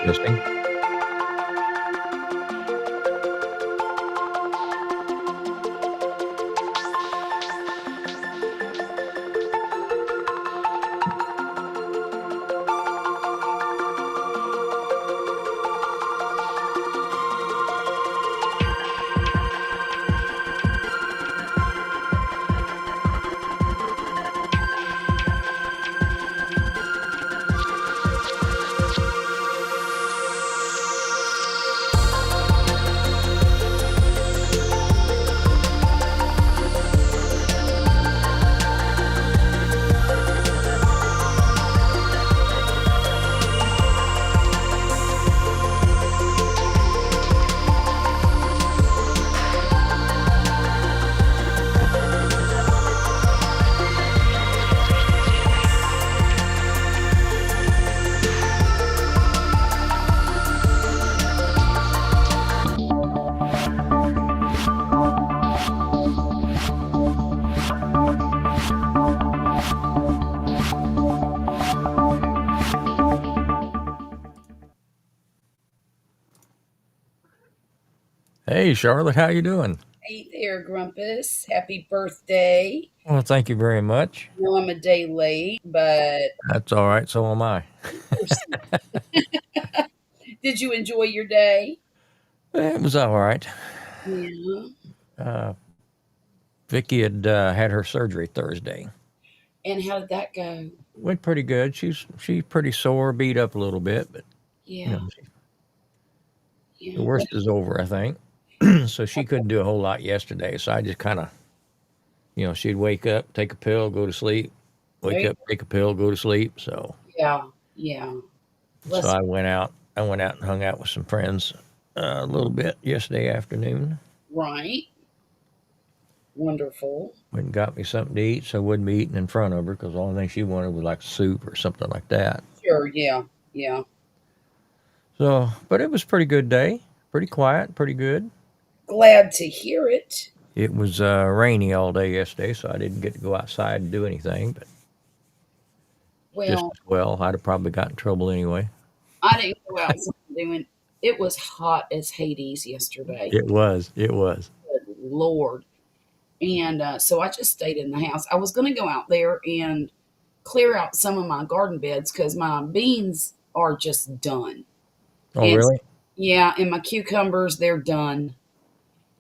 Listening. Hey, Charlotte, how you doing? Hey there, Grumpus. Happy birthday. Well, thank you very much. I know I'm a day late, but That's all right. So am I. did you enjoy your day? It was all right. Yeah. Uh, Vicky had had her surgery Thursday. And how did that go? Went pretty good. She's pretty sore, beat up a little bit, but you Yeah. know the Yeah. worst is over, I think. So she couldn't do a whole lot yesterday. So I just kind of, she'd wake up, take a pill, go to sleep, wake There- up, take a pill, go to sleep. So Yeah. Yeah. so Bless. I went out. I went out and hung out with some friends a little bit yesterday afternoon. Right. Wonderful. Went and got me something to eat, so I wouldn't be eating in front of her because the only thing she wanted was like soup or something like that. Sure. Yeah. Yeah. So, but it was a pretty good day, pretty quiet, pretty good. Glad to hear it. It was rainy all day yesterday, so I didn't get to go outside and do anything. But just Well, as well, I'd have probably got in trouble anyway. I didn't go outside doing it was hot as Hades yesterday. It was. It was. Good Lord. And so I just stayed in the house. I was going to go out there and clear out some of my garden beds because my beans are just done. Oh, And really? yeah, and my cucumbers, they're done.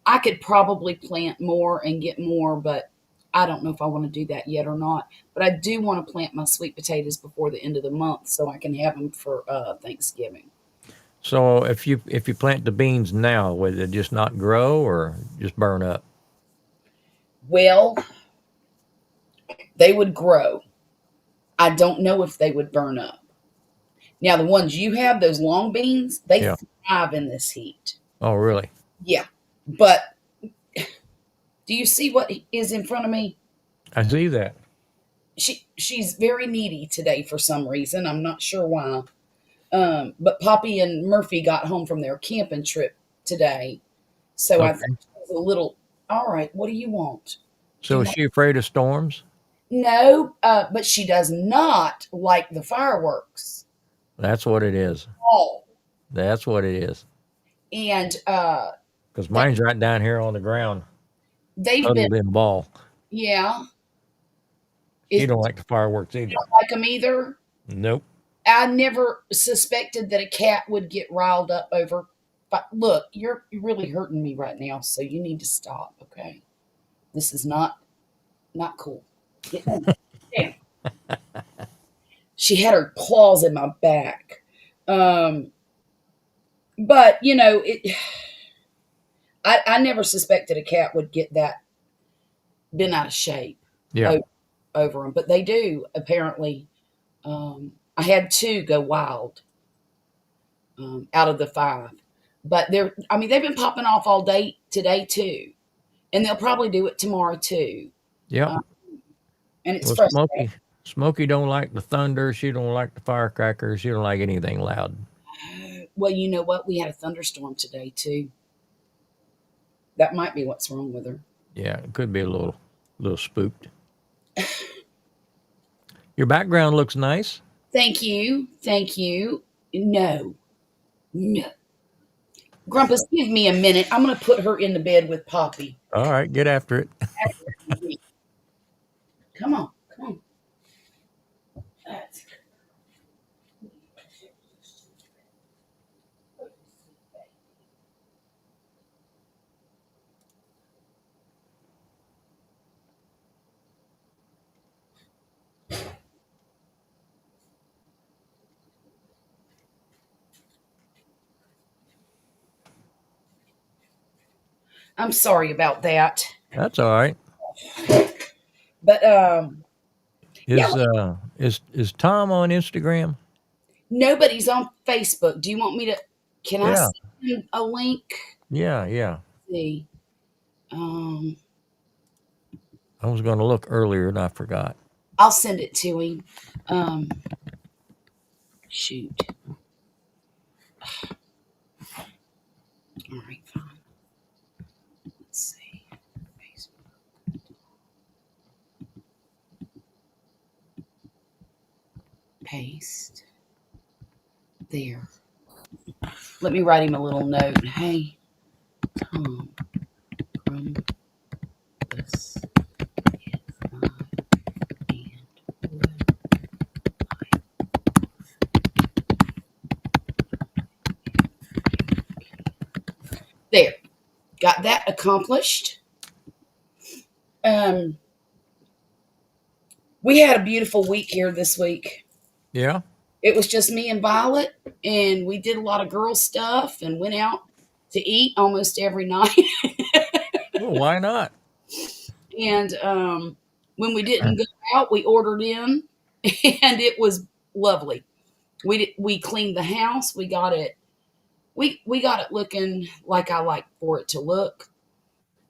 I could probably plant more and get more, but I don't know if I want to do that yet or not. But I do want to plant my sweet potatoes before the end of the month so I can have them for Thanksgiving. So if you plant the beans now, would it just not grow or just burn up? Well, they would grow. I don't know if they would burn up. Now, the ones you have, those long beans, they Yeah. thrive in this heat. Oh, really? Yeah. But do you see what is in front of me? I see that. she's very needy today for some reason. I'm not sure why. But Poppy and Murphy got home from their camping trip today, so I think Okay. she's a little. All right, what do you want? Do So you is want? she afraid of storms? No, but she does not like the fireworks. That's what it is. Oh, That's what it is. and Because they mine's right down here on the ground, they've been, huddled in a ball. yeah. She It, don't like the fireworks you either. don't like them either. Nope. I never suspected that a cat would get riled up over. But look, you're really hurting me right now, so you need to stop. Okay, this is not cool. Get down. She had her claws in my back. Um, but I never suspected a cat would get that bent out of shape Yeah. over, over them, but they do apparently. I had two go wild out of the five, but I mean, they've been popping off all day today too, and they'll probably do it tomorrow too. Yep. Um, and it's Well, frustrating. Smokey don't like the thunder. She don't like the firecrackers. She don't like anything loud. Well, you know what? We had a thunderstorm today too. That might be what's wrong with her. Yeah, it could be a little spooked. Your background looks nice. Thank you. Thank you. No, no. Grumpus, give me a minute. I'm going to put her in the bed with Poppy. All right, get after it. Come on. Come on. That's I'm sorry about that. That's all right. But yeah, Is Tom on Instagram? nobody's on Facebook. Do you want me to? Can I Yeah, send you a link? yeah. Let's see. Um, I was going to look earlier and I forgot. I'll send it to him. Um, shoot. All right, fine. Let's see. Facebook. Paste. There. Let me write him a little note. Hey, Tom, from this is not and would there. Got that accomplished. Um, we had a beautiful week here this week. Yeah. It was just me and Violet, and we did a lot of girl stuff and went out to eat almost every night. Well, why not? And when we didn't go out, we ordered in, and it was lovely. We cleaned the house. We got it looking like I like for it to look.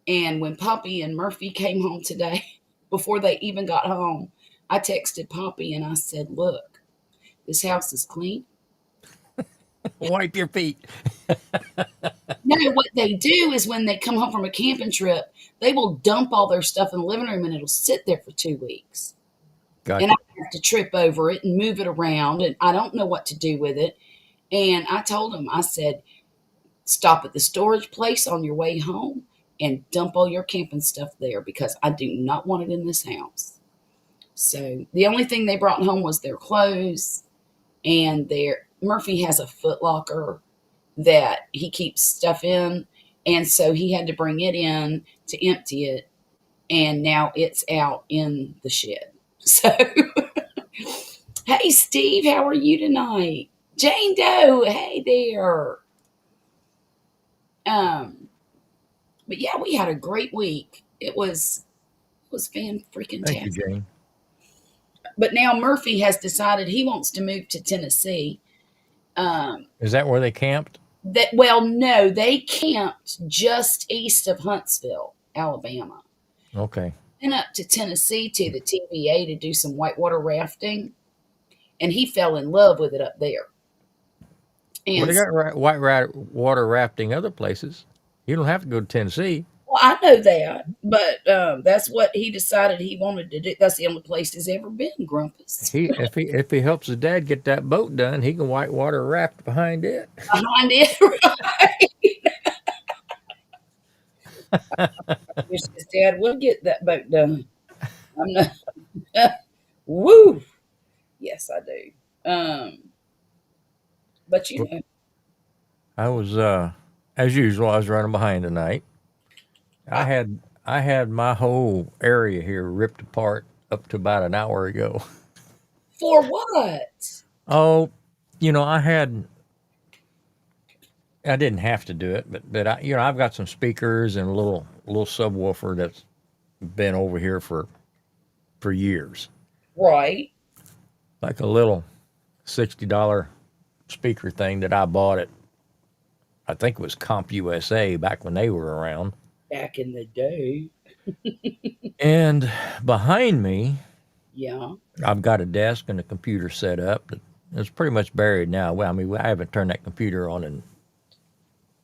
And when Poppy and Murphy came home today, before they even got home, I texted Poppy and I said, "Look, this house is clean." Wipe your feet. No, what they do is when they come home from a camping trip, they will dump all their stuff in the living room and it'll sit there for 2 weeks. And I Gotcha. have to trip over it and move it around, and I don't know what to do with it. And I told them, I said, stop at the storage place on your way home and dump all your camping stuff there because I do not want it in this house. So the only thing they brought home was their clothes, and their Murphy has a foot locker that he keeps stuff in, and so he had to bring it in to empty it, and now it's out in the shed. So hey Steve, how are you tonight? Jane Doe, hey there. Um, but yeah, we had a great week. It was fan freaking Thank you, tastic. Jane. But now Murphy has decided he wants to move to Tennessee. Um, Is that where they camped? that well, no, they camped just east of Huntsville, Alabama. Okay. went up to Tennessee to the TVA to do some whitewater rafting, and he fell in love with it up there. Well, And they got water rafting other places. You don't have to go to Tennessee. well, I know that, but that's what he decided he wanted to do. That's the only place he's ever been, Grumpus. If he helps his dad get that boat done, he can whitewater raft behind it. Behind it, right? Wish his dad would get that boat done. I'm not. Woo! Yes, I do. But you know, I was, as usual, I was running behind tonight. I I, had I had my whole area here ripped apart up to about an hour ago. for what? Oh, I didn't have to do it, but I've got some speakers and a little subwoofer that's been over here for years, Right. like a little $60 speaker thing that I bought at, I think it was Comp USA back when they were around. Back in the day. And behind me, Yeah. I've got a desk and a computer set up that it's pretty much buried now. Well, I mean, I haven't turned that computer on in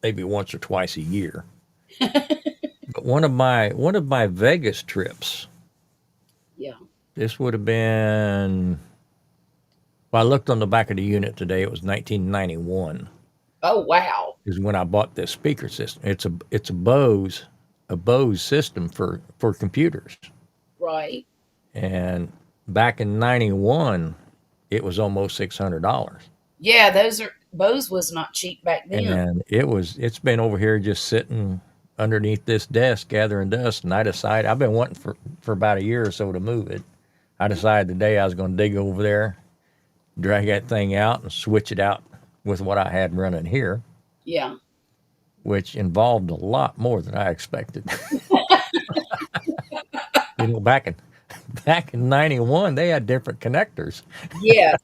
maybe once or twice a year. But one of my Vegas trips, Yeah. this would have been. Well, I looked on the back of the unit today. It was 1991 Oh wow. is when I bought this speaker system. It's a Bose system for computers. Right. And back in '91, it was almost $600. Yeah, those are Bose was not cheap back then. And it's been over here just sitting underneath this desk gathering dust. And I decided I've been wanting for about a year or so to move it. I decided today I was going to dig over there, drag that thing out, and switch it out with what I had running here, Yeah. which involved a lot more than I expected. Back in '91, they had different connectors, Yes.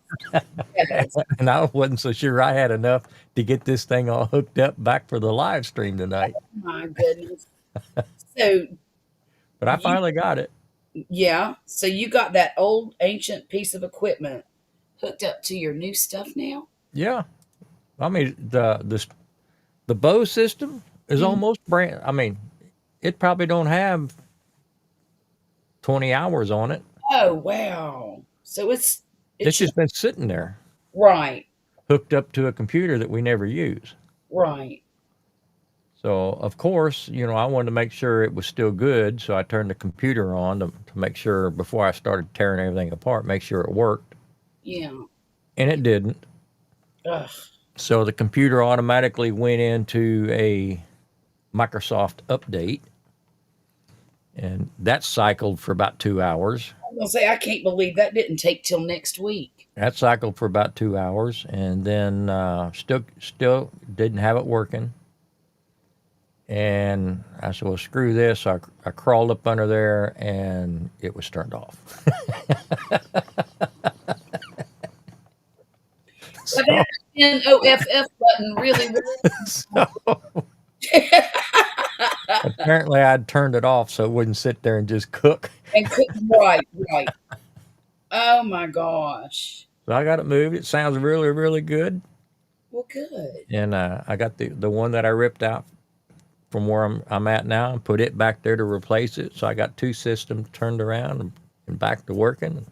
Yes. and I wasn't so sure I had enough to get this thing all hooked up back for the live stream tonight. My goodness. So But I you finally got it. yeah. So you got that old ancient piece of equipment hooked up to your new stuff now? Yeah, I mean the Bose system is Mhm. almost brand. I mean, it probably don't have 20 hours on it. Oh wow. So it's It's just just been sitting there, right. hooked up to a computer that we never use. Right. So of course, I wanted to make sure it was still good. So I turned the computer on to make sure before I started tearing everything apart, make sure it worked, Yeah. and it didn't. Ugh. So the computer automatically went into a Microsoft update, and that cycled for about 2 hours. I'm gonna say I can't believe that didn't take till next week. That cycled for about 2 hours, and then still didn't have it working. And I said, "Well, screw this." So I crawled up under there, and it was turned off. But so, that NOFF button really so worked. apparently, I'd turned it off so it wouldn't sit there and just cook. And couldn't right, right. Oh my gosh. So I got it moved. It sounds really, really good. Well, good. And I got the one that I ripped out from where I'm at now and put it back there to replace it. So I got two systems turned around and back to working.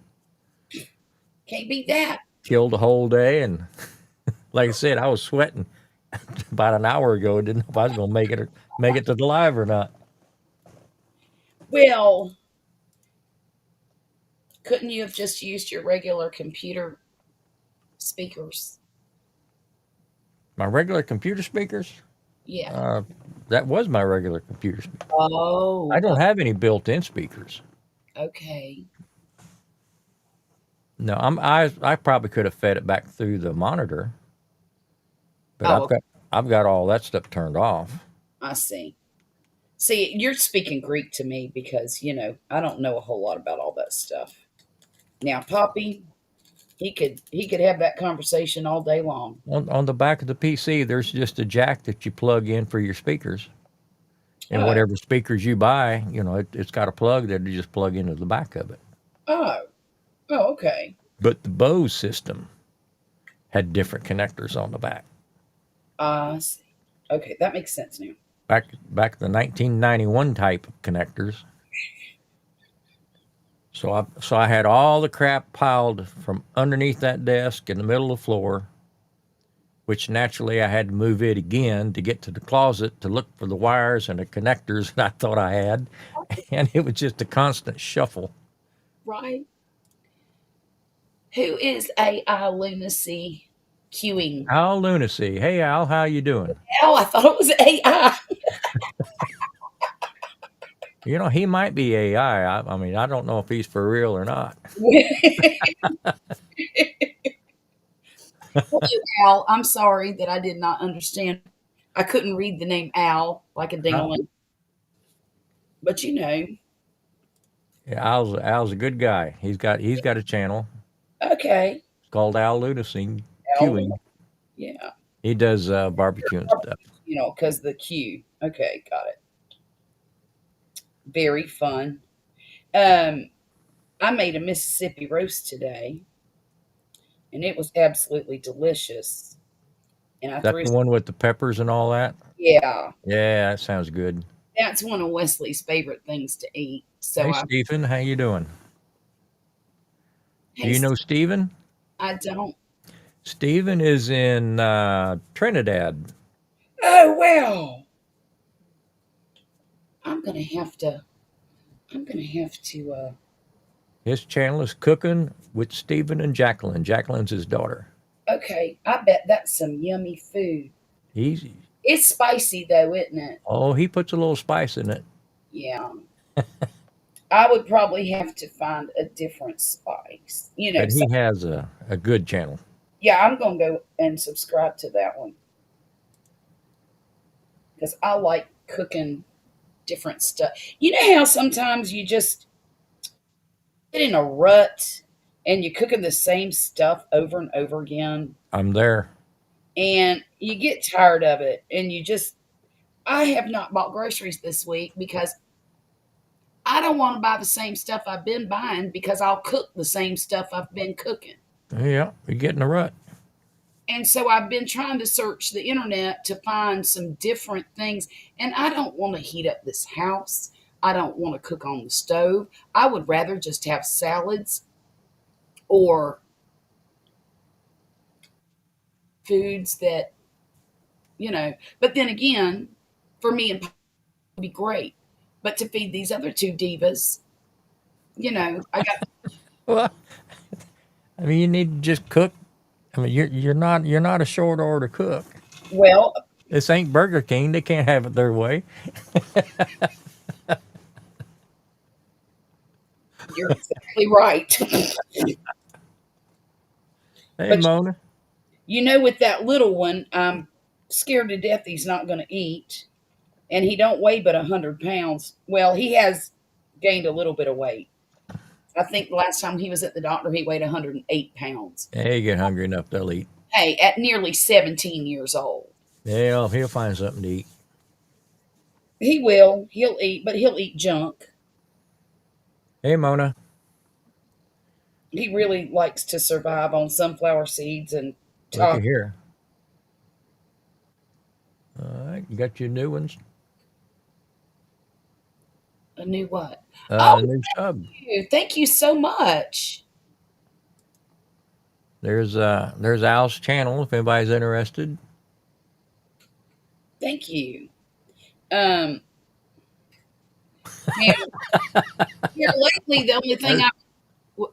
Can't beat that. Killed the whole day, and like I said, I was sweating about an hour ago. Didn't know if I was going to make it to the live or not. Well, couldn't you have just used your regular computer speakers? My regular computer speakers, Yeah. uh, that was my regular computer speaker. I Oh, don't have any built-in speakers. okay. No, I probably could have fed it back through the monitor, but Oh, I've got all that stuff turned off. I see. See, you're speaking Greek to me because, I don't know a whole lot about all that stuff. Now, Poppy, he could have that conversation all day long. On the back of the PC, there's just a jack that you plug in for your speakers, And Oh, whatever speakers you buy, it's got a plug that you just plug into the back of it. oh, oh, okay. But the Bose system had different connectors on the back. I see. Okay, that makes sense now. Back the 1991 type of connectors. So I had all the crap piled from underneath that desk in the middle of the floor, which naturally I had to move it again to get to the closet to look for the wires and the connectors that I thought I had. And it was just a constant shuffle. Right? Who is AI lunacy queuing? Al Lunacy. Hey Al, how you doing? Oh, I thought it was AI. He might be AI. I mean, I don't know if he's for real or not. Hello, Al. I'm sorry that I did not understand. I couldn't read the name Al like a Oh, ding-a-ling, but yeah, Al's a good guy. He's got a channel. okay. It's called Al Lunacy Al, Queuing. yeah, He does barbecue and stuff. because the Q. Okay, got it. Very fun. Um, I made a Mississippi roast today, and it was absolutely delicious. And I That's threw, the one with the peppers and all that. yeah, Yeah, that sounds good. that's one of Wesley's favorite things to eat. So Hey, Stephen, how you doing? Do hey, you know Stephen? I don't. Stephen is in Trinidad. Oh well, I'm gonna have to. I'm gonna have to. His channel is Cooking with Stephen and Jacqueline. Jacqueline's his daughter. Okay, I bet that's some yummy food. He's It's spicy though, isn't it? he puts a little spice in it, Yeah. I would probably have to find a different spice. but So he has a good channel. yeah, I'm gonna go and subscribe to that one because I like cooking different stuff. You know how sometimes you just get in a rut and you're cooking the same stuff over and over again, I'm there. and you get tired of it, and you just. I have not bought groceries this week because I don't want to buy the same stuff I've been buying because I'll cook the same stuff I've been cooking. Yeah, we get in a rut. And so I've been trying to search the internet to find some different things. And I don't want to heat up this house. I don't want to cook on the stove. I would rather just have salads or foods that, but then again, for me and Pop, it would be great. But to feed these other two divas, I got, Well, I mean, you need to just cook. I mean, you're not a short order cook. well, This ain't Burger King. They can't have it their way. you're exactly right. Hey, But Mona. with that little one, I'm scared to death he's not going to eat, and he don't weigh but 100 pounds. Well, he has gained a little bit of weight. I think the last time he was at the doctor, he weighed 108 pounds. Hey, get hungry enough, they'll eat. Hey, at nearly 17 years old, Yeah, he'll find something to eat. he will. He'll eat, but he'll eat junk. Hey, Mona. He really likes to survive on sunflower seeds and Looky talk. here. All right, you got your new ones. A new what? Oh, New sub. thank you so much. There's Al's channel if anybody's interested. Thank you. Um, now, here lately, the only thing There- I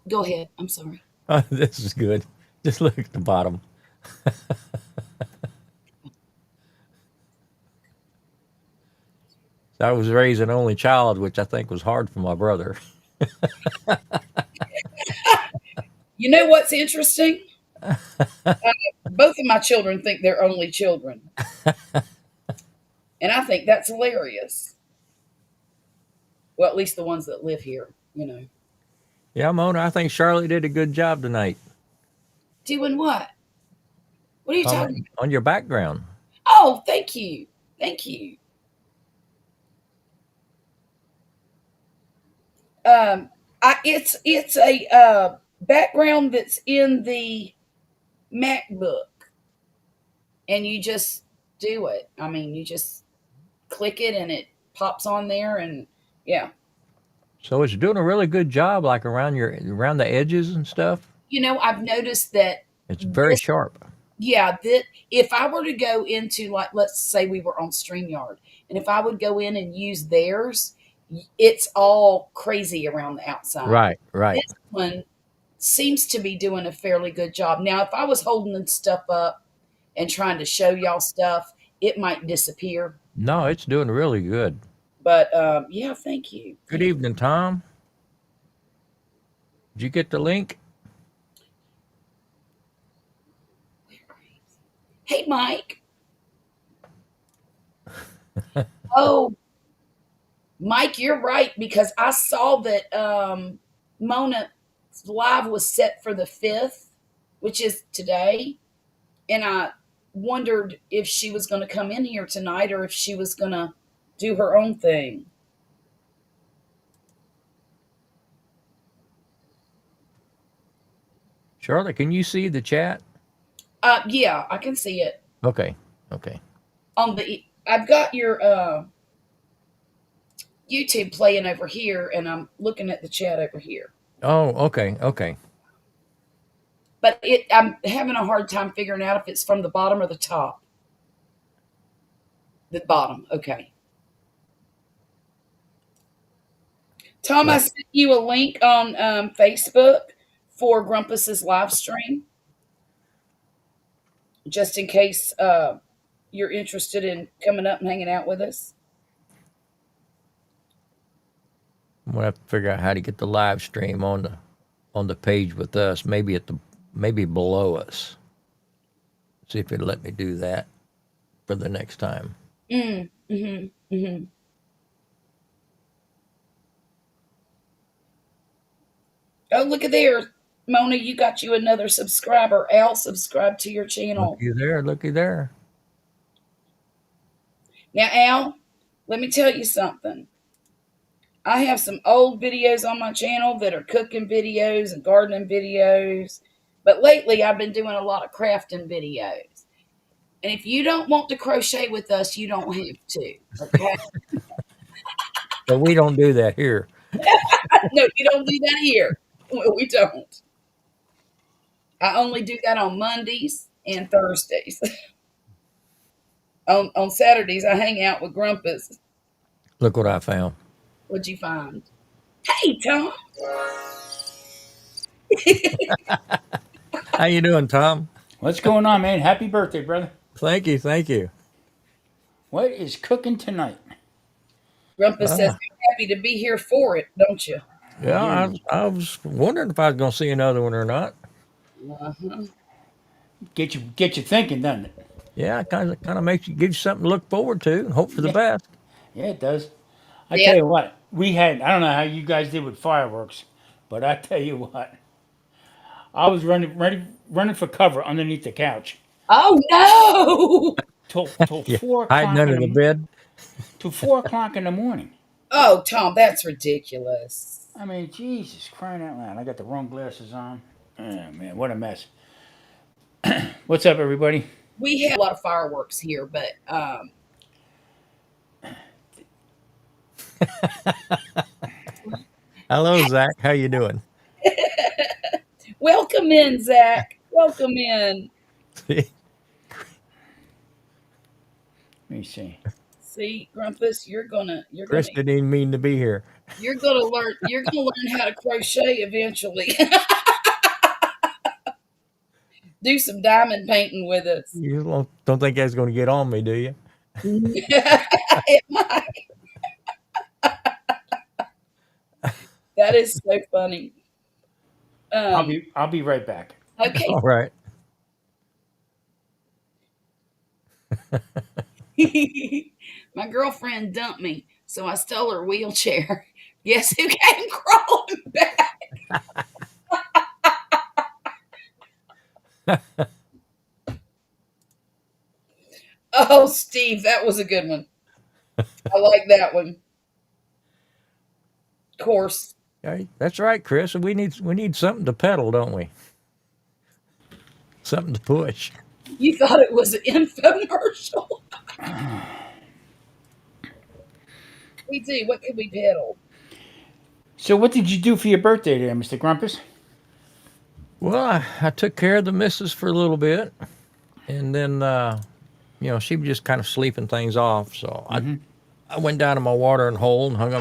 go ahead. I'm sorry. this is good. Just look at the bottom. I was raised an only child, which I think was hard for my brother. You know what's interesting? Both of my children think they're only children, and I think that's hilarious. Well, at least the ones that live here. Yeah, Mona, I think Charlotte did a good job tonight Doing what? What are you talking about? on your background. Oh, thank you. Thank you. Um, it's a background that's in the MacBook, and you just do it. I mean, you just click it, and it pops on there, and yeah. So it's doing a really good job, like around the edges and stuff. I've noticed that It's very this, sharp. yeah, that if I were to go into, like, let's say we were on StreamYard, and if I would go in and use theirs, it's all crazy around the outside. Right, right. This one seems to be doing a fairly good job. Now, if I was holding stuff up and trying to show y'all stuff, it might disappear. No, it's doing really good. But yeah, thank you, Good thank you. evening, Tom. Did you get the link? Hey, Mike. Oh, Mike, you're right because I saw that Mona's live was set for the 5th, which is today, and I wondered if she was going to come in here tonight or if she was going to do her own thing. Charlotte, can you see the chat? Yeah, I can see it Okay, okay. on the. I've got your YouTube playing over here, and I'm looking at the chat over here. Oh, okay, okay. But I'm having a hard time figuring out if it's from the bottom or the top. The bottom, okay. Tom, I Well, sent you a link on Facebook for Grumpus's live stream, just in case you're interested in coming up and hanging out with us. I'm gonna have to figure out how to get the live stream on the page with us. Maybe below us. See if it'll let me do that for the next time. Mm. Oh, look at there, Mona. You got you another subscriber. Al, subscribe to your channel. Looky there, looky there. Now, Al, let me tell you something. I have some old videos on my channel that are cooking videos and gardening videos. But lately, I've been doing a lot of crafting videos. And if you don't want to crochet with us, you don't have to. Okay? But we don't do that here. No, you don't do that here. Well, we don't. I only do that on Mondays and Thursdays. On Saturdays, I hang out with Grumpus. Look what I found. What'd you find? Hey, Tom. How you doing, Tom? What's going on, man? Happy birthday, brother. Thank you, thank you. What is cooking tonight? Grumpus says, Ah, I'm happy to be here for it, don't you? I yeah, hear you. I was wondering if I was gonna see another one or not. Uh-huh. Get you thinking, doesn't it? Yeah, it kind of makes you give you something to look forward to and hope for the Yeah, best. yeah, it does. I Yeah. tell you what, we had. I don't know how you guys did with fireworks, but I tell you what, I was running for cover underneath the couch Oh, no. till Yeah, four hiding o'clock in under the the bed. till 4 o'clock in the morning. Oh, Tom, that's ridiculous. I mean, Jesus, crying out loud! I got the wrong glasses on. Oh man, what a mess. What's up, everybody? We have a lot of fireworks here, but Hello, Zach. How you doing? welcome in, Zach. Welcome in. Let me see. See, Grumpus, Chris didn't even mean to be here. you're gonna learn how to crochet eventually. Do some diamond painting with us. You don't think that's going to get on me, do you? It might. That is so funny. I'll Um, be right back. okay. All right. My girlfriend dumped me, so I stole her wheelchair. Guess who came crawling back? Oh, Steve, that was a good one. I like that one. Of course, Yeah, that's right, Chris. We need something to pedal, don't we? Something to push. You thought it was an infomercial. We do. What could we peddle? So, what did you do for your birthday there, Mr. Grumpus? Well, I took care of the missus for a little bit, and then she was just kind of sleeping things off. So I went down to my watering hole and hung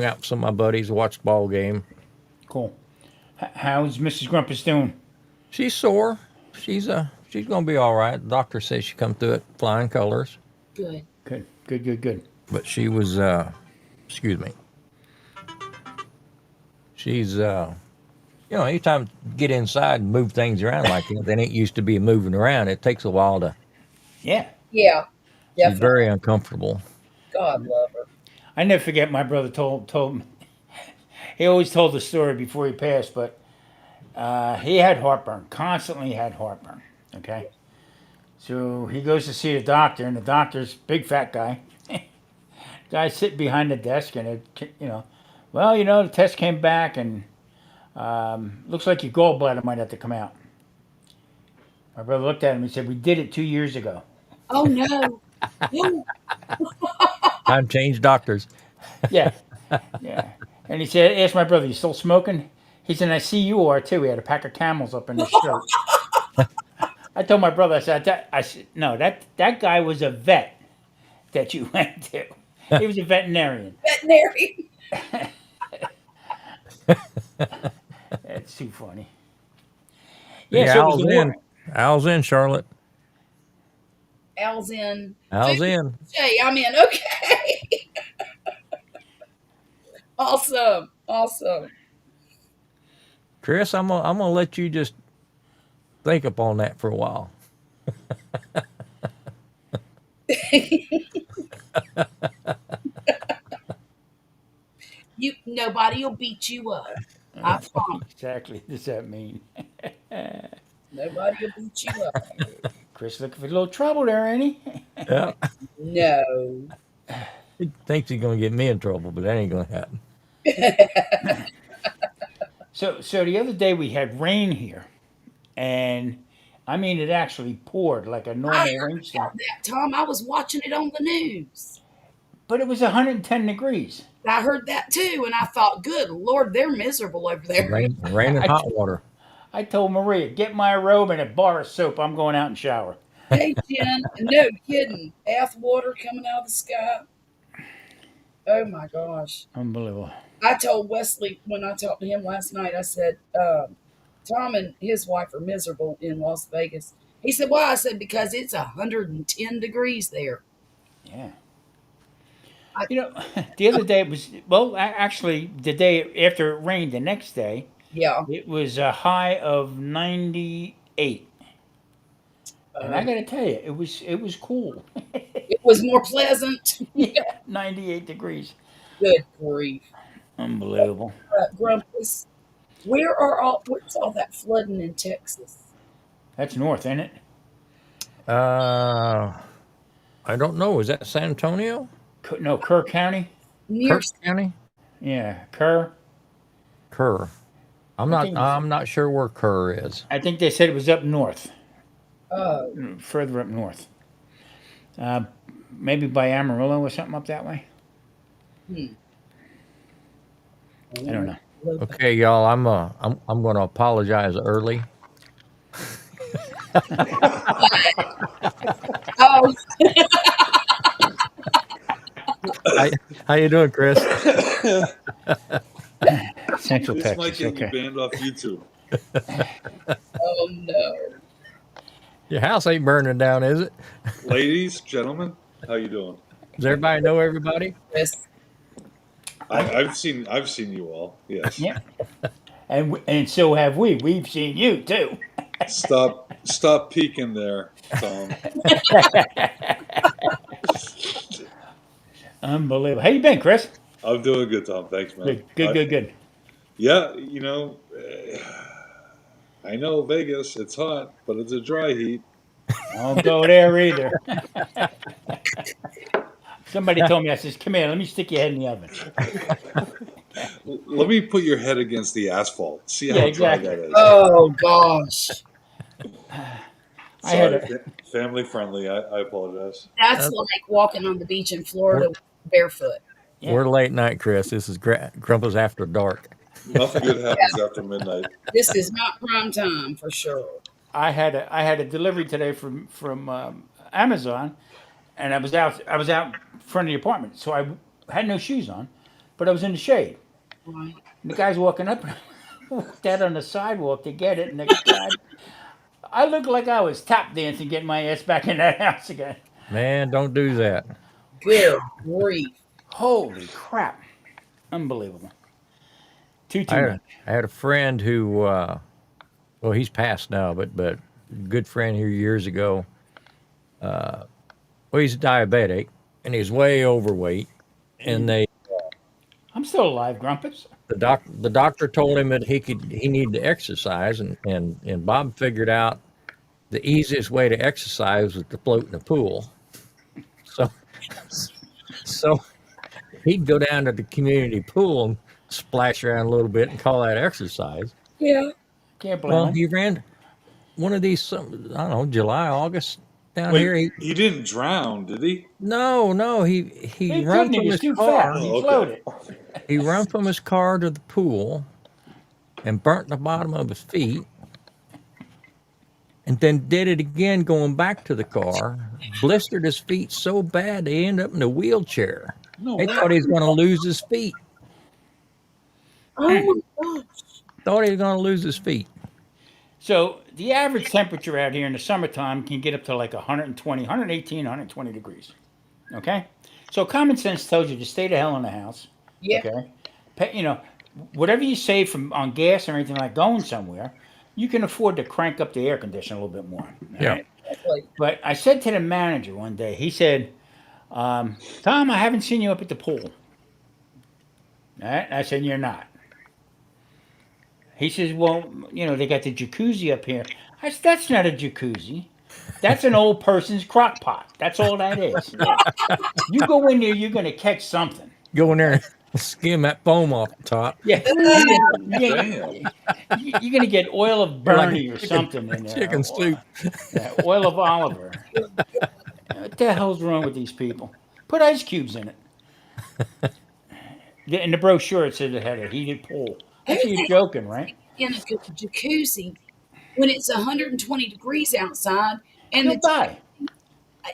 out with some of my buddies, watched ball game. Cool. How's Mrs. Grumpus doing? She's sore. She's gonna be all right. The doctor says she come through it flying colors, Good. Good, good, good, good. but she was excuse me. She's anytime you get inside and move things around like that, they ain't used to be moving around. It takes a while to. Yeah. Yeah. She's Definitely. very uncomfortable. God love her. I never forget my brother told me. He always told the story before he passed, but he had heartburn, constantly had heartburn. Okay. So he goes to see the doctor, and the doctor's big fat guy. Guy sitting behind the desk, and the test came back, and looks like your gallbladder might have to come out. My brother looked at him and said, "We did it 2 years ago." Oh no. No. Time change doctors. Yeah, yeah. And he said, asked my brother, "You still smoking?" He said, "I see you are too." He had a pack of Camels up in his shirt. I told my brother, I said, no, that guy was a vet that you went to. He was a veterinarian. Veterinary. That's too funny. Yeah, Yeah, so it was the war. Al's in, Charlotte. Al's in. Al's in. Jay, I'm in. Okay. Awesome. Awesome. Chris, I'm gonna let you just think upon that for a while. Nobody will beat you up. I promise. Exactly. What does that mean? Nobody will beat you up. Chris looking for a little trouble there, ain't he? Yeah. No. He thinks he's gonna get me in trouble, but that ain't gonna happen. So the other day we had rain here, and I mean it actually poured like a I normal heard rainstorm, about that, Tom. I was watching it on the news. but it was 110 degrees. I heard that too, and I thought, good Lord, they're miserable over there. Rain and I, hot water. I told Maria, get my robe and a bar of soap. I'm going out and shower. Hey, Jen, no kidding. Bath water coming out of the sky. Oh my gosh. Unbelievable. I told Wesley when I talked to him last night, I said, Tom and his wife are miserable in Las Vegas. He said, why? I said, because it's 110 degrees there. Yeah. I, The other day it was, well, actually, the day after it rained, the next day, yeah. it was a high of 98. And I Uh, got to tell you, it was cool. it was more pleasant. Yeah, 98 degrees. Good grief. Unbelievable. Grumpus, where's all that flooding in Texas? That's north, ain't it? Uh, I don't know. Is that San Antonio? No, Kerr County. Near, Kirk County? Yeah, Kerr. Kerr. I'm I not. think I'm not sure where Kerr is. I think they said it was up north, uh, further up north. Uh, Maybe by Amarillo or something up that way. hmm. I don't know. Okay, y'all. I'm going to apologize early. Oh, How, how you doing, Chris? Central This might Texas. get you Okay. banned off YouTube. oh no. Your house ain't burning down, is it? Ladies, gentlemen, how you doing? Does everybody know everybody? Chris. I've seen you all. Yes. Yeah. And so have we. We've seen you too. Stop peeking there, Tom. Unbelievable. How you been, Chris? I'm doing good, Tom. Thanks, man. Good, good, good, good. Yeah, I know Vegas. It's hot, but it's a dry heat. Don't go there either. Somebody told me, I says, come here, let me stick your head in the oven. Let me put your head against the asphalt. See Yeah, how dry exactly. that is. Oh gosh, I had Sorry, a family friendly. I apologize. that's Uh, like walking on the beach in we're, Florida barefoot. yeah. we're late night, Chris. This is Grumpus After Dark. Nothing good happens Yeah, after midnight. this is not prime time for sure. I had a delivery today from Amazon, and I was out in front of the apartment, so I had no shoes on, but I was in the shade. Right. And the guy's walking up, and I walked out on the sidewalk to get it, and the guy, I looked like I was tap dancing, getting my ass back in that house again. Man, don't do that. Good grief. Holy crap! Unbelievable. I Too had, much. I had a friend who, well, he's passed now, but good friend here years ago. Well, he's diabetic and he's way overweight, and I'm still alive, Grumpus. the doctor told him that he needed to exercise, and Bob figured out the easiest way to exercise was to float in the pool. So so he'd go down to the community pool and splash around a little bit and call that exercise. Yeah. Can't blame Well, him. he ran one of these, I don't know, July, August down Wait, here. he didn't drown, did he? No, he He run couldn't. He from was his too fat. car. He Oh, okay. floated. He run from his car to the pool and burnt the bottom of his feet, and then did it again going back to the car. Blistered his feet so bad they ended up in a wheelchair. No They way. thought he was going to lose his feet. Oh my gosh. Thought he was going to lose his feet. So the average temperature out here in the summertime can get up to like 120, 118, 120 degrees. Okay? So common sense tells you to stay the hell in the house. Yeah. Okay? Whatever you save from on gas or anything like going somewhere, you can afford to crank up the air conditioner a little bit more. All Yeah. right? Exactly. But I said to the manager one day, he said, Tom, I haven't seen you up at the pool. All right? I said, you're not. He says, well, they got the jacuzzi up here. I said, that's not a jacuzzi. That's an old person's crock pot. That's all that is. You go in there, you're going to catch something. Go in there and skim that foam off the top. Yeah. Damn. You're going to get oil of Like Bernie or something in there. chicken soup. Yeah, oil of Oliver. What the hell's wrong with these people? Put ice cubes in it. In the brochure, it said it had a heated pool. I Who see you're joking, right? in a jacuzzi when it's 120 degrees outside and You'll die.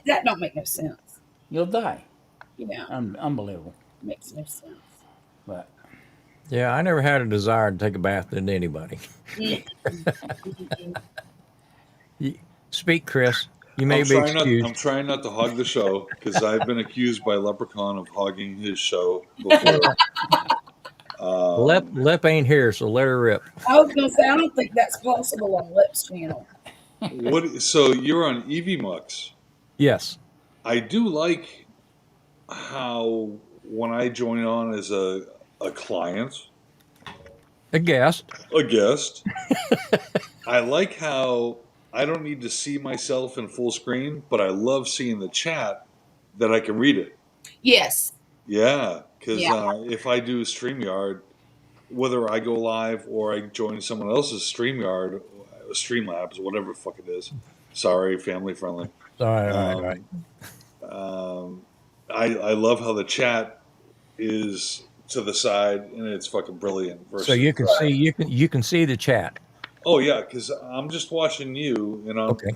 that don't make no sense. You'll die. Yeah, Unbelievable. makes no sense. But Yeah, I never had a desire to take a bath than anybody. Mm. Speak, Chris. You may be excused. I'm trying not to hog the show because I've been accused by Leprechaun of hogging his show before. Lep ain't here, so let her rip. I was gonna say I don't think that's possible on Lip's channel. What? So you're on Evie Mux. Yes. I do like how when I join on as a client, A guest. a guest, I like how I don't need to see myself in full screen, but I love seeing the chat that I can read it. Yes. Yeah, because Yeah. if I do StreamYard, whether I go live or I join someone else's StreamYard, Streamlabs, whatever the fuck it is. Sorry, family friendly. All right. I love how the chat is to the side and it's fucking brilliant. So you can see you can see the chat. Oh yeah, because I'm just watching you, and Okay.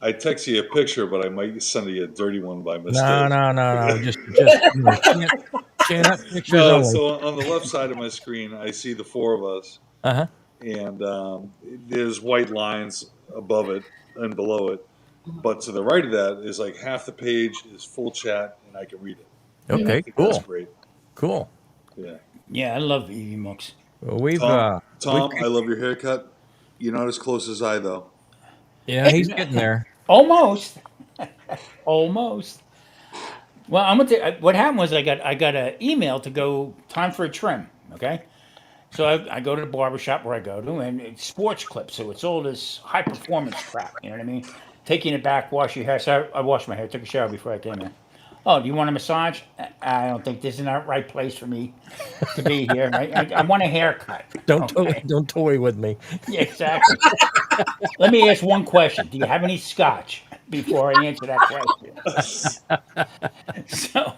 I text you a picture, but I might send you a dirty one by mistake. No. Just chin up pictures No, only. so on the left side of my screen, I see the four of us, Uh-huh. and there's white lines above it and below it. But to the right of that is like half the page is full chat, and I can read it. Okay, I think cool. That's great. Cool. Yeah. yeah, I love Evie Mux. Well, we've Tom, I love your haircut. You're not as close as I, though. yeah, he's getting there. Almost. Almost. Well, I'm gonna tell you, what happened was I got an email to go time for a trim. Okay, so I go to the barbershop where I go to, and it's sports clips, so it's all this high performance crap. You know what I mean? Taking it back, wash your hair. So I washed my hair, took a shower before I came in. "Oh, do you want a massage? I don't think this is the right place for me to be here. I want a haircut." Okay. Don't toy with me. Yeah, exactly. Let me ask one question. Do you have any scotch before I answer that question? So,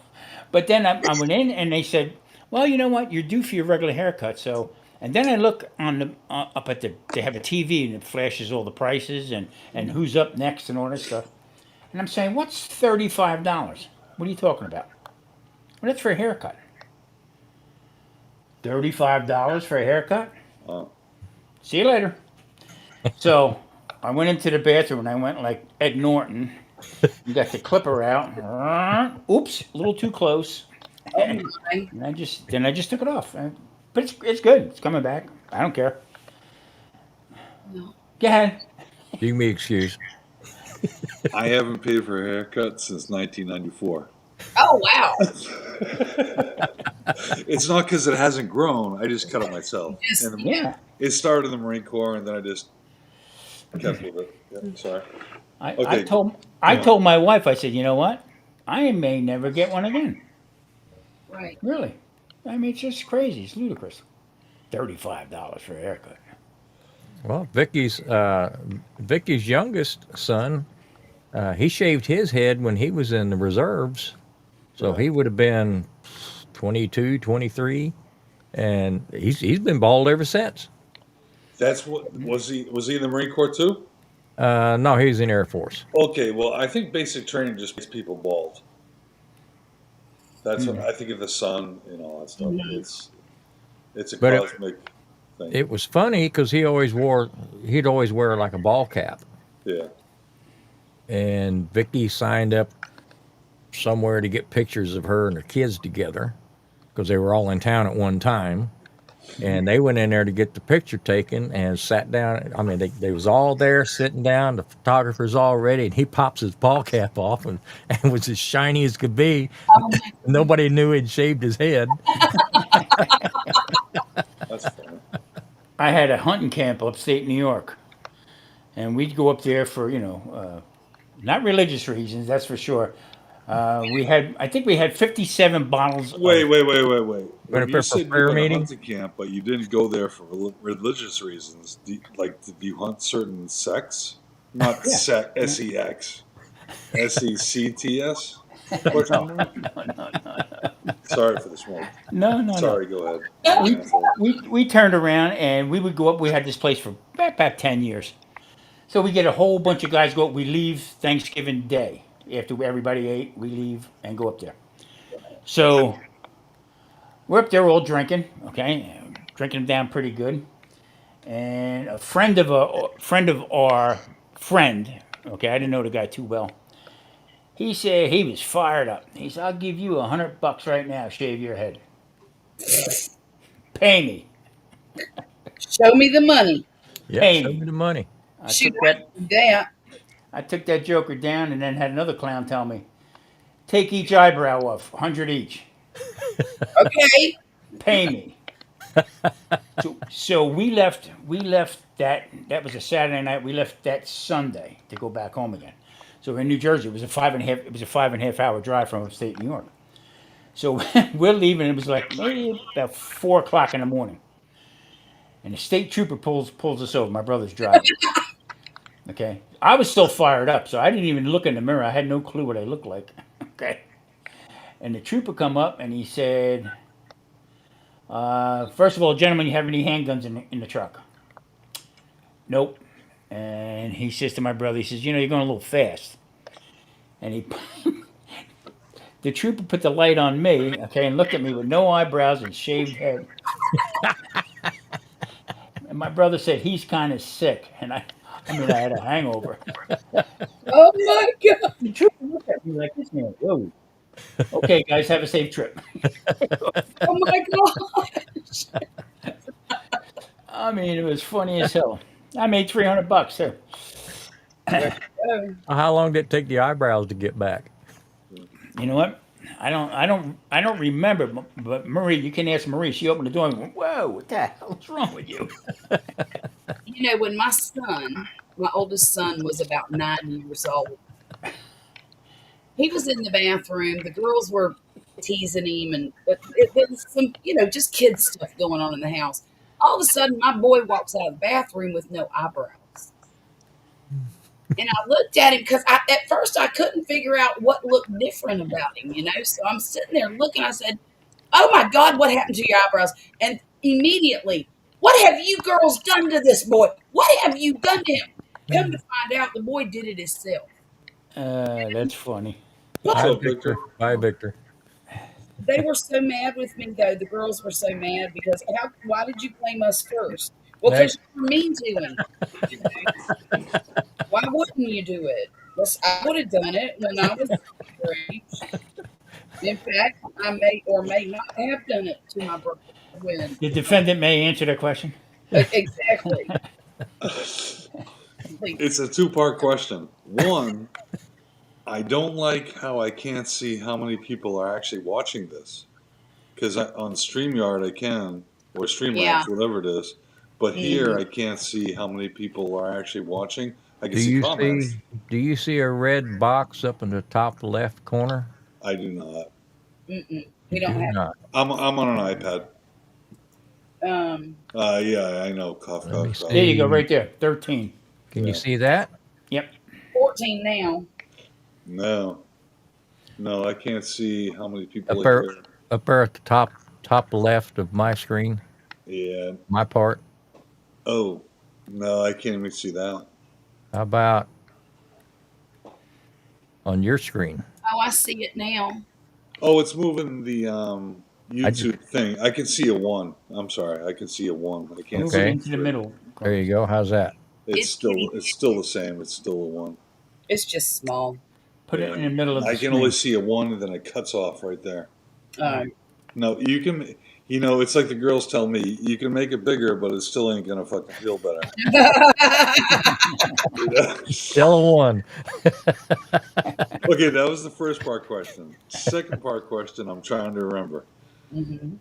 but then I went in and they said, "Well, you know what? You're due for your regular haircut." So, and then I look on the up at the they have a TV and it flashes all the prices and who's up next and all that stuff. And I'm saying, "What's $35? What are you talking about? Well, that's for a haircut. $35 for a haircut? Oh, See you later." So I went into the bathroom and I went like Ed Norton. You got the clipper out. Oops, a little too close. Oh And my. I just took it off. But it's good. It's coming back. I don't care. No. Go ahead. You can be excused. I haven't paid for a haircut since 1994. Oh wow. It's not because it hasn't grown. I just cut it myself. Just And yeah. Yeah. it started in the Marine Corps, and then I just kept with it. Yeah, sorry. I, I Okay. told I told my wife, I said, you know what? I may never get one again. Right. Really. I mean, it's just crazy. It's ludicrous. $35 for a haircut. Well, Vicky's youngest son, he shaved his head when he was in the reserves, so Yeah. he would have been 22, 23, and he's been bald ever since. That's what was he in the Marine Corps too? No, he's in Air Force. Okay, well, I think basic training just makes people bald. That's what Hmm. I think of the sun and all that stuff. Mhm. It's a But cosmic thing. it was funny because he'd always wear like a ball cap, Yeah. and Vicky signed up somewhere to get pictures of her and her kids together because they were all in town at one time. And they went in there to get the picture taken and sat down. I mean, they was all there sitting down. The photographer's all ready, and he pops his ball cap off and was as shiny as could be. Oh my. Nobody knew he'd shaved his head. That's funny. I had a hunting camp upstate New York, and we'd go up there for not religious reasons, that's for sure. I think we had 57 bottles Wait, of. wait, wait, wait, wait. Went When up you there for said you prayer went to meeting. hunting camp, but you didn't go there for religious reasons, did you hunt certain sects? Not Yeah. sex, sects? No, no. Sorry for the smoke. No, no, no. Sorry, go ahead. I'm We, an asshole. we turned around and we would go up. We had this place for about 10 years. So we get a whole bunch of guys go up. We leave Thanksgiving Day. After everybody ate, we leave and go up there. So we're up there all drinking, okay? Drinking them down pretty good. And a friend of our friend, okay, I didn't know the guy too well. He said he was fired up. He said, "I'll give you $100 right now, shave your head. Pay me. Show me the money. Yep, Pay show me." me the money. I Shoot, took I that do that. I took that joker down and then had another clown tell me, "Take each eyebrow off, 100 each. Okay. Pay me." So we left that was a Saturday night. We left that Sunday to go back home again. So we're in New Jersey. It was a 5.5 hour drive from upstate New York. So we're leaving. It was like maybe about 4 o'clock in the morning, and the state trooper pulls us over. My brother's driving. Okay, I was still fired up, so I didn't even look in the mirror. I had no clue what I looked like. Okay, and the trooper come up and he said, "First of all, gentlemen, you have any handguns in the truck?" Nope. And he says to my brother, he says, "You're going a little fast." And the trooper put the light on me, okay, and looked at me with no eyebrows and shaved head. And my brother said he's kind of sick, and I had a hangover. Oh my god. The trooper looked at me like this, man. Whoa. Okay, guys, have a safe trip. Oh my god. I mean, it was funny as hell. I made $300 too. Oh, How long did it take the eyebrows to get back? You know what? I don't remember. But Marie, you can ask Marie. She opened the door and went, "Whoa, what the hell is wrong with you?" when my oldest son was about 9 years old, he was in the bathroom. The girls were teasing him, and there was some, just kid stuff going on in the house. All of a sudden, my boy walks out of the bathroom with no eyebrows. And I looked at him because at first I couldn't figure out what looked different about him, So I'm sitting there looking. I said, "Oh my God, what happened to your eyebrows?" And immediately, "What have you girls done to this boy? What have you done to him?" Come to find out, the boy did it himself. That's funny. What's Bye, up, Victor. Victor? Bye, Victor. They were so mad with me, though. The girls were so mad because why did you blame us first? Well, Hey, because you were mean to him. You know? Why wouldn't you do it? I would have done it when I was your age. In fact, I may or may not have done it to my brother when The defendant may answer the question. exactly. Like, It's a two-part question. One, I don't like how I can't see how many people are actually watching this. Because on StreamYard I can, or yeah. Streamlabs, whatever it is. But here Mhm. I can't see how many people are actually watching. I can do see you comments. see? Do you see a red box up in the top left corner? I do not. Mm-mm. You We don't do have. not. I'm on an iPad. Um, Yeah, I know. Cough, Let me cough, There cough. you go, see. right there. 13. Can you Yeah. see that? Yep. 14 now. No, no, I can't see how many people Up are there, here. up there at the top left of my screen, Yeah. my part. Oh, no, I can't even see that. How about on your screen? Oh, I see it now. Oh, it's moving the I just YouTube thing. I can see a one. I'm sorry, I can see a one. I can't Move it see a okay. into the three. middle. There you go. How's that? It's itty It's still bitty. the same. It's still a one. It's just small. Put it Yeah, in the middle of the I can only screen. see a one, and then it cuts off right there. Oh. Um, No, you can. It's like the girls tell me, you can make it bigger, but it still ain't gonna fucking feel better. You know? Still a one. Okay, that was the first part question. Second part question, I'm trying to remember. mhm.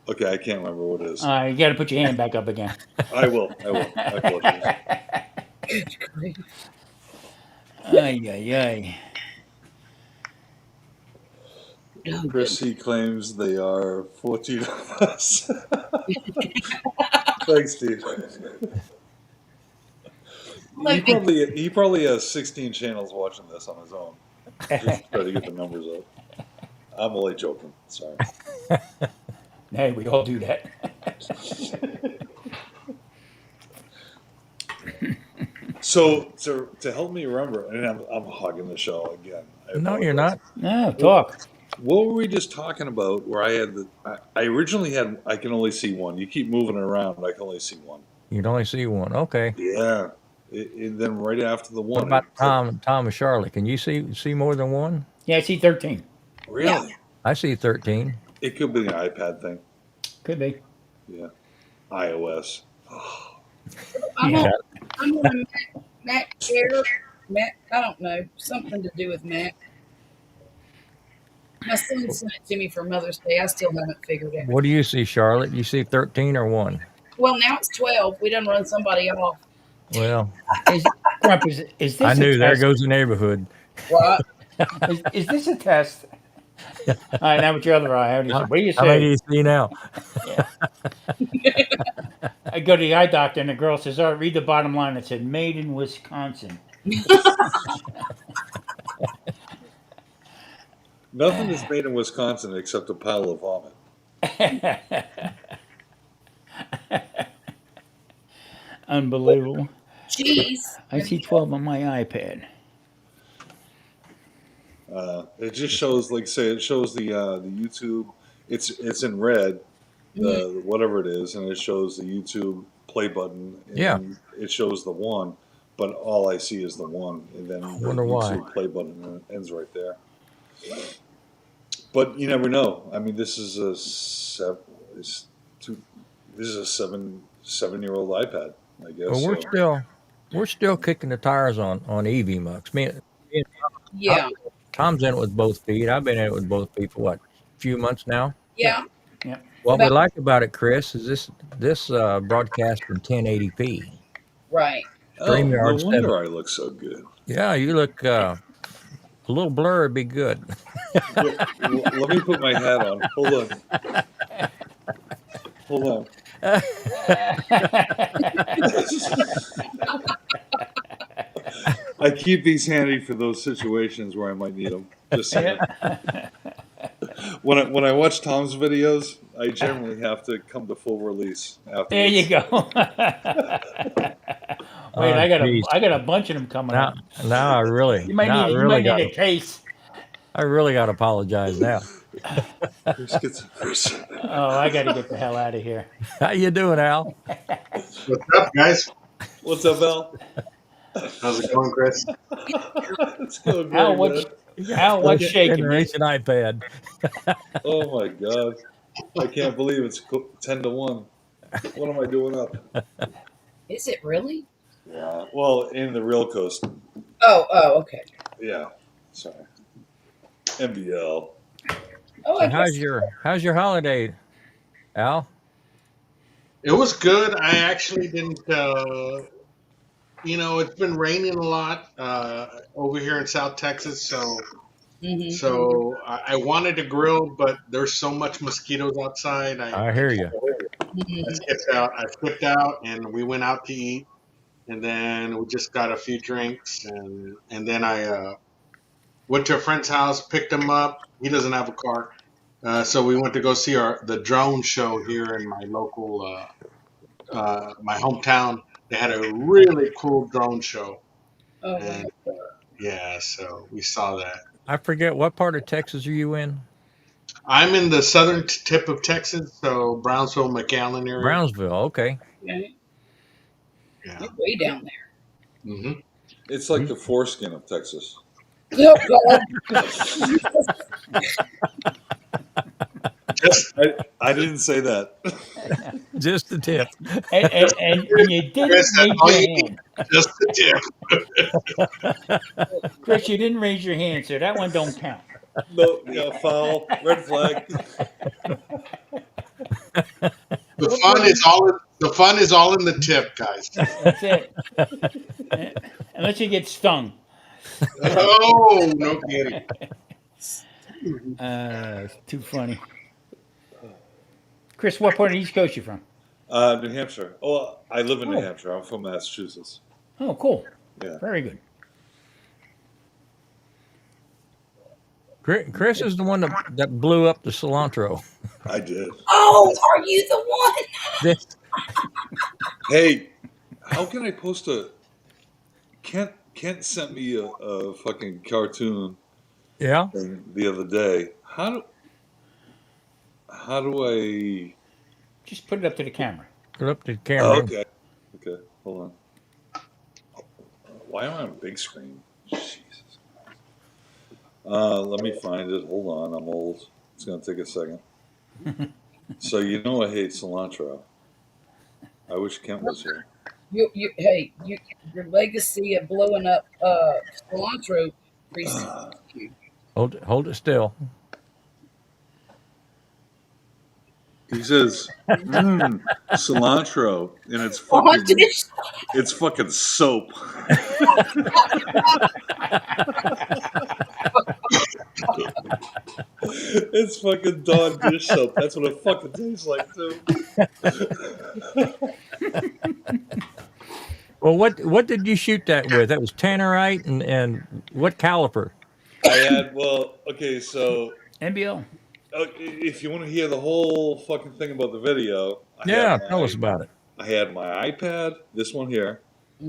Okay, I can't remember what it is. You got to put your hand back up again. I will. I will. I apologize. Good grief. Ay, ay, ay. Oh, goodness. Chrissy claims they are 14 of us. Thanks, Steve. Look, He probably has 16 channels watching this on his own. Just to try to get the numbers up. I'm only joking. Sorry. Hey, we all do that. So to help me remember, and I'm hogging the show again. I No, you're apologize. not. No, talk. What were we just talking about? Where I had I originally had I can only see one. You keep moving it around. I can only see one. You'd only see one. Okay. Yeah. Then right after the What one, about Tom and Charlotte? Can you see more than one? Yeah, I see 13. yeah, really? I see 13. It could be an iPad thing. Could be. Yeah. iOS. I'm Yeah. on, I'm on a Mac Air. Mac, I don't know, something to do with Mac. My son sent it to me for Mother's Day. I still haven't figured it out. What do you see, Charlotte? You see 13 or one? Well, now it's 12. We done run somebody off. Well, Is, Grumpus, is I this a knew there test? goes the neighborhood. What? Is this a test? All right, now with your other eye. What do you How many do say? you see now? Yeah. I go to the eye doctor, and the girl says, "Oh, read the bottom line." It said, "Made in Wisconsin." Nothing is made in Wisconsin except a pile of vomit. Unbelievable. Cheese. I see 12 on my iPad. It just shows, like, say, it shows the YouTube. It's in red, Mhm. the whatever it is, and it shows the YouTube play button, and Yeah. then it shows the one, but all I see is the one, and then the Wonder why. YouTube play button ends right there. But you never know. I mean, this is a this is a 7-year-old iPad, I guess. Well, So. we're still kicking the tires on EV Mux. Me and Yeah. Tom's in it with both feet. I've been in it with both feet for what, a few months now. Yeah. Yep. What we About like about it, Chris, is this broadcast in 1080p. right. Oh, no StreamYard 7. wonder I look so good. Yeah, you look A little blur would be good. Let me put my hat on. Hold on. I keep these handy for those situations where I might need them. Just saying. When I watch Tom's videos, I generally have to come to full release afterwards. There you go. Wait, I Geez. got a bunch of them coming Now, up. now I really, You might now need I really got, a case. I really got to apologize now. Chris gets it first. Oh, I got to get the hell out of here. How you doing, Al? What's up, guys? What's up, Al? How's it going, Chris? It's going great, Al, what's man. Al, what's shaking? Man? Generation iPad. Oh my God! I can't believe it's 10-1. What am I doing up? Is it really? Yeah. Well, in the real coast. Oh, okay. Yeah. Sorry. MBL. Oh, I And how's guess. your holiday, Al? It was good. I actually didn't. It's been raining a lot over here in South Texas, so Mhm. so I wanted to grill, but there's so much mosquitoes outside. I hear you. Mhm. I skipped out, and we went out to eat, and then we just got a few drinks, and then I went to a friend's house, picked him up. He doesn't have a car. So we went to go see the drone show here in my local, my hometown. They had a really cool drone show, Oh, and yeah, so we saw that. I forget what part of Texas are you in? I'm in the southern tip of Texas, so Brownsville, McAllen area. Brownsville. Okay. okay. Yeah. You're way down there. hmm It's like the foreskin of Texas. Oh, God. I didn't say that. Just the tip. And you didn't Chris, that's raise all your you need. hand. Just the tip. Chris, you didn't raise your hand, so that one don't count. No, yeah, foul, red flag. The fun is all in the tip, guys. That's it. Unless you get stung. Oh, no kidding. It's too funny. Chris, what part of the East Coast you from? New Hampshire. Oh, I live in New Oh. Hampshire. I'm from Massachusetts. Oh, cool. Yeah. Very good. Chris is the one that blew up the cilantro. I did. Oh, are you the one? This, Hey, how can I post a? Kent sent me a fucking cartoon yeah. thing the other day. How do I? Just put it up to the camera. Put up the Oh, camera. okay. Okay. Hold on. Why am I on big screen? Jesus. Let me find it. Hold on. I'm old. It's gonna take a second. So you know I hate cilantro. I wish Kent was here. Your legacy of blowing up cilantro precedes you. Hold it still. He says, cilantro, and it's fucking soap. It's fucking Dawn dish soap. That's what it fucking tastes like too. Well, what did you shoot that with? That was tannerite and what caliper? Okay, so NBL. if you want to hear the whole fucking thing about the video, Yeah, tell us about it. I had my iPad, this one here.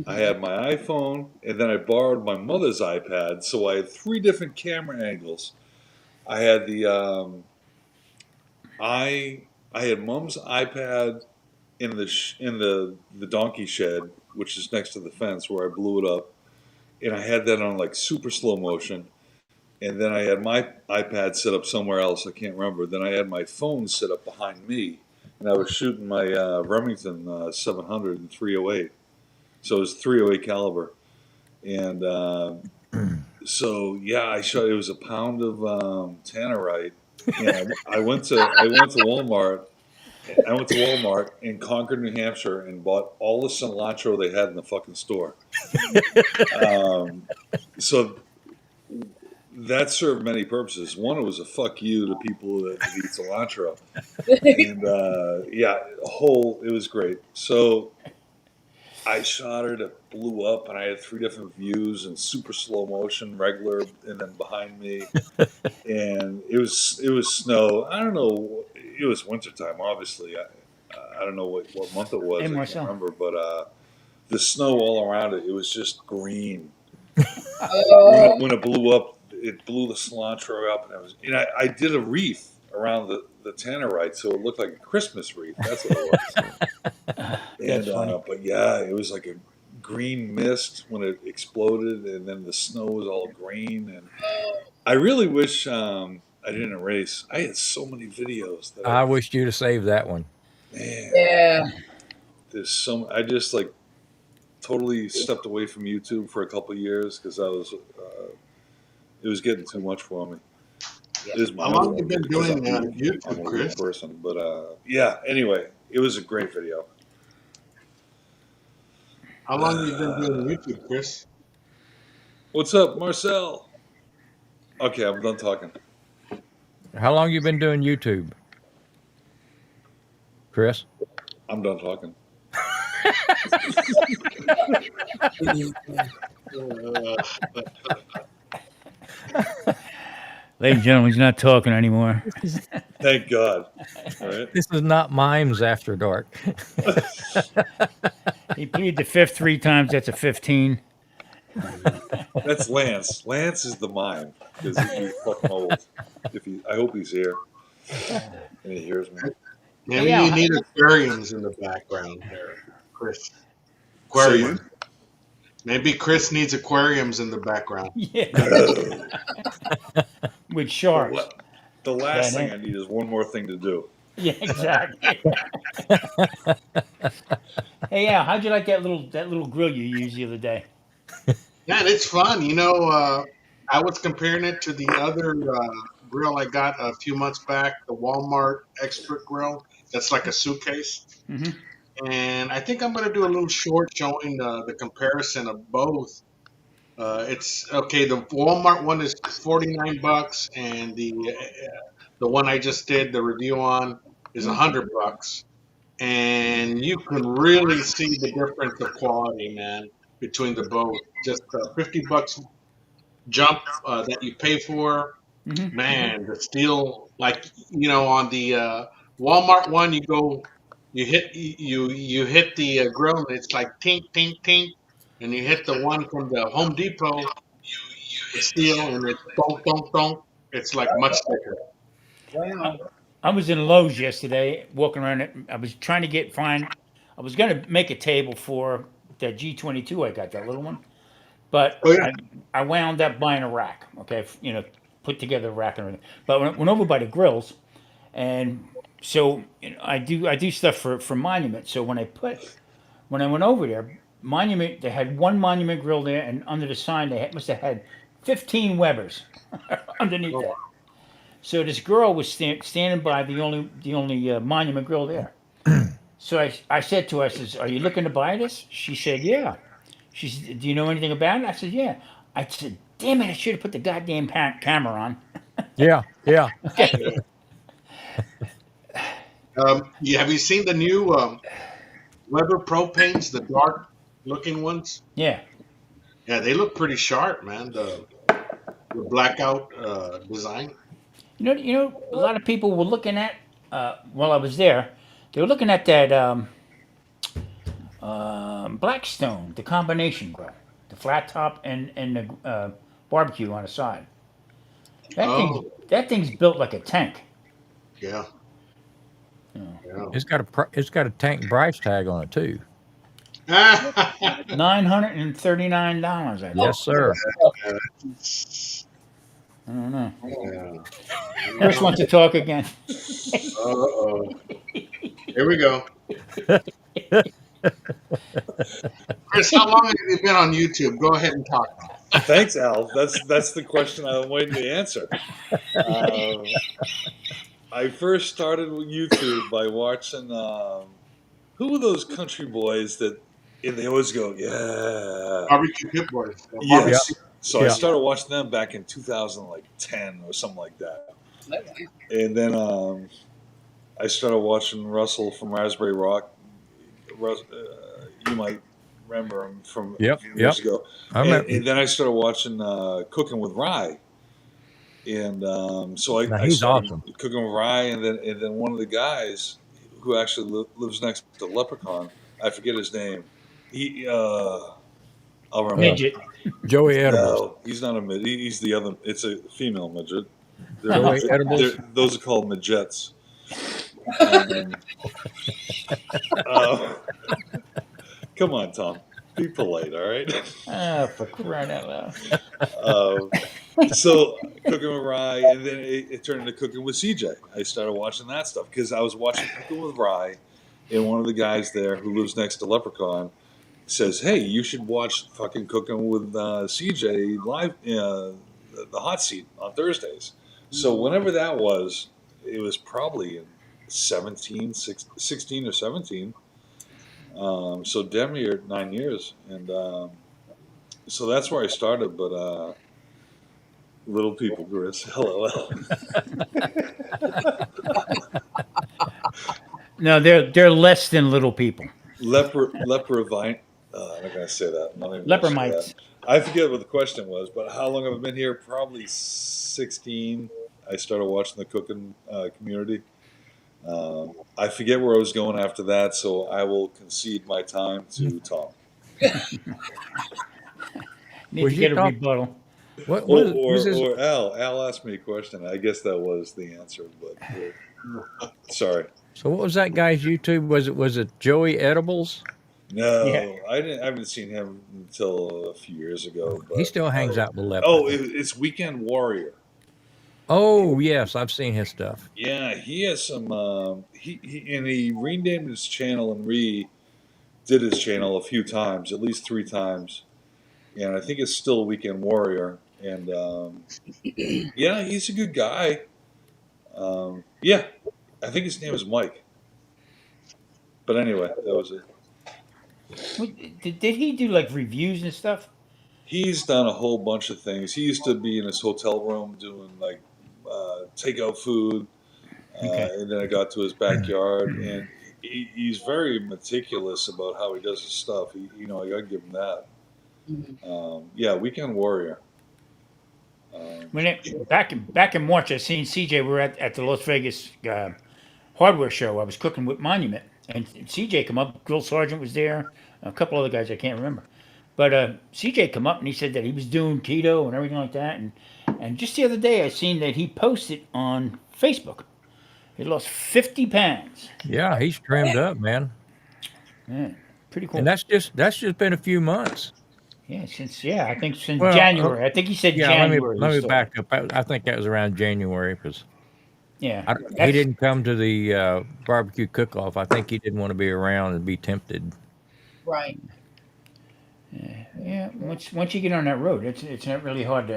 I had my iPhone, and then I borrowed my mother's iPad, so I had 3 different camera angles. I had I had Mom's iPad in the donkey shed, which is next to the fence where I blew it up, and I had that on like super slow motion. And then I had my iPad set up somewhere else. I can't remember. Then I had my phone set up behind me, and I was shooting my Remington 700 and 308. So it was 308 caliber, and so yeah, I shot. It was a pound of tannerite, and I went to Walmart. I went to Walmart in Concord, New Hampshire, and bought all the cilantro they had in the fucking store. So that served many purposes. One, it was a fuck you to people that eat cilantro, and it was great. So I shot it, it blew up, and I had 3 different views in super slow motion, regular, and then behind me, and it was snow. I don't know, it was wintertime, obviously. I don't know what month it was. Hey, I can't Marcel. remember, but the snow all around it, it was just green. Oh, When it blew up, it blew the cilantro up, and I did a wreath around the tannerite, so it looked like a Christmas wreath. That's what it was. That's funny. But yeah, it was like a green mist when it exploded, and then the snow was all green. And I really wish I didn't erase. I had so many videos that I wished you'd have saved that one. man, yeah. there's so I just like totally stepped away from YouTube for a couple of years because it was getting too much for me. It is How long you been because doing I'm a YouTube, weird Chris? person, but yeah. Anyway, it was a great video. How long you been doing YouTube, Chris? What's up, Marcel? Okay, I'm done talking. How long you been doing YouTube, Chris? I'm done talking. Ladies and gentlemen, he's not talking anymore. Thank God. All right. This is not Mimes After Dark. He pleaded the fifth 3 times. That's a 15. That's Lance. Lance is the mime because he's fucking old. I hope he's here and he hears me. Maybe Yeah. you need aquariums in the background there, Chris. Say Aquarium. Maybe Chris needs aquariums in the background. Yeah. what? With sharks. The last Yeah, thing man. I need is one more thing to do. Yeah, exactly. Hey, Al, how'd you like that little grill you used the other day? Yeah, it's fun. You know, I was comparing it to the other grill I got a few months back, the Walmart Expert Grill. That's like a suitcase. Mm-hmm. And I think I'm going to do a little short showing the comparison of both. It's okay. The Walmart one is $49, and the one I just did the review on is $100, and you can really see the difference of quality, man, between the both. Just $50 jump that you pay for, Mm-hmm. man. The steel, like on the Walmart one, you hit the grill, and it's like tink tink tink, and you hit the one from the Home Depot, the steel, and it's donk donk donk. It's like much thicker. I was in Lowe's yesterday, walking around it. I was trying to I was going to make a table for that G22 I got, that little one. But Oh yeah. I wound up buying a rack, okay? Put together a rack and everything. But when I went over by the grills, and so I do stuff for Monument. So when I went over there, Monument, they had one Monument grill there, and under the sign must have had 15 Webers underneath Oh, that. So this girl was standing by the only Monument grill there. So I said to her, I says, "Are you looking to buy this?" She said, "Yeah." She said, "Do you know anything about it?" I said, "Yeah." I said, "Damn it! I should have put the goddamn camera on." Yeah, yeah. yeah. Have you seen the new Weber Pro paints, the dark looking ones? Yeah. Yeah, they look pretty sharp, man. The blackout design. You know, a lot of people were looking at while I was there. They were looking at that Blackstone, the combination grill, the flat top and the barbecue on the side. Oh, That thing's built like a tank. yeah. Oh. Yeah. It's got a tank price tag on it too. $939, I think. Yes, sir. I don't know. Yeah. Chris wants to talk again. Uh-oh. Here we go. Chris, how long have you been on YouTube? Go ahead and talk. Thanks, Al. That's the question I'm waiting to answer. I first started with YouTube by watching who were those country boys and they always go, yeah. Barbecue Pit Boys. Yes. So I Yeah. started watching them back in 2010 or something like that. Okay. And then I started watching Russell from Raspberry Rock. You might remember him from a Yep. few Yep. years ago. I And, remember. and then I started watching Cooking with Rye. And so Now I he's started awesome. cooking with Rye, and then one of the guys who actually lives next to Leprechaun, I forget his name. He I'll remember. Midget. Joey Edibles. No, he's not a midget. He's the other. It's a female midget. Joey Edibles. Those are called midgets. Um, uh, come on, Tom. Be polite, all right? Oh, for crying out loud. So cooking with Rye, and then it turned into cooking with CJ. I started watching that stuff because I was watching Cooking with Rye, and one of the guys there who lives next to Leprechaun says, "Hey, you should watch fucking Cooking with CJ live, the hot seat on Thursdays." So whenever that was, it was probably in 16 or 17. So damn near 9 years, and so that's where I started. But little people, Chris, LOL. No, they're less than little people. Leper vine. I'm not gonna say that. I'm not even Leper gonna say that. mites. I forget what the question was, but how long have I been here? Probably 16. I started watching the cooking community. I forget where I was going after that, so I will concede my time to Tom. Need Was to you get a talk- rebuttal. What Or, was his? or Al. Al asked me a question. I guess that was the answer, but sorry. So what was that guy's YouTube? Was it Joey Edibles? No, Yeah. I haven't seen him until a few years ago. But, He still hangs out with Leper. Oh, it's Weekend Warrior. Oh yes, I've seen his stuff. Yeah, he has some. He renamed his channel and redid his channel a few times, at least 3 times, and I think it's still Weekend Warrior. And yeah, he's a good guy. Yeah, I think his name is Mike. But anyway, that was it. Did he do like reviews and stuff? He's done a whole bunch of things. He used to be in his hotel room doing like takeout food, Okay. and then I got to his backyard, and he's very meticulous about how he does his stuff. I gotta give him that. Yeah, Weekend Warrior. Back in March, I seen CJ. We were at the Las Vegas hardware show. I was cooking with Monument, and CJ come up. Drill Sergeant was there. A couple other guys I can't remember, but CJ come up and he said that he was doing keto and everything like that. And just the other day, I seen that he posted on Facebook. He lost 50 pounds. Yeah, he's trimmed up, man. Yeah, pretty cool. And that's just been a few months. I think since Well, January. I think he said Yeah, January. let he me started. back up. I think that was around January because Yeah, he didn't come to the barbecue cook-off. I think he didn't want to be around and be tempted. Right. Yeah, once you get on that road, it's not really hard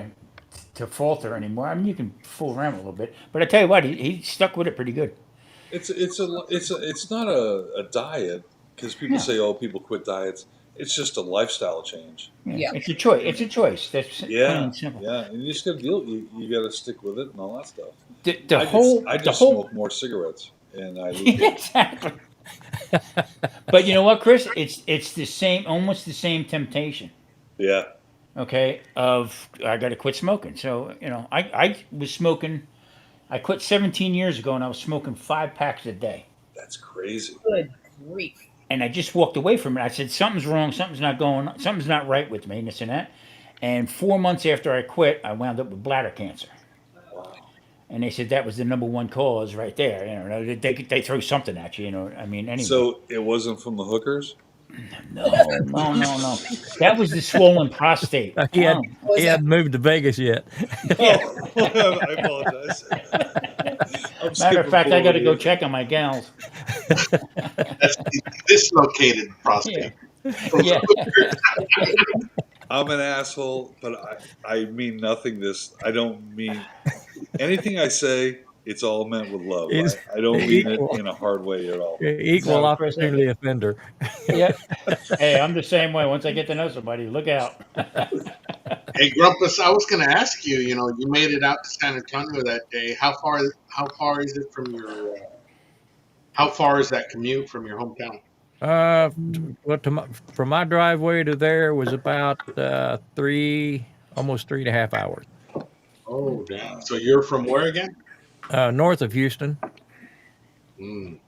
to falter anymore. I mean, you can fool around a little bit, but I tell you what, he stuck with it pretty good. It's not a diet because people No. say, oh, people quit diets. It's just a lifestyle change. Yeah. It's a choice. It's a choice. That's plain Yeah, and simple. yeah, and you just got to deal. You got to stick with it and all that stuff. The I just whole smoke more cigarettes, and I lose weight. exactly. But you know what, Chris? It's the same, almost the same temptation. Yeah, Okay, of I got to quit smoking. So I was smoking. I quit 17 years ago, and I was smoking 5 packs a day. that's crazy. Good grief. And I just walked away from it. I said, something's wrong, something's not right with me, and this and that. And 4 months after I quit, I wound up with bladder cancer. Wow. And they said that was the #1 cause right there. They throw something at you. I mean, anyway. So it wasn't from the hookers. No. That was the swollen prostate. He Oh. hadn't moved to Vegas yet. Oh, I apologize. I'm Matter skipping of fact, I got to forward go here. check on my gals. That's the dislocated prostate. Yeah. I'm an asshole, but I mean nothing. I don't mean anything I say. It's all meant with love. It's I don't mean equal. it in a hard way at all. Equal No, Chris, opportunity offender. Yeah. Hey, I'm the same way. Once I get to know somebody, look out. Hey, Grumpus, I was going to ask you. You know, you made it out to San Antonio that day. How far? How far is it from your? How far is that commute from your hometown? Well, from my driveway to there was about almost 3.5 hours. Oh, dang! So you're from where again? North of Houston. Mm.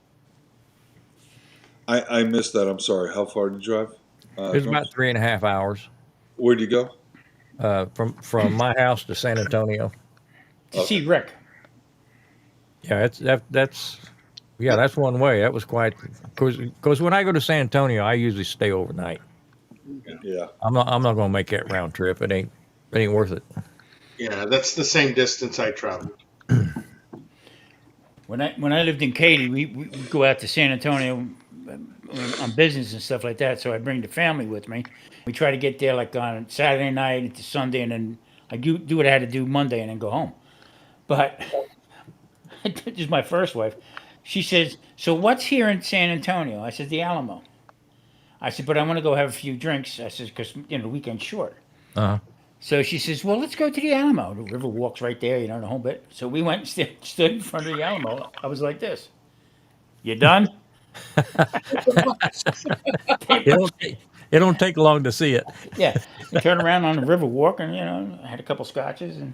I missed that. I'm sorry. How far did you drive? It was about Grumps? 3.5 hours Where'd you go? from my house to San Antonio. To Okay. see Rick. Yeah, that's one way. That was quite because when I go to San Antonio, I usually stay overnight. Yeah. I'm not going to make that round trip. It ain't worth it. Yeah, that's the same distance I traveled. When I lived in Katy, we go out to San Antonio on business and stuff like that. So I bring the family with me. We try to get there like on Saturday night into Sunday, and then I do what I had to do Monday, and then go home. But this is my first wife. She says, "So what's here in San Antonio?" I said, "The Alamo." I said, "But I want to go have a few drinks." I said, "Because the weekend's short." Uh-huh. So she says, "Well, let's go to the Alamo. The river walks right there, the whole bit." So we went and stood in front of the Alamo. I was like this. You done? It don't take, it don't take long to see it. Yeah. We turned around on the river walk and, I had a couple scotches and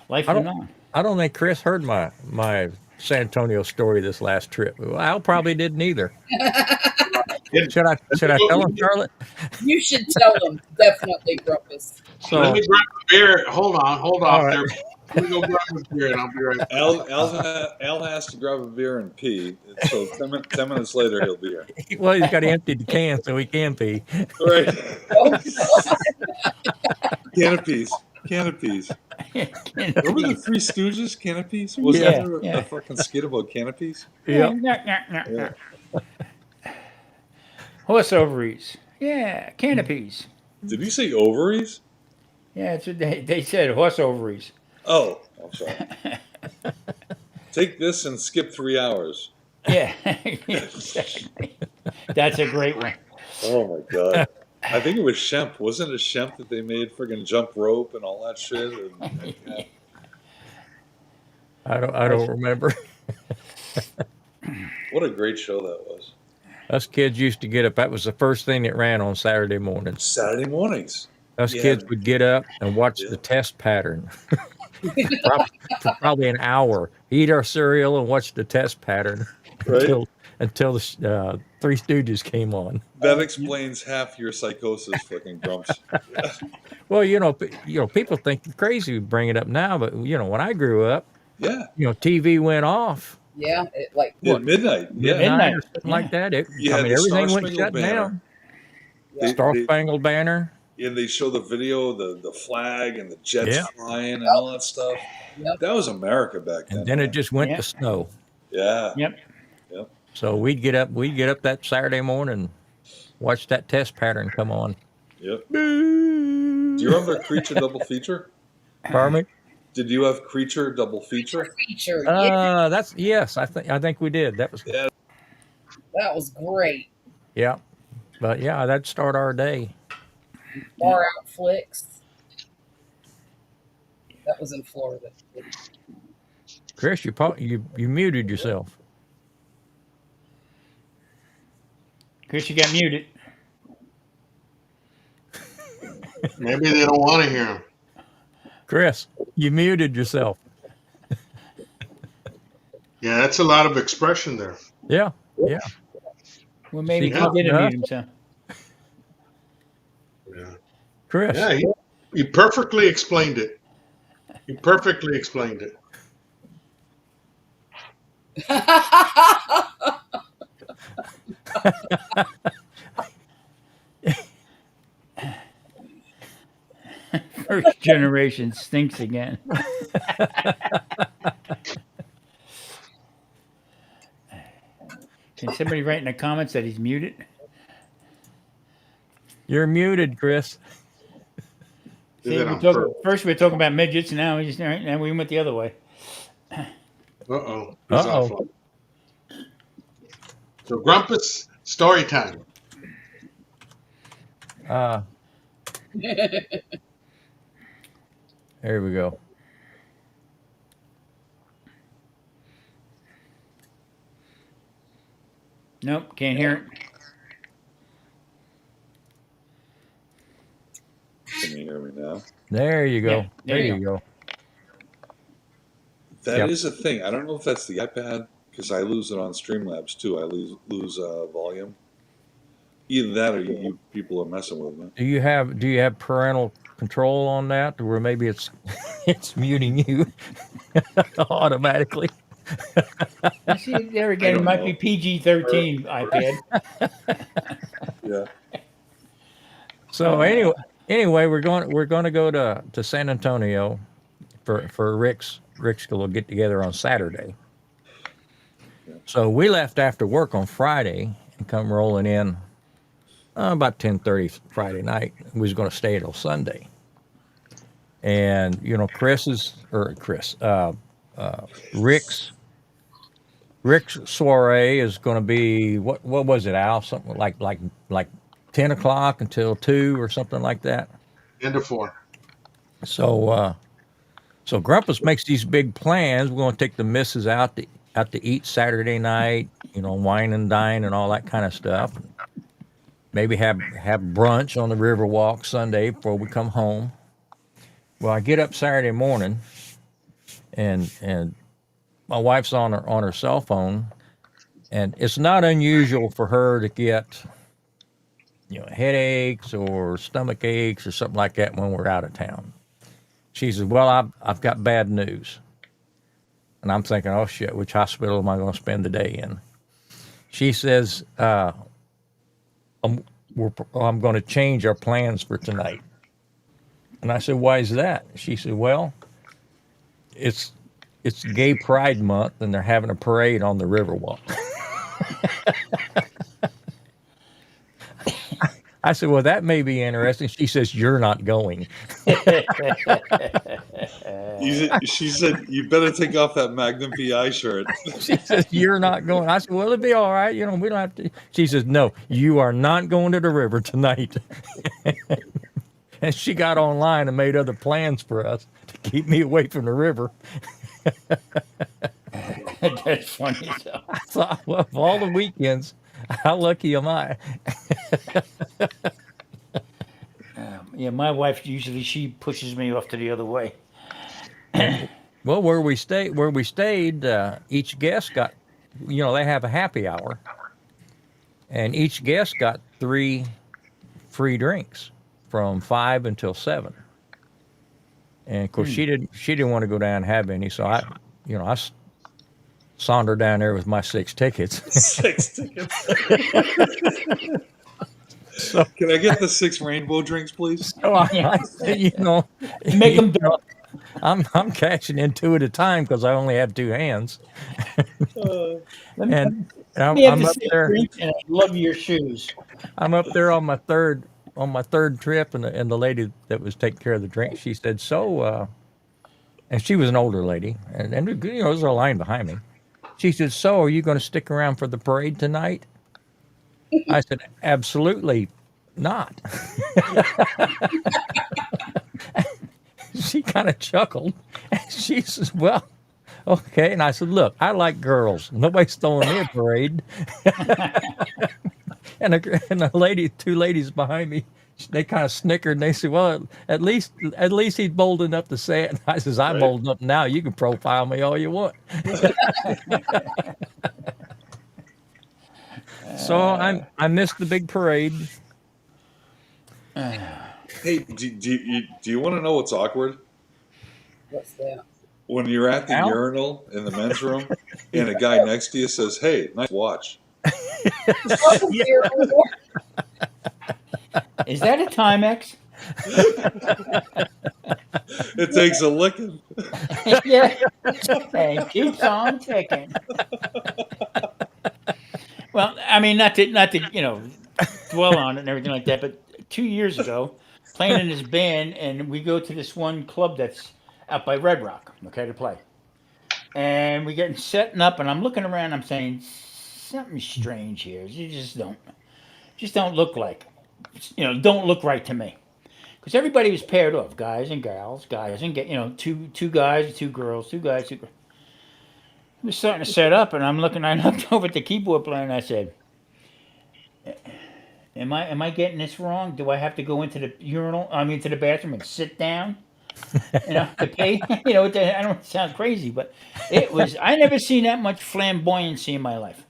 life I went don't on. I don't think Chris heard my San Antonio story this last trip. Well, Al probably didn't either. Let Should I tell him, me, Charlotte? You should tell them definitely, Grumpus. let So me grab a beer. Hold all off right. there. Let me go grab a beer and I'll be right back. Al has to grab a beer and pee. So 10 minutes later, he'll be here. Well, he's got to empty the can so he can pee. All right. Oh, God. Canopies. Canopies. Remember the Three Stooges? Canopies? Wasn't Yeah. there a fucking skit about canopies? Yep. Yeah. Horse ovaries. Yeah, canopies. Did you say ovaries? Yeah, that's what they said, horse ovaries. Oh, I'm sorry. Take this and skip 3 hours. Yeah, exactly. That's a great one. Oh my god. I think it was Shemp. Wasn't it Shemp that they made friggin' jump rope and all that shit? Yeah. I don't remember. What a great show that was. Us kids used to get up. That was the first thing that ran on Saturday mornings. Saturday mornings. Us Yeah. kids would get up and watch Yeah. the test pattern for probably an hour. Eat our cereal and watch the test pattern Right? until the Three Stooges came on. That explains half your psychosis, fucking Grumps. Well, people think you're crazy to bring it up now, but when I grew up, Yeah. TV went off Yeah, At midnight. Yeah. Midnight. or something like that. You had the Everything Star went Spangled shut Banner. down. yeah. Star They- Spangled Banner. And they show the video, the flag and the jets Yeah. flying and all that stuff. Yep. That was America back then. And then it man. just went Yeah. to snow. Yeah. Yep. So we'd get up that Saturday morning, watch that test pattern come on. Yep. Do you remember Creature double feature? Pardon me? Did you have Creature double feature? Feature. Yeah, Yes, I think we did. That was Yeah. that was great. yeah. But yeah, that'd start our day. Far Out Flicks. That was in Florida. Chris, you muted yourself. Chris, you got muted. Maybe they don't want to hear him. Chris, you muted yourself. Yeah, that's a lot of expression there. Yeah. Well, maybe See, he did yeah. mute himself. Yeah, Chris. yeah, he perfectly explained it. He perfectly explained it. First generation stinks again. Can somebody write in the comments that he's muted? You're muted, Chris. Did See, it on first we were talking about midgets, and now we went the other way. Uh-oh. Uh-oh. So Grumpus, story time. There we go. Nope, can't hear it. Can you hear me now? There you Yeah, go. there There you you go. go. That Yep. is a thing. I don't know if that's the iPad because I lose it on Streamlabs too. I lose volume. Either that or you people are messing with me. Do you have parental control on that, to where maybe it's it's muting you automatically? I see. There I again, it don't might be know. Or, PG-13 or iPad. yeah. So Uh, anyway, we're going to go to San Antonio for Rick's little get together on Saturday. Yeah. So we left after work on Friday and come rolling in about 10:30 Friday night. We was going to stay till Sunday. And Rick's soiree is going to be, what was it, Al? Something like 10 o'clock until 2 or something like that. End of four. So so Grumpus makes these big plans. We're going to take the missus out to eat Saturday night. Wine and dine and all that kind of stuff. Maybe have brunch on the Riverwalk Sunday before we come home. Well, I get up Saturday morning, and my wife's on her cell phone, and it's not unusual for her to get headaches or stomach aches or something like that when we're out of town. She says, "Well, I've got bad news," and I'm thinking, "Oh shit, which hospital am I going to spend the day in?" She says, I'm going to change our plans for tonight." And I said, "Why is that?" She said, "Well, it's it's Gay Pride Month, and they're having a parade on the Riverwalk." I said, "Well, that may be interesting." She says, "You're not going." She said, "You better take off that Magnum PI shirt." She says, "You're not going." I said, "Well, it'll be all right. We don't have to." She says, "No, you are not going to the river tonight." And she got online and made other plans for us to keep me away from the river. That's funny. So, I thought, well, of all the weekends, how lucky am I? yeah, my wife usually she pushes me off to the other way. And well, where we stayed, each guest got, they have a happy hour, and each guest got 3 free drinks from 5 until 7. And of course, Hmm. she didn't want to go down and have any, so I sauntered down there with my 6 tickets. 6 tickets. so Can I get the 6 rainbow drinks, please? so I said, Make them you know, I'm cashing in 2 at a time because I only have 2 hands, let and, me, and let I'm, me have I'm the up six there. drinks, and I love your shoes. I'm up there on my third trip, and the lady that was taking care of the drink, she said, "So," and she was an older lady, and there was a line behind me. She said, "So, are you going to stick around for the parade tonight?" I said, "Absolutely not." She kind of chuckled. She says, "Well, okay." And I said, "Look, I like girls. Nobody's throwing me a parade." And the lady, 2 ladies behind me, they kind of snickered and they said, "Well, at least he's bold enough to say it." And I says, "I'm Right? bold enough now. You can profile me all you want." So I missed the big parade. Hey, do you want to know what's awkward? What's that? When you're at the Al? urinal in the men's room and a Yeah. guy next to you says, "Hey, nice watch." Oh, Yeah. dear Lord. Is that a Timex? It takes a licking. Yeah, and keeps on ticking. Well, I mean, not to dwell on it and everything like that, but 2 years ago, playing in this band, and we go to this one club that's out by Red Rock, okay, to play, and we getting setting up, and I'm looking around, I'm saying something strange here. You just don't look like, don't look right to me. because everybody was paired off, guys and gals, guys and two guys, two girls, two guys, two girls. It was starting to set up, and I'm looking. I looked over at the keyboard player, and I said, "Am I getting this wrong? Do I have to go into the urinal? I mean, to the bathroom and sit down? To pay? I don't sound crazy, but it was. I never seen that much flamboyancy in my life.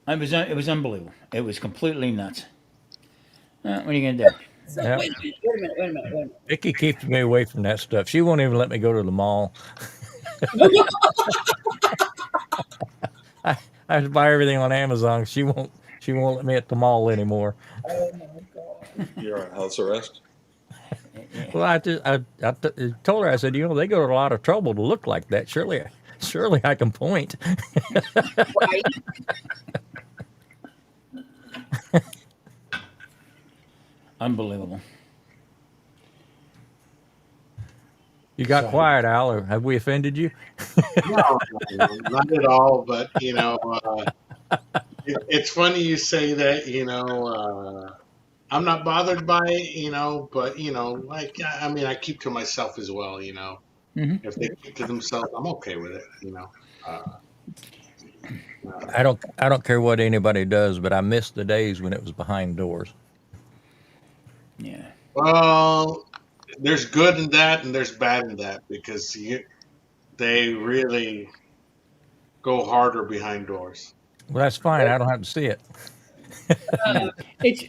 It was unbelievable. It was completely nuts. What are you gonna do? So Yeah. wait a minute, wait a minute, wait a minute. Vicky keeps me away from that stuff. She won't even let me go to the mall. I, I just buy everything on Amazon. She won't. She won't let me at the mall anymore. Oh my god. You're on house arrest. Well, I told her, I said, they go to a lot of trouble to look like that. Surely I can point. Right? Unbelievable. You got Sorry. quiet, Al. Or have we offended you? No, not at all. But it's funny you say that. I'm not bothered by it. But like I mean, I keep to myself as well. Hmm. If they keep to themselves, I'm okay with it. Uh, I don't care what anybody does, but I miss the days when it was behind doors. Yeah. well, there's good in that, and there's bad in that because they really go harder behind doors. Well, that's fine. I don't have to see it. Yeah. It's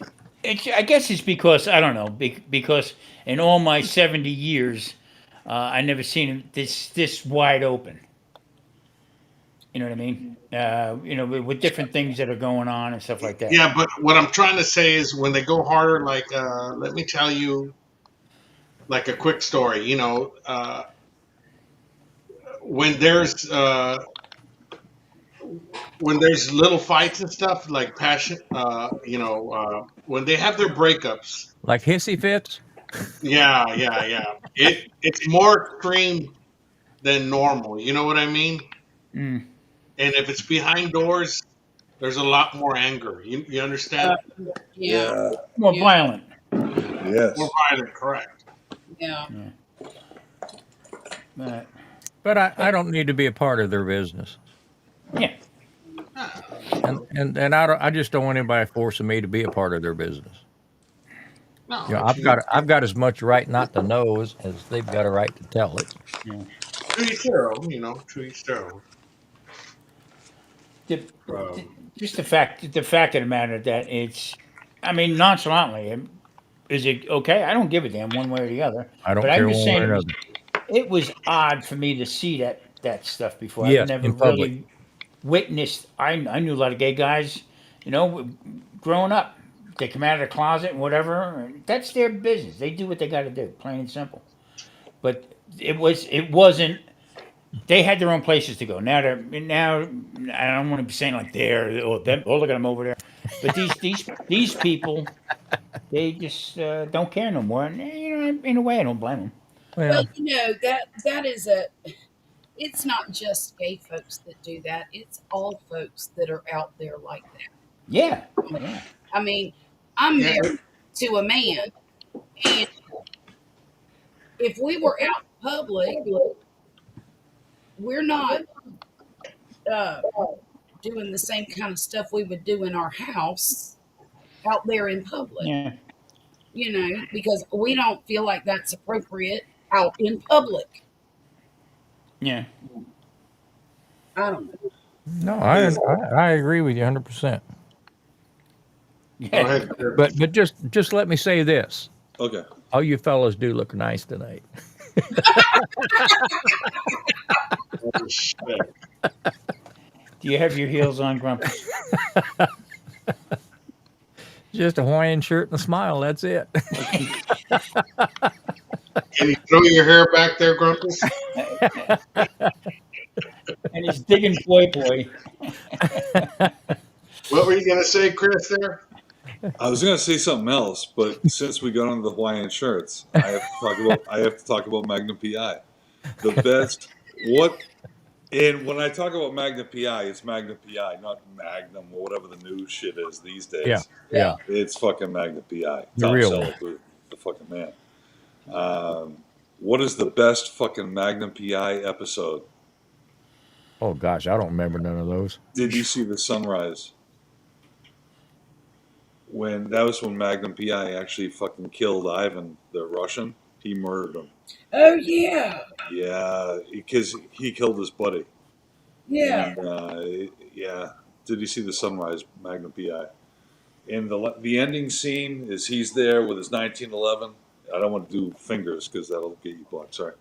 it's. I guess it's because I don't know. Because in all my 70 years, I never seen it this wide open. You know what I mean? With different things that are going on and stuff like that. Yeah, but what I'm trying to say is when they go harder, like let me tell you like a quick story. When there's when there's little fights and stuff like passion, when they have their breakups, Like hissy fits. yeah. It's more extreme than normal. You know what I mean? Mm. And if it's behind doors, there's a lot more anger. You understand? Yeah. More Yeah. violent. Yes. More violent, correct. Yeah. But, But I don't need to be a part of their business. yeah. And I just don't want anybody forcing me to be a part of their business. No, I've got as much right not to know as they've got a right to tell it. to each their own, to each their own. The, Um, just the fact of the matter that I mean, nonchalantly, is it okay? I don't give a damn one way or the other. I don't But I'm care just one way saying or it was, another. it was odd for me to see that stuff before. I've Yes, never in public. really witnessed. I knew a lot of gay guys, growing up. They come out of the closet and whatever. And that's their business. They do what they got to do, plain and simple. But it wasn't. They had their own places to go. Now I don't want to be saying like they're or them. Oh, look at them over there. But these people, they just don't care no more. And in a way, I don't blame them. Well, Well, that is it's not just gay folks that do that. It's all folks that are out there like Yeah, that. yeah, I mean, I'm yeah, married to a man, and if we were out in public, we're not uh, doing the same kind of stuff we would do in our house out there in public, yeah. because we don't feel like that's appropriate out in public. Yeah. I don't know. no, I agree with you 100%. go Yeah. ahead, Chris. But just let me say this: Okay. all you fellas do look nice tonight. Oh, shit. Do you have your heels on, Grumpus? Just a Hawaiian shirt and a smile. That's it. Can you throw your hair back there, Grumpus? And he's digging boy. What were you going to say, Chris, there? I was going to say something else, but since we got on the Hawaiian shirts, I have to talk about Magnum PI. The best and when I talk about Magnum PI, it's Magnum PI, not Magnum or whatever the new shit is these days. Yeah, yeah, It's fucking Magnum PI. The Top real seller one. food. the fucking man. What is the best fucking Magnum PI episode? Oh gosh, I don't remember none of those. Did you see the sunrise? That was when Magnum PI actually fucking killed Ivan, the Russian. He murdered him. Oh yeah, Yeah, because he killed his buddy. yeah. And yeah, did you see the sunrise, Magnum PI? And the ending scene is he's there with his 1911. I don't want to do fingers because that'll get you blocked. Sorry.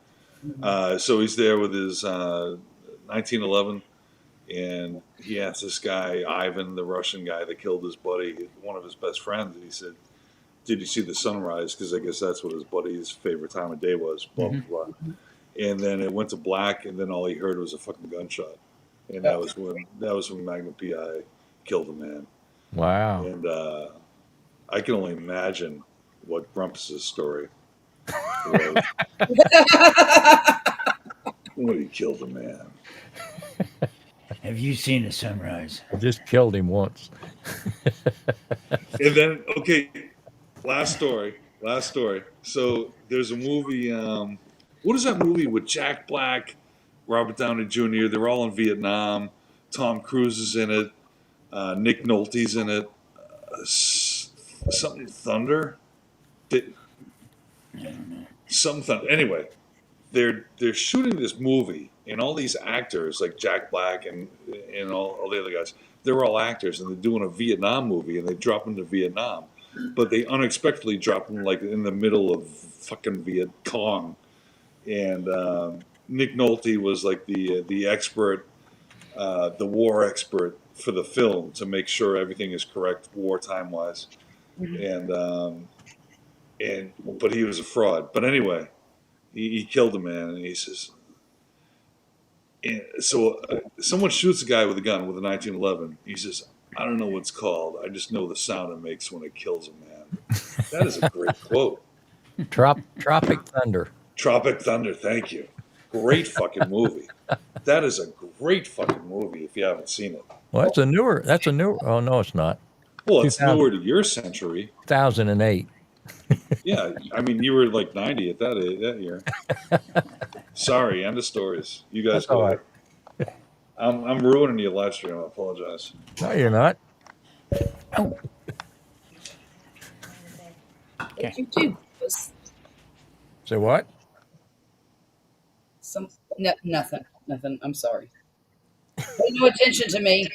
So he's there with his 1911, and he asked this guy, Ivan, the Russian guy that killed his buddy, one of his best friends, and he said, "Did you see the sunrise?" Because I guess that's what his buddy's favorite time of day was. Blah blah blah. And then it went to black, and then all he heard was a fucking gunshot, and that was when Magnum PI killed the man. Wow. And I can only imagine what Grumpus's story was when he killed a man. Have you seen the sunrise? I just killed him once. And then, okay, last story. So there's a movie. What is that movie with Jack Black, Robert Downey Jr.? They're all in Vietnam. Tom Cruise is in it. Nick Nolte's in it. Something Thunder. Something Thunder. Anyway, they're shooting this movie, and all these actors like Jack Black and all the other guys, they're all actors, and they're doing a Vietnam movie, and they drop into Vietnam, but they unexpectedly drop them like in the middle of fucking Viet Cong, and Nick Nolte was like the expert, the war expert for the film to make sure everything is correct wartime wise, and but he was a fraud. But anyway, he killed a man, and he says. And so someone shoots a guy with a gun with a 1911. He says, "I don't know what it's called. I just know the sound it makes when it kills a man." That is a great quote. Tropic Thunder. Tropic Thunder. Thank you. Great fucking movie. That is a great fucking movie if you haven't seen it. Well, that's a newer. Oh no, it's not. Well, it's 2000 newer to your century. 2008. Yeah, I mean, you were like 90 at that year. Sorry, end of stories. You guys That's go all ahead. I'm ruining your live stream. I apologize. No, you're not. Oh, If you do this, Say what? nothing. I'm sorry. Pay no attention to me.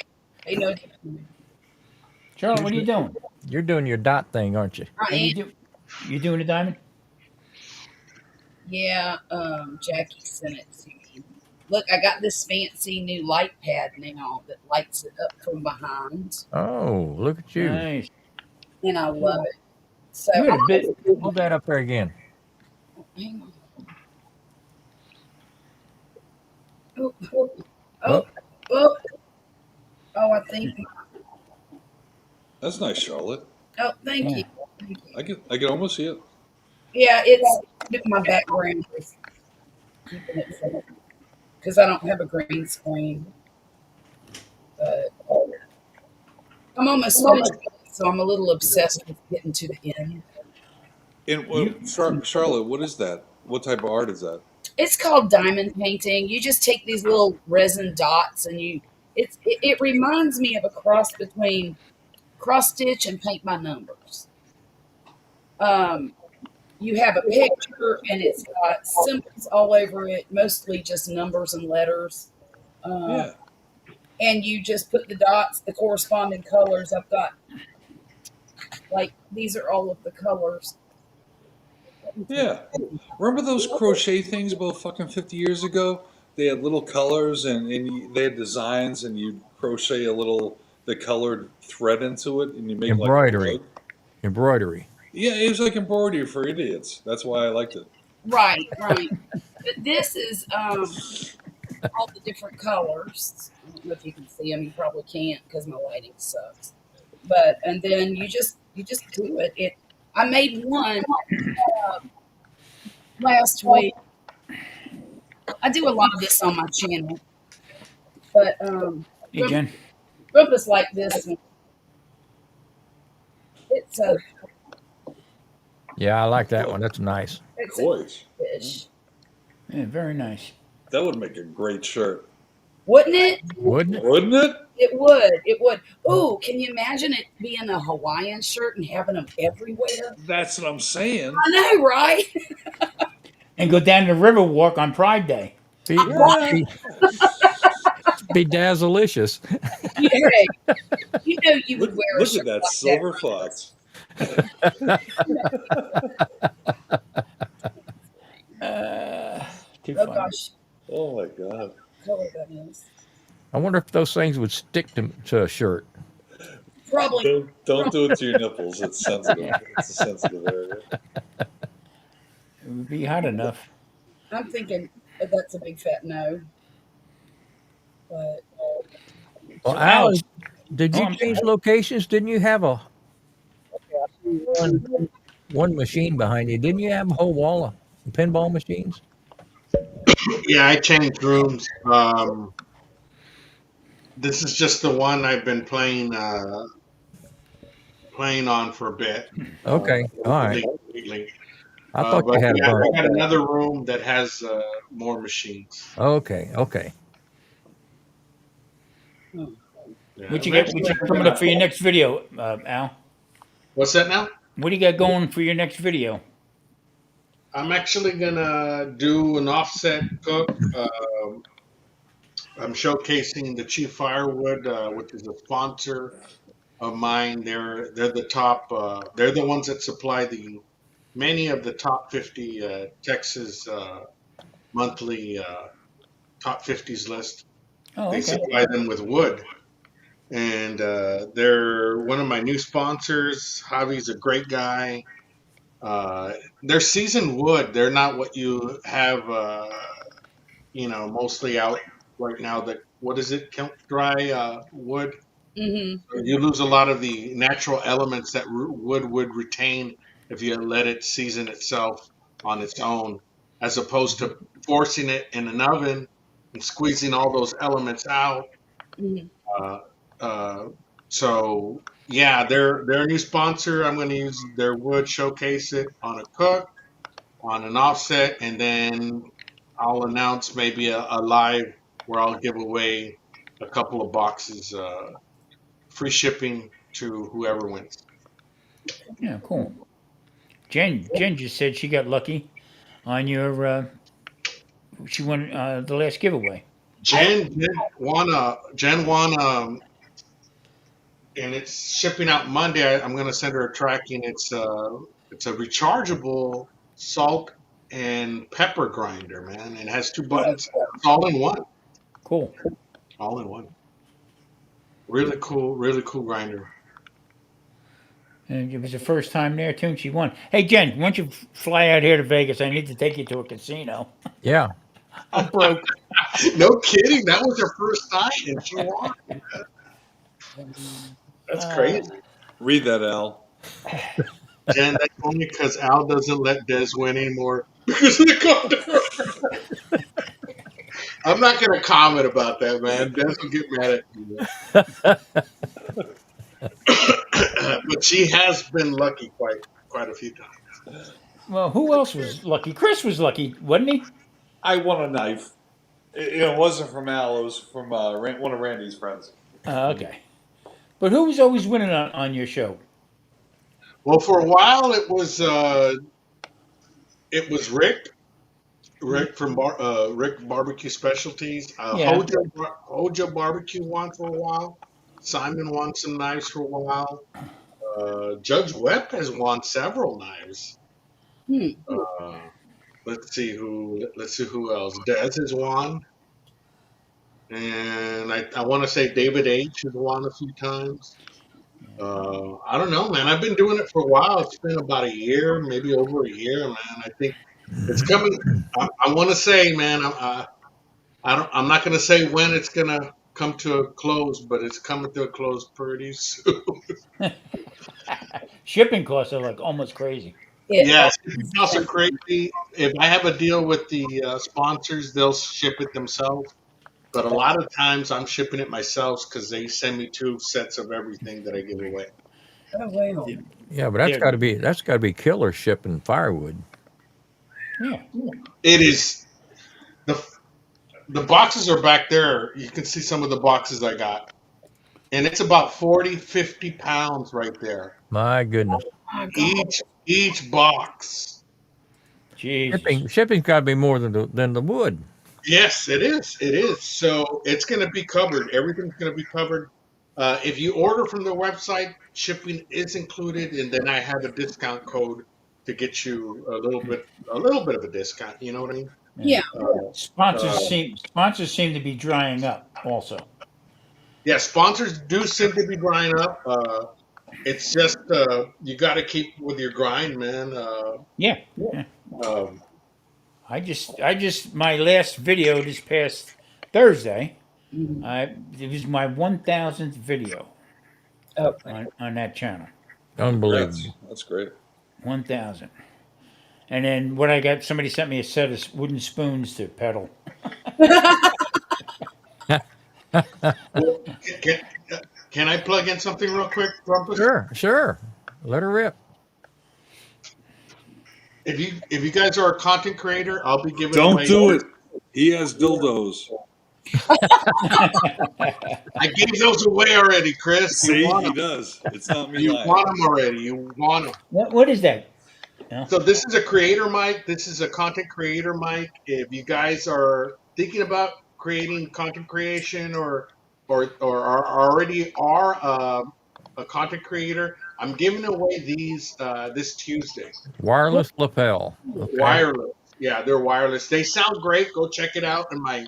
Pay no attention to me. Charlotte, what are you doing? You're doing your dot thing, aren't you? What are you doing a diamond? Yeah, Jackie sent it to me. Look, I got this fancy new light pad now that lights it up from behind, Oh, look at you. Nice. and I love it. So, You had a bit. Hold that up there again. hang on. Oh, I think. That's nice, Charlotte. Oh, thank Yeah. you. Thank you. I can almost see it. Yeah, it's my background is keeping it because I don't have a green screen. But I'm almost finished, so I'm a little obsessed with getting to the end. And Charlotte, what is that? What type of art is that? It's called diamond painting. You just take these little resin dots and it reminds me of a cross between cross stitch and paint by numbers. You have a picture and it's got symbols all over it, mostly just numbers and letters. Yeah. And you just put the dots, the corresponding colors. I've got these are all of the colors. Yeah. Remember those crochet things about fucking 50 years ago? They had little colors and they had designs, and you crochet the colored thread into it, and you make Embroidery. like a rug. Embroidery. Yeah, it was like embroidery for idiots. That's why I liked it. Right. But this is all the different colors. I don't know if you can see them. You probably can't because my lighting sucks. And then you just do it. I made one last week. I do a lot of this on my channel, but Hey, Jen. Grumpus like this one. It's Yeah, I like that one. That's nice. It's a Coys. fish. Yeah, very nice. That would make a great shirt, Wouldn't it? Wouldn't it? wouldn't it? It would. It would. Ooh, can you imagine it being a Hawaiian shirt and having them everywhere? That's what I'm saying. I know, right? And go down the river walk on Pride Day. Be, Yeah. be dazzleicious. Hey, you know you would Look, wear a look shirt at that like silver fox. Too that. Oh funny. gosh, Oh my god. color that is. I wonder if those things would stick to a shirt. Probably. Don't do it to your nipples. It's sensitive. It's a sensitive area. It would be hot enough. I'm thinking that's a big fat no. But Well, So, Al, Alex, did you I'm change sorry. locations? Didn't you have a one machine behind you? Didn't you have a whole wall of pinball machines? Yeah, I changed rooms. This is just the one I've been playing on for a bit. Okay, all right. Lately. I thought But you had a yeah, bunch. I got another room that has more machines. Okay, okay. Yeah, What you eventually got I'm coming gonna- up for your next video, Al? What's that now? What do you got going for your next video? I'm actually gonna do an offset cook. I'm showcasing the Chief Firewood, which is a sponsor of mine. They're the top. They're the ones that supply the many of the top 50 Texas monthly top 50s list. Oh, They okay. supply them with wood, and they're one of my new sponsors. Javi's a great guy. They're seasoned wood. They're not what you have, mostly out right now. That what is it? Kiln dry wood. hmm You lose a lot of the natural elements that wood would retain if you let it season itself on its own, as opposed to forcing it in an oven and squeezing all those elements out. hmm Uh, uh, so yeah, they're a new sponsor. I'm going to use their wood, showcase it on a cook, on an offset, and then I'll announce maybe a live where I'll give away a couple of boxes, free shipping to whoever wins. Yeah, cool. Jen just said she got lucky on your. She won the last giveaway. Jen won, and it's shipping out Monday. I'm going to send her a tracking. It's a rechargeable salt and pepper grinder, man, and it has two buttons. It's all in one. Cool. All in one. Really cool grinder. And it was the first time there too. And she won. Hey Jen, why don't you fly out here to Vegas? I need to take you to a casino. Yeah. I'm broke. No kidding. That was her first time, and she won. That's crazy. Read that, Al. Jen, that's only because Al doesn't let Des win anymore because of the condo. I'm not going to comment about that, man. Des will get mad at me. But she has been lucky quite a few times. Well, who else was lucky? Chris was lucky, wasn't he? I won a knife. It wasn't from Al. It was from one of Randy's friends. Okay. But who was always winning on your show? Well, for a while it was Rick from Rick Barbecue Specialties. Yeah. Hojo Barbecue won for a while. Simon won some knives for a while. Judge Webb has won several knives. Hmm. Let's see who else. Dez has won, and I want to say David H has won a few times. I don't know, man. I've been doing it for a while. It's been about a year, maybe over a year, man. I think it's coming. I want to say, man. I'm not going to say when it's going to come to a close, but it's coming to a close pretty soon. Shipping costs are like almost crazy. Yes, it's also crazy. If I have a deal with the sponsors, they'll ship it themselves. But a lot of times I'm shipping it myself because they send me 2 sets of everything that I give away. Oh well. Yeah, but that's got to be killer shipping firewood. Yeah. It is the the boxes are back there. You can see some of the boxes I got, and it's about 40, 50 pounds right there. My goodness, My God. Each box. Jesus. shipping's got to be more than the wood. Yes, it is. It is. So it's going to be covered. Everything's going to be covered. If you order from the website, shipping is included, and then I have a discount code to get you a little bit of a discount. You know what I mean? Yeah. Yeah. Uh, Sponsors seem to be drying up also. yeah, sponsors do seem to be drying up. It's just you got to keep with your grind, man. Yeah. Yeah. Um, I just my last video this past Thursday. Mhm. It was my 1,000th video Okay. on that channel. Unbelievable. That's great. 1,000. And then what I got, somebody sent me a set of wooden spoons to pedal. well, can I plug in something real quick, Grumpus? Sure. Let her rip. If you guys are a content creator, I'll be giving Don't away. do it. He has dildos. I gave those away already, Chris. You See, want he them? does. It's not me You lying. want them already? You want them? What is that? No? So this is a creator mic. This is a content creator mic. If you guys are thinking about creating content creation or already are a content creator, I'm giving away these this Tuesday. Wireless lapel. Okay. Wireless. Yeah, they're wireless. They sound great. Go check it out in my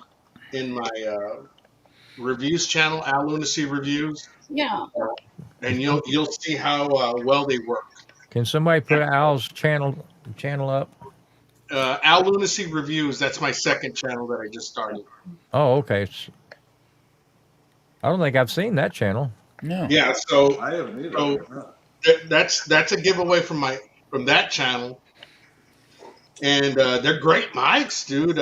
reviews channel, Al Lunacy Reviews, Yeah. and you'll see how well they work. Can somebody put Al's channel up? Al Lunacy Reviews. That's my second channel that I just started. Oh, okay. I don't think I've seen that channel. No. Yeah, so I haven't either. so that's a giveaway from that channel, and they're great mics, dude.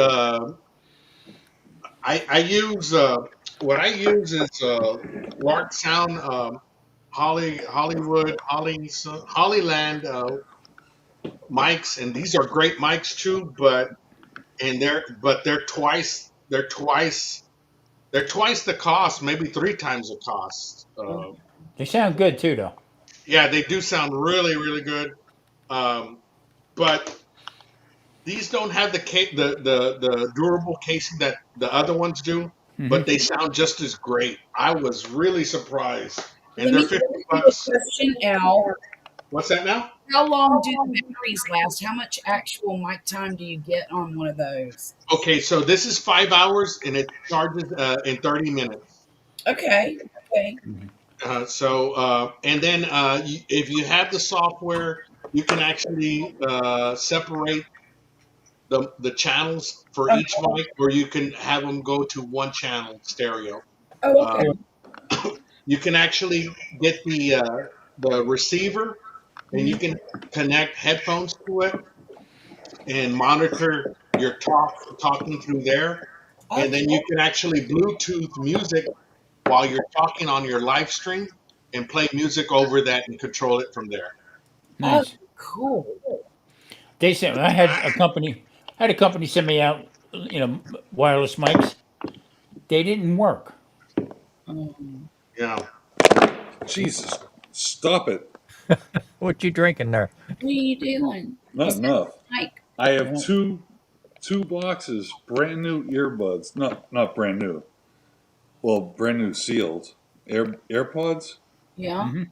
I use what I use is Lark Sound, Hollyland mics, and these are great mics too. They're twice the cost, maybe three times the cost. They sound good too, though. Yeah, they do sound really really good, but these don't have the durable casing that the other ones do, Hmm. but they sound just as great. I was really surprised, and Let they're me 50 ask you a bucks. question, Al. What's that now? How long do the batteries last? How much actual mic time do you get on one of those? Okay, so this is 5 hours, and it charges in 30 minutes. Okay. Okay. And then if you have the software, you can actually separate the channels for Okay. each mic, or you can have them go to one channel stereo. Oh, Uh, okay. you can actually get the receiver, and you can connect headphones to it and monitor your talking through there, and then you can actually Bluetooth music while you're talking on your live stream and play music over that and control it from there. Oh, Nice. cool. They sent. I had a company send me out, wireless mics. They didn't work. Yeah. Jesus, stop it. What you drinking there? What are you doing? Not enough. Mike. I have two boxes, brand new earbuds. Not brand new. Well, brand new sealed AirPods Yeah. Hmm.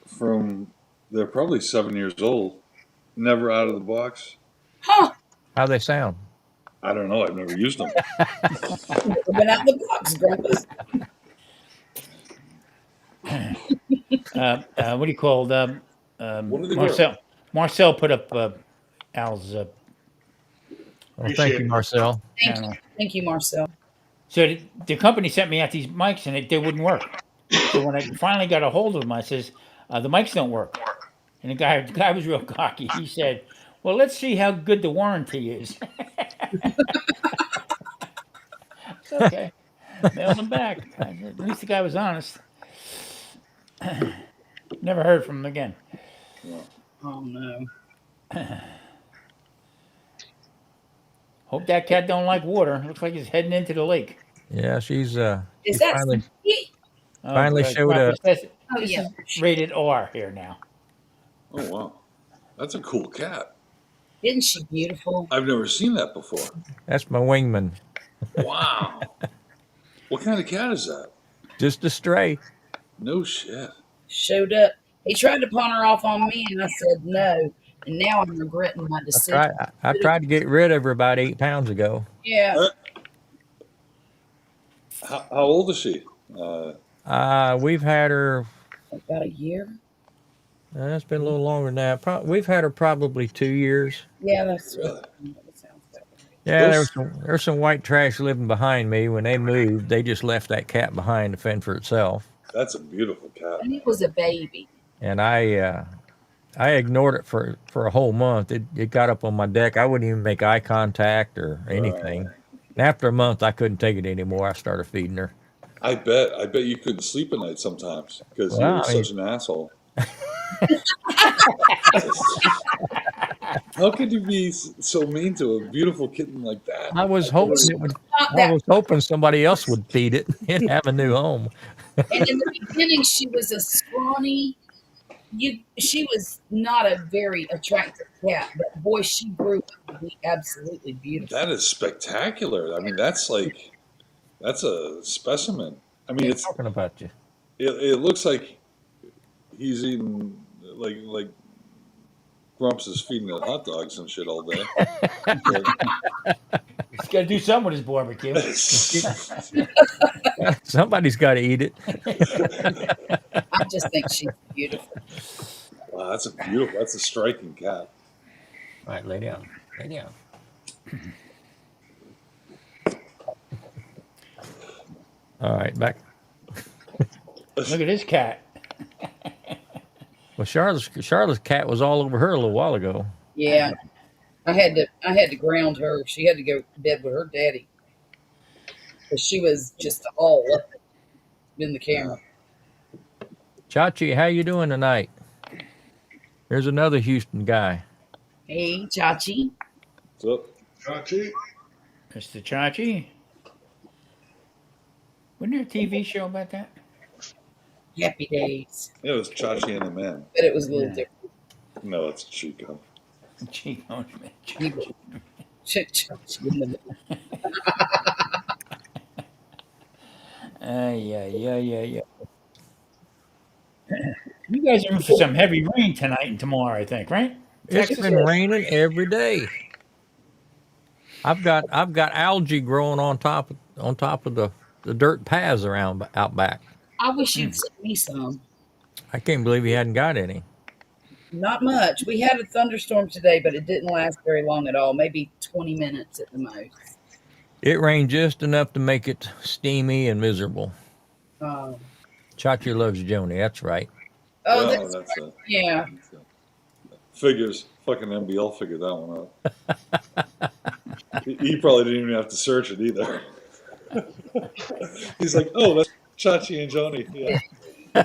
from they're probably 7 years old. Never out of the box. Huh. How they sound? I don't know. I've never used them. Never been out of the box, Grumpus. What do you call them? What are they Marcel put up Al's Well, thank Appreciate you, it. Marcel. Thank channel. you. Thank you, Marcel. So the company sent me out these mics, and they wouldn't work. So when I finally got a hold of them, I says, "The mics don't work." And the guy was real cocky. He said, "Well, let's see how good the warranty is." It's okay. Mailed them back. At least the guy was honest. Never heard from him again. Yeah. Oh no. Hope that cat don't like water. Looks like he's heading into the lake. Yeah, she's Is she that finally Stinky? Oh, finally showed up. Grumpus, Oh this yeah. is rated R here now. Oh wow, that's a cool cat. Isn't she beautiful? I've never seen that before. That's my wingman. Wow. What kind of cat is that? Just a stray. No shit. Showed up. He tried to pawn her off on me, and I said no. And now I'm regretting my I decision. tried I tried to get rid of her about 8 pounds ago. Yeah. Uh, how old is she? We've had her. About a year. It's been a little longer than that. We've had her probably 2 years. Yeah, that's Really? that sounds about right. Yeah, Those there's some white trash living behind me. When they moved, they just left that cat behind to fend for itself. That's a beautiful cat. And it was a baby. And I ignored it for a whole month. It got up on my deck. I wouldn't even make eye contact or anything. And after a month, I couldn't take it anymore. I started feeding her. I bet you couldn't sleep at night sometimes because Well, you're I mean, such an asshole. How could you be so mean to a beautiful kitten like that? I was hoping it would. Not I that. was hoping somebody else would feed it and have a new home. And in the beginning, she was a scrawny. She was not a very attractive cat, but boy, she grew up to be absolutely beautiful. That is spectacular. I mean, that's a specimen. I mean, Talking about you. it looks like he's eating like Grumps is feeding it hot dogs and shit all day. He's got to do something with his barbecue. Somebody's got to eat it. I just think she's beautiful. Wow, that's a striking cat. All right, lay down. Lay down. All right, back. Look at this cat. Well, Charlotte's cat was all over her a little while ago. Yeah, I had to ground her. She had to go to bed with her daddy because she was just all up in the camera. Chachi, how you doing tonight? There's another Houston guy. Hey, Chachi. So Chachi? Mr. Chachi. Wasn't there a TV show about that? Happy days. it was Chachi and the Man. But it was a little Yeah. different. No, it's Chico. Chico. He was Chachi in the middle. Yeah. You guys are in for some heavy rain tonight and tomorrow, I think, right? It's Texas? been raining every day. I've got algae growing on top of the dirt paths around out back. I wish you'd send me some. I can't believe he hadn't got any. Not much. We had a thunderstorm today, but it didn't last very long at all. Maybe 20 minutes at the most. It rained just enough to make it steamy and miserable. Um, Chachi loves Joni. That's right. oh, Well, that's, that's yeah. figures. Fucking MBL figured that one out. He probably didn't even have to search it either. He's like, oh, that's Chachi and Joni. Yeah.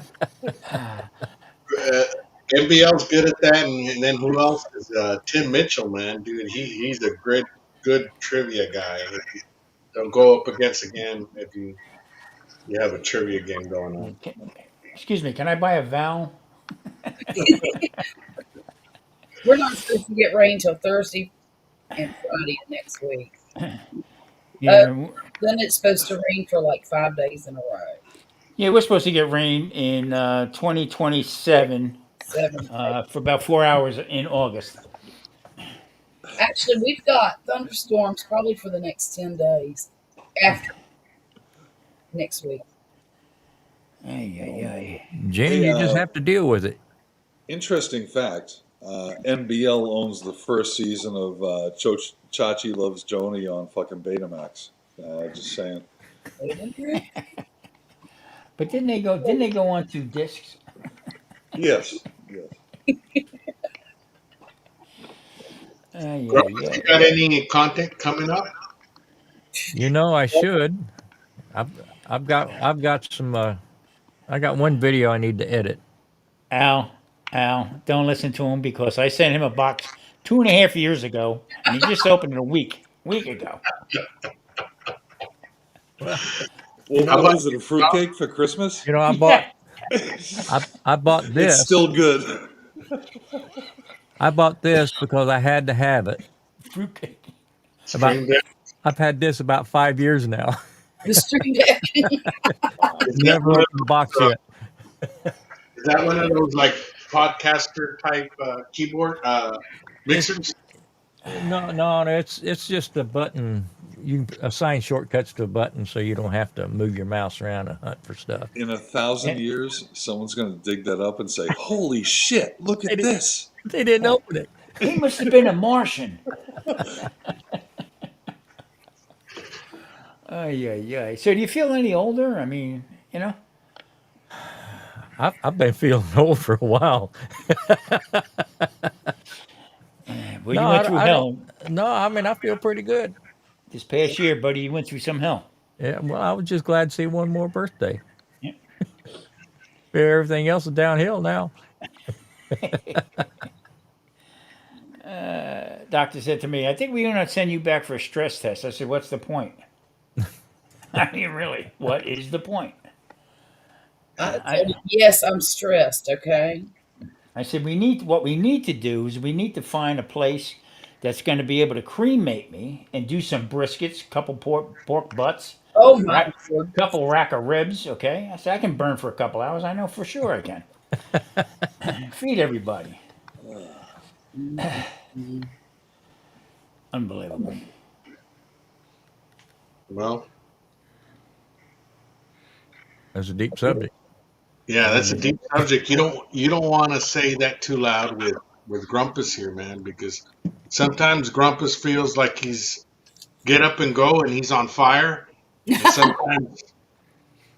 NBL's good at that, and then who else is Tim Mitchell, man, dude? He's a good trivia guy. They'll go up against again if you have a trivia game going on. Excuse me, can I buy a vowel? We're not supposed to get rain till Thursday and Friday of next week. Yeah, Then it's supposed to rain for like 5 days in a row. yeah, we're supposed to get rain in 2027 7. for about 4 hours in August. Actually, we've got thunderstorms probably for the next 10 days after next week. Ay. Jenny, you just have to deal with it. Interesting fact. NBL owns the first season of Chachi Loves Joni on fucking Betamax. Just saying. But didn't they go on to discs? Yes. You got any content coming up? You know, I should. I've got some. I got one video I need to edit. Al, Al, don't listen to him because I sent him a box 2.5 years ago, and he just opened it a week ago. Well, you Well, know, How what about is it? A fruitcake for Christmas? you know, I bought Yeah, I bought It's this. still good. I bought this because I had to have it. fruitcake. About Stream Deck? I've had this about 5 years now. The Stream Deck. Is that Never one of opened the box those? yet. Is that one of those like podcaster type keyboard It's mixers? no. It's just a button. You can assign shortcuts to a button so you don't have to move your mouse around and hunt for stuff. In 1,000 Yeah, years, someone's going to dig that up and say, "Holy shit! Look They, at di- this." they didn't open it. he must have been a Martian. Ay, ay, ay. So do you feel any older? I mean, you know, I've been feeling old for a while. well, No, you went through I don't. hell No, I mean I feel pretty good. this past year, buddy. You went through some hell. Yeah, well, I was just glad to see one more birthday. Yeah. Everything else is downhill now. Doctor said to me, "I think we're going to send you back for a stress test." I said, "What's the point?" I mean, really, what is the point? I told I you, yes, I'm stressed. Okay. I said what we need to do is we need to find a place that's going to be able to cremate me and do some briskets, couple pork butts, Oh my rack, Lord. couple rack of ribs. Okay, I said I can burn for a couple hours. I know for sure I can. Feed everybody. Mhm. Unbelievable. Well, That's a deep subject. yeah, that's a deep subject. You don't want to say that too loud with Grumpus here, man, because sometimes Grumpus feels like he's get up and go and he's on fire, and sometimes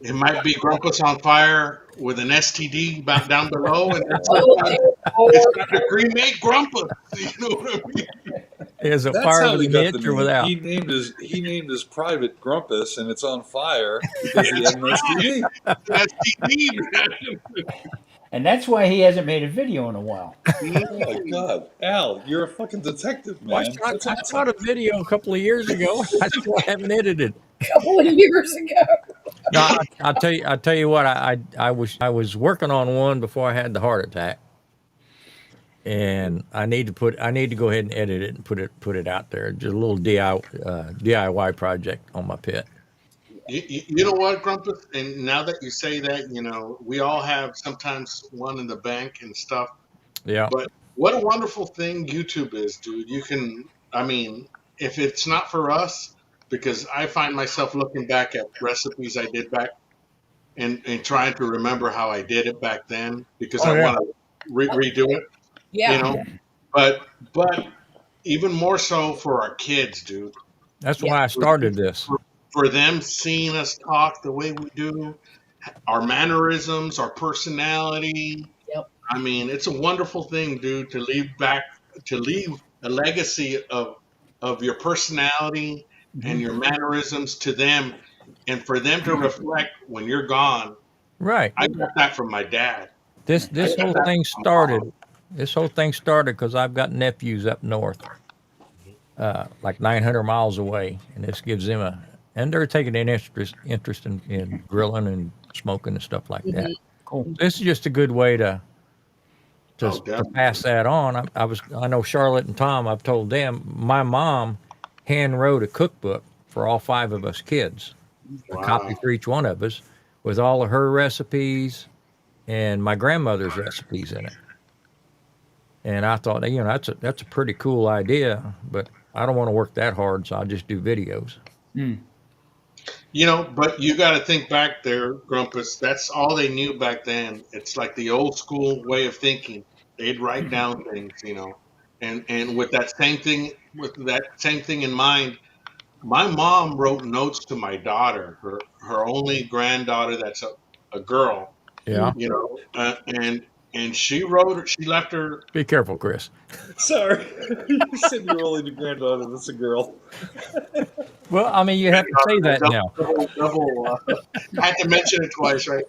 it might be Grumpus on fire with an STD back down below, and then Oh, sometimes dear it's Lord. got to cremate Grumpus. You know what I mean? Is a That's fire how with he an got the itch or name. without? He named his private Grumpus, and it's on fire because he had an STD. STD, man. And that's why he hasn't made a video in a while. Oh my God, Al, you're a fucking detective, Well, man. That's I awesome. shot a video a couple of years ago. I still haven't edited. A couple of years ago. No, I'll tell you what. I was working on one before I had the heart attack, and I need to go ahead and edit it and put it out there. Just a little DIY project on my pit. You know what, Grumpus? And now that you say that, we all have sometimes one in the bank and stuff. Yeah. But what a wonderful thing YouTube is, dude. I mean, if it's not for us, because I find myself looking back at recipes I did back and trying to remember how I did it back then because Oh I yeah. want to redo it, you Yeah. know. But even more so for our kids, dude. That's Yeah. why I started this. For them seeing us talk the way we do, our mannerisms, our personality. Yep. I mean, it's a wonderful thing, dude, to leave a legacy of your personality and your mannerisms to them, and for them to reflect when you're gone. Right. I got that from my dad. This I this got whole that thing from my mom. started. This whole thing started because I've got nephews up north, like 900 miles away, and this gives them and they're taking an interest in grilling and smoking and stuff like that. Mhm. Cool. This is just a good way Oh, to pass definitely. that on. I know Charlotte and Tom. I've told them my mom hand wrote a cookbook for all five of us kids, a copy Wow. for each one of us, with all of her recipes and my grandmother's recipes in it. And I thought, that's a pretty cool idea, but I don't want to work that hard, so I'll just do videos. Mm. But you got to think back there, Grumpus. That's all they knew back then. It's like the old school way of thinking. They'd write down things. And with that same thing in mind, my mom wrote notes to my daughter, her only granddaughter that's a girl, Yeah. and she left her. Be careful, Chris. Sorry, you said you're only the granddaughter. That's a girl. Well, I mean, you have to say that now. Double, I had to mention it twice, right?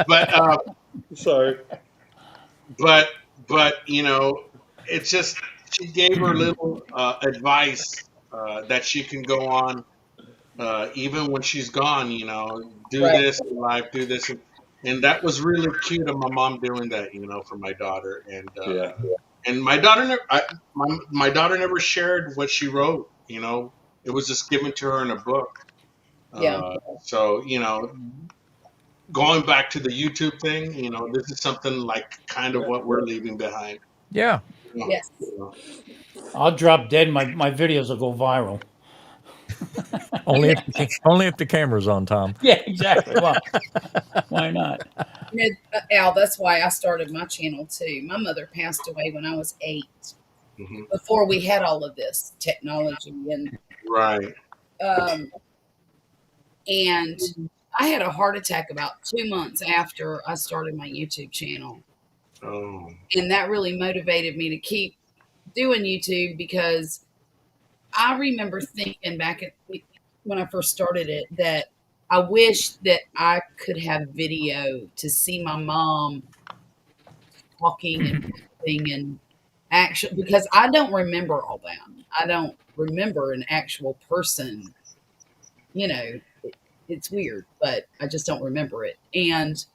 But Sorry. but it's just she gave her little advice that she can go on even when she's gone. Do Right. this in life, do this, and that was really cute of my mom doing that. For my daughter, Yeah. and my daughter never, my daughter never shared what she wrote. It was just given to her in a book. Yeah. So going back to the YouTube thing, this is something like kind of what we're leaving behind. Yeah. You know, Yes. you know. I'll drop dead. My videos will go viral. Only if the camera's on, Tom. Yeah, exactly. Well, why not? Al, that's why I started my channel too. My mother passed away when I was 8, Mhm. before we had all of this technology, Right. um, and I had a heart attack about 2 months after I started my YouTube channel, Oh. and that really motivated me to keep doing YouTube because I remember thinking back when I first started it that I wish that I could have video to see my mom talking and breathing and action, because I don't remember all that. I don't remember an actual person. It's weird, but I just don't remember it. And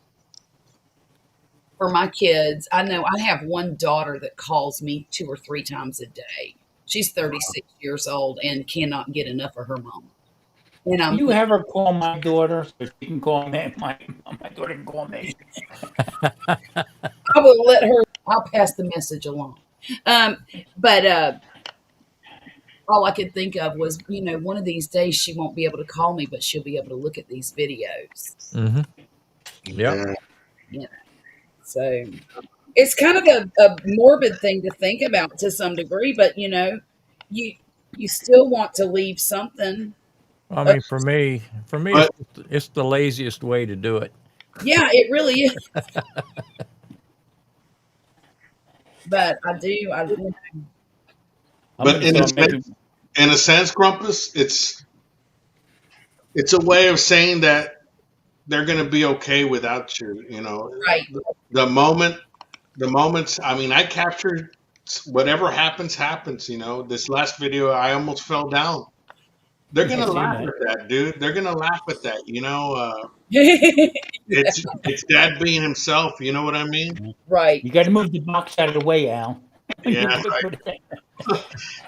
for my kids, I know I have one daughter that calls me 2 or 3 times a day. She's 36 years old and cannot get enough of her mom. And Can you have her call my daughter so she can call me? My daughter can call me. I will let her. I'll pass the message along. But all I could think of was, one of these days she won't be able to call me, but she'll be able to look at these videos. Mm-hmm. Yep. Yeah. So it's kind of a morbid thing to think about to some degree, but you still want to leave something. I Uh, mean, for me, But it's the laziest way to do it. yeah, it really is. But I do. I'm but going to start making. in a sense, Grumpus, it's a way of saying that they're going to be okay without you. Right. The moment, the moments. I mean, I captured whatever happens. This last video, I almost fell down. They're I gonna seen laugh that. at that, dude. They're gonna laugh at that. Right. It's dad being himself. You know what I mean? You got to move the box out of the way, Al. Yeah, You gotta put it there.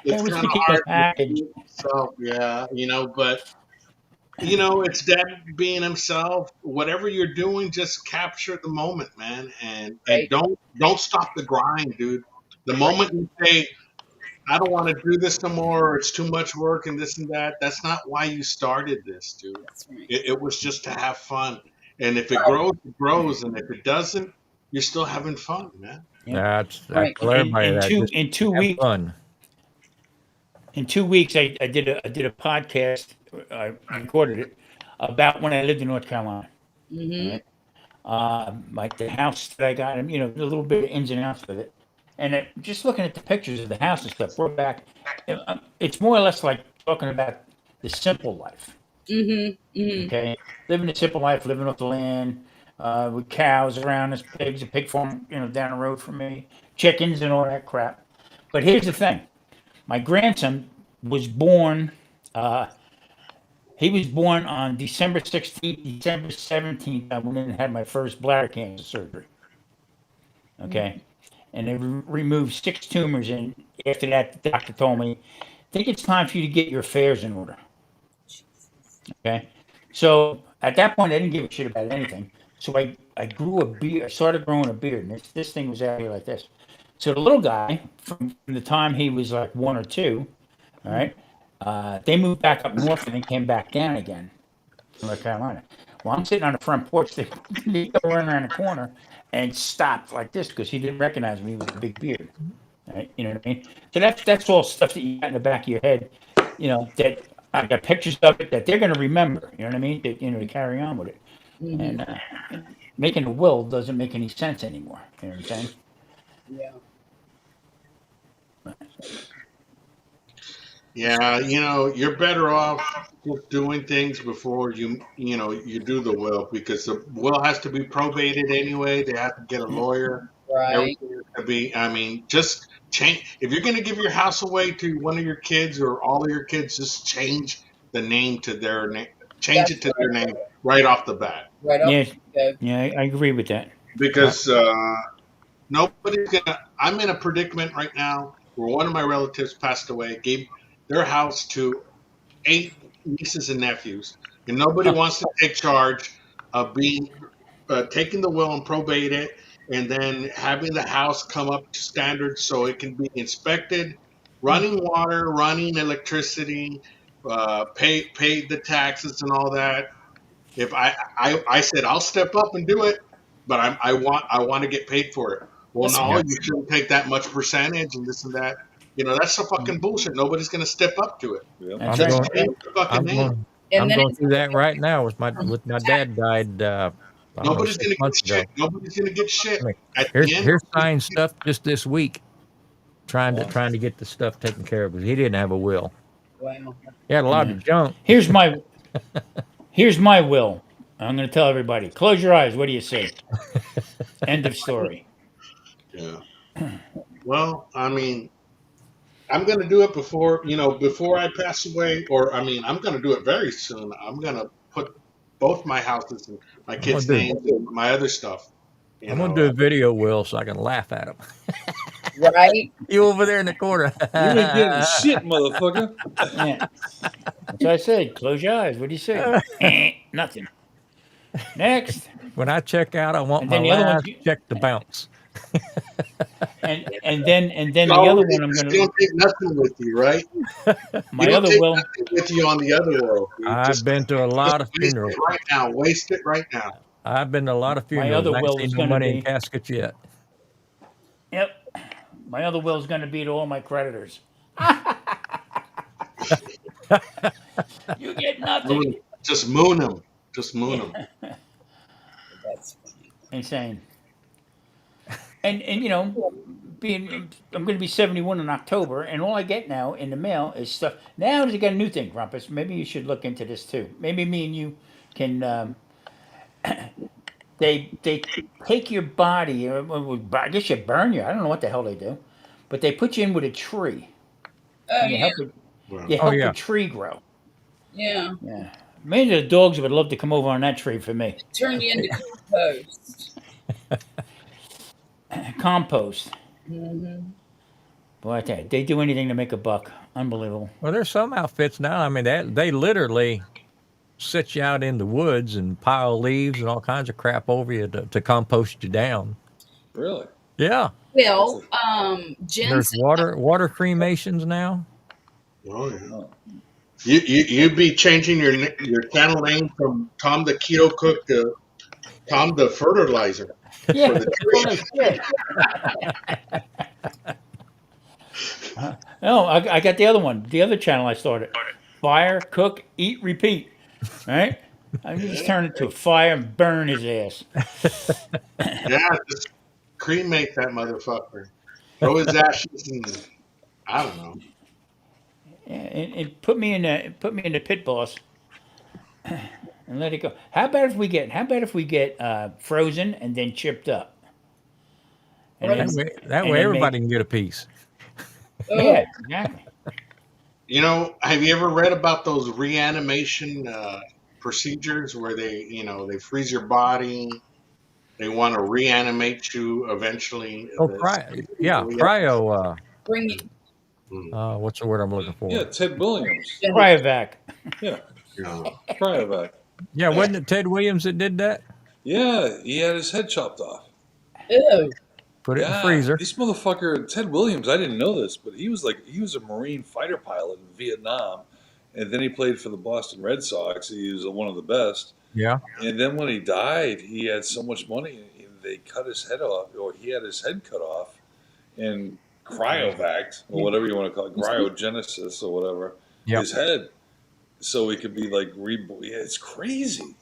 it's It was kind of became a hard to package. be himself. Yeah, but it's dad being himself. Whatever you're doing, just capture the moment, man, and don't stop the grind, dude. The Right. moment you say, I don't want to do this no more, or it's too much work and this and that. That's not why you started this, dude. That's right. It was just to have fun. And if it grows, it grows. And if it doesn't, you're still having fun, man. Yeah. I Right. tell everybody In that two just in two have weeks fun. in 2 weeks I did a podcast. I recorded it about when I lived in North Carolina. Mm-hmm. Right? Like the house that I got, and a little bit of ins and outs with it. And just looking at the pictures of the house and stuff, we're back. It's more or less like talking about the simple life. Mm-hmm. Mm-hmm. Okay, living a simple life, living off the land, with cows around us, pigs, a pig farm, down the road from me, chickens and all that crap. But here's the thing: my grandson was born. He was born on December 16th, December 17th. I went in and had my first bladder cancer surgery. Okay, and they removed 6 tumors. And after that, the doctor told me, "I think it's time for you to get your affairs in order." Okay. So at that point, I didn't give a shit about anything. So I grew a beard. I started growing a beard, and this thing was out here like this. So the little guy, from the time he was like 1 or 2, all right, they moved back up north and then came back down again to North Carolina. Well, I'm sitting on the front porch. They go around the corner and stopped like this because he didn't recognize me with a big beard. Right? You know what I mean? So that's all stuff that you got in the back of your head, that I got pictures of it that they're going to remember. You know what I mean? To carry on with it. Mm-hmm. And making a will doesn't make any sense anymore. You know what I'm saying? Yeah. Yeah, you're better off just doing things before you do the will, because the will has to be probated anyway. They have to get a lawyer. Right. Everything is going to be. I mean, just change. If you're going to give your house away to one of your kids or all of your kids, just change the name to their name. Change That's it to their name right off the bat, right off Yes. the go. Yeah, I agree with that. I, because nobody's gonna. I'm in a predicament right now where one of my relatives passed away, gave their house to 8 nieces and nephews, and nobody wants to take charge of being taking the will and probate it, and then having the house come up to standards so it can be inspected, running water, running electricity, pay the taxes and all that. If I said I'll step up and do it, but I want to get paid for it. Well, That's no, yeah, you shouldn't take that much percentage and this and that. That's the fucking bullshit. Nobody's gonna step up to it. Yep. That's I'm right. Just going. change the fucking I'm name. going. and I'm then going it's through that right now with my dad died. I don't know, Nobody's 6 gonna get months shit. ago. Nobody's gonna get shit. I mean, At here's the end, here's signed stuff just this week, Wow. trying to get the stuff taken care of because he didn't have a will. wow. He had a lot Yeah. of junk. Here's my here's my will. I'm going to tell everybody. Close your eyes. What do you see? End of story. yeah. Well, I mean, I'm gonna do it before I pass away, or I mean, I'm gonna do it very soon. I'm gonna put both my houses and my I'm gonna kids' do. names and my other stuff. You I'm gonna know, do a video will so I can laugh at him. Right? You over there in the corner. You ain't getting shit, motherfucker. Yeah. That's what I said. Close your eyes. What do you see? Nothing. Next. When I check out, I want And my then the other one's last check to bounce. and then you the other already one I'm you going don't take nothing with you, right? to You my don't other take will. nothing with you on the other world. You I've been to a just lot of waste funerals. it right now. Waste it right now. I've been to a lot of My funerals. other I ain't will seen is no going to money in be caskets yet. yep. My other will is going to be to all my creditors. You get Moon nothing. 'em. Just moon them. Just moon them. That's funny. Insane. And being I'm going to be 71 in October, and all I get now in the mail is stuff. Now they got a new thing, Grumpus. Maybe you should look into this too. Maybe me and you can. They take your body. I guess you burn you. I don't know what the hell they do, but they put you in with a tree, Oh and yeah, Well, you Oh help the yeah, tree grow. yeah. Yeah. Maybe the dogs would love to come over on that tree for me. Turn you into compost. Compost. Hmm. Boy, I tell you, they do anything to make a buck. Unbelievable. well, there's some outfits now. I mean, they literally sit you out in the woods and pile leaves and all kinds of crap over you to compost you down. Really? Yeah, That's Well, and Jen there's said, water cremations now. oh yeah. oh. You'd be changing your channel name from Tom the Keto Cook to Tom the Fertilizer for Yeah. the tree. Holy shit. No, I got the other one. The other channel I started. Fire, cook, eat, repeat. Right? I can just turn it to fire and burn his ass. Yeah, just cremate that motherfucker. Throw his ashes in. I don't know. Yeah, and put me in the pit boss and let it go. How about if we get frozen and then chipped up? And That then "Frozen." way and then everybody make can get a piece. Oh, yeah, exactly. Have you ever read about those reanimation procedures where they freeze your body? They want to reanimate you eventually. Oh, cryo. bring you. What's the word I'm looking Yeah, for? Ted Williams. Cryovac. Yeah, Yeah. cryovac. Yeah, wasn't it Ted Williams that did that? Yeah, he had his head chopped off. Oh, Put it in the Yeah, freezer. this motherfucker, Ted Williams, I didn't know this, but he was a Marine fighter pilot in Vietnam, and then he played for the Boston Red Sox. He was one of the best. Yeah. And then when he died, he had so much money, they cut his head off, or he had his head cut off, and cryovac, or whatever you want to call it, cryogenesis, or whatever, Yep. his head, so he could be like reborn. Yeah, it's crazy,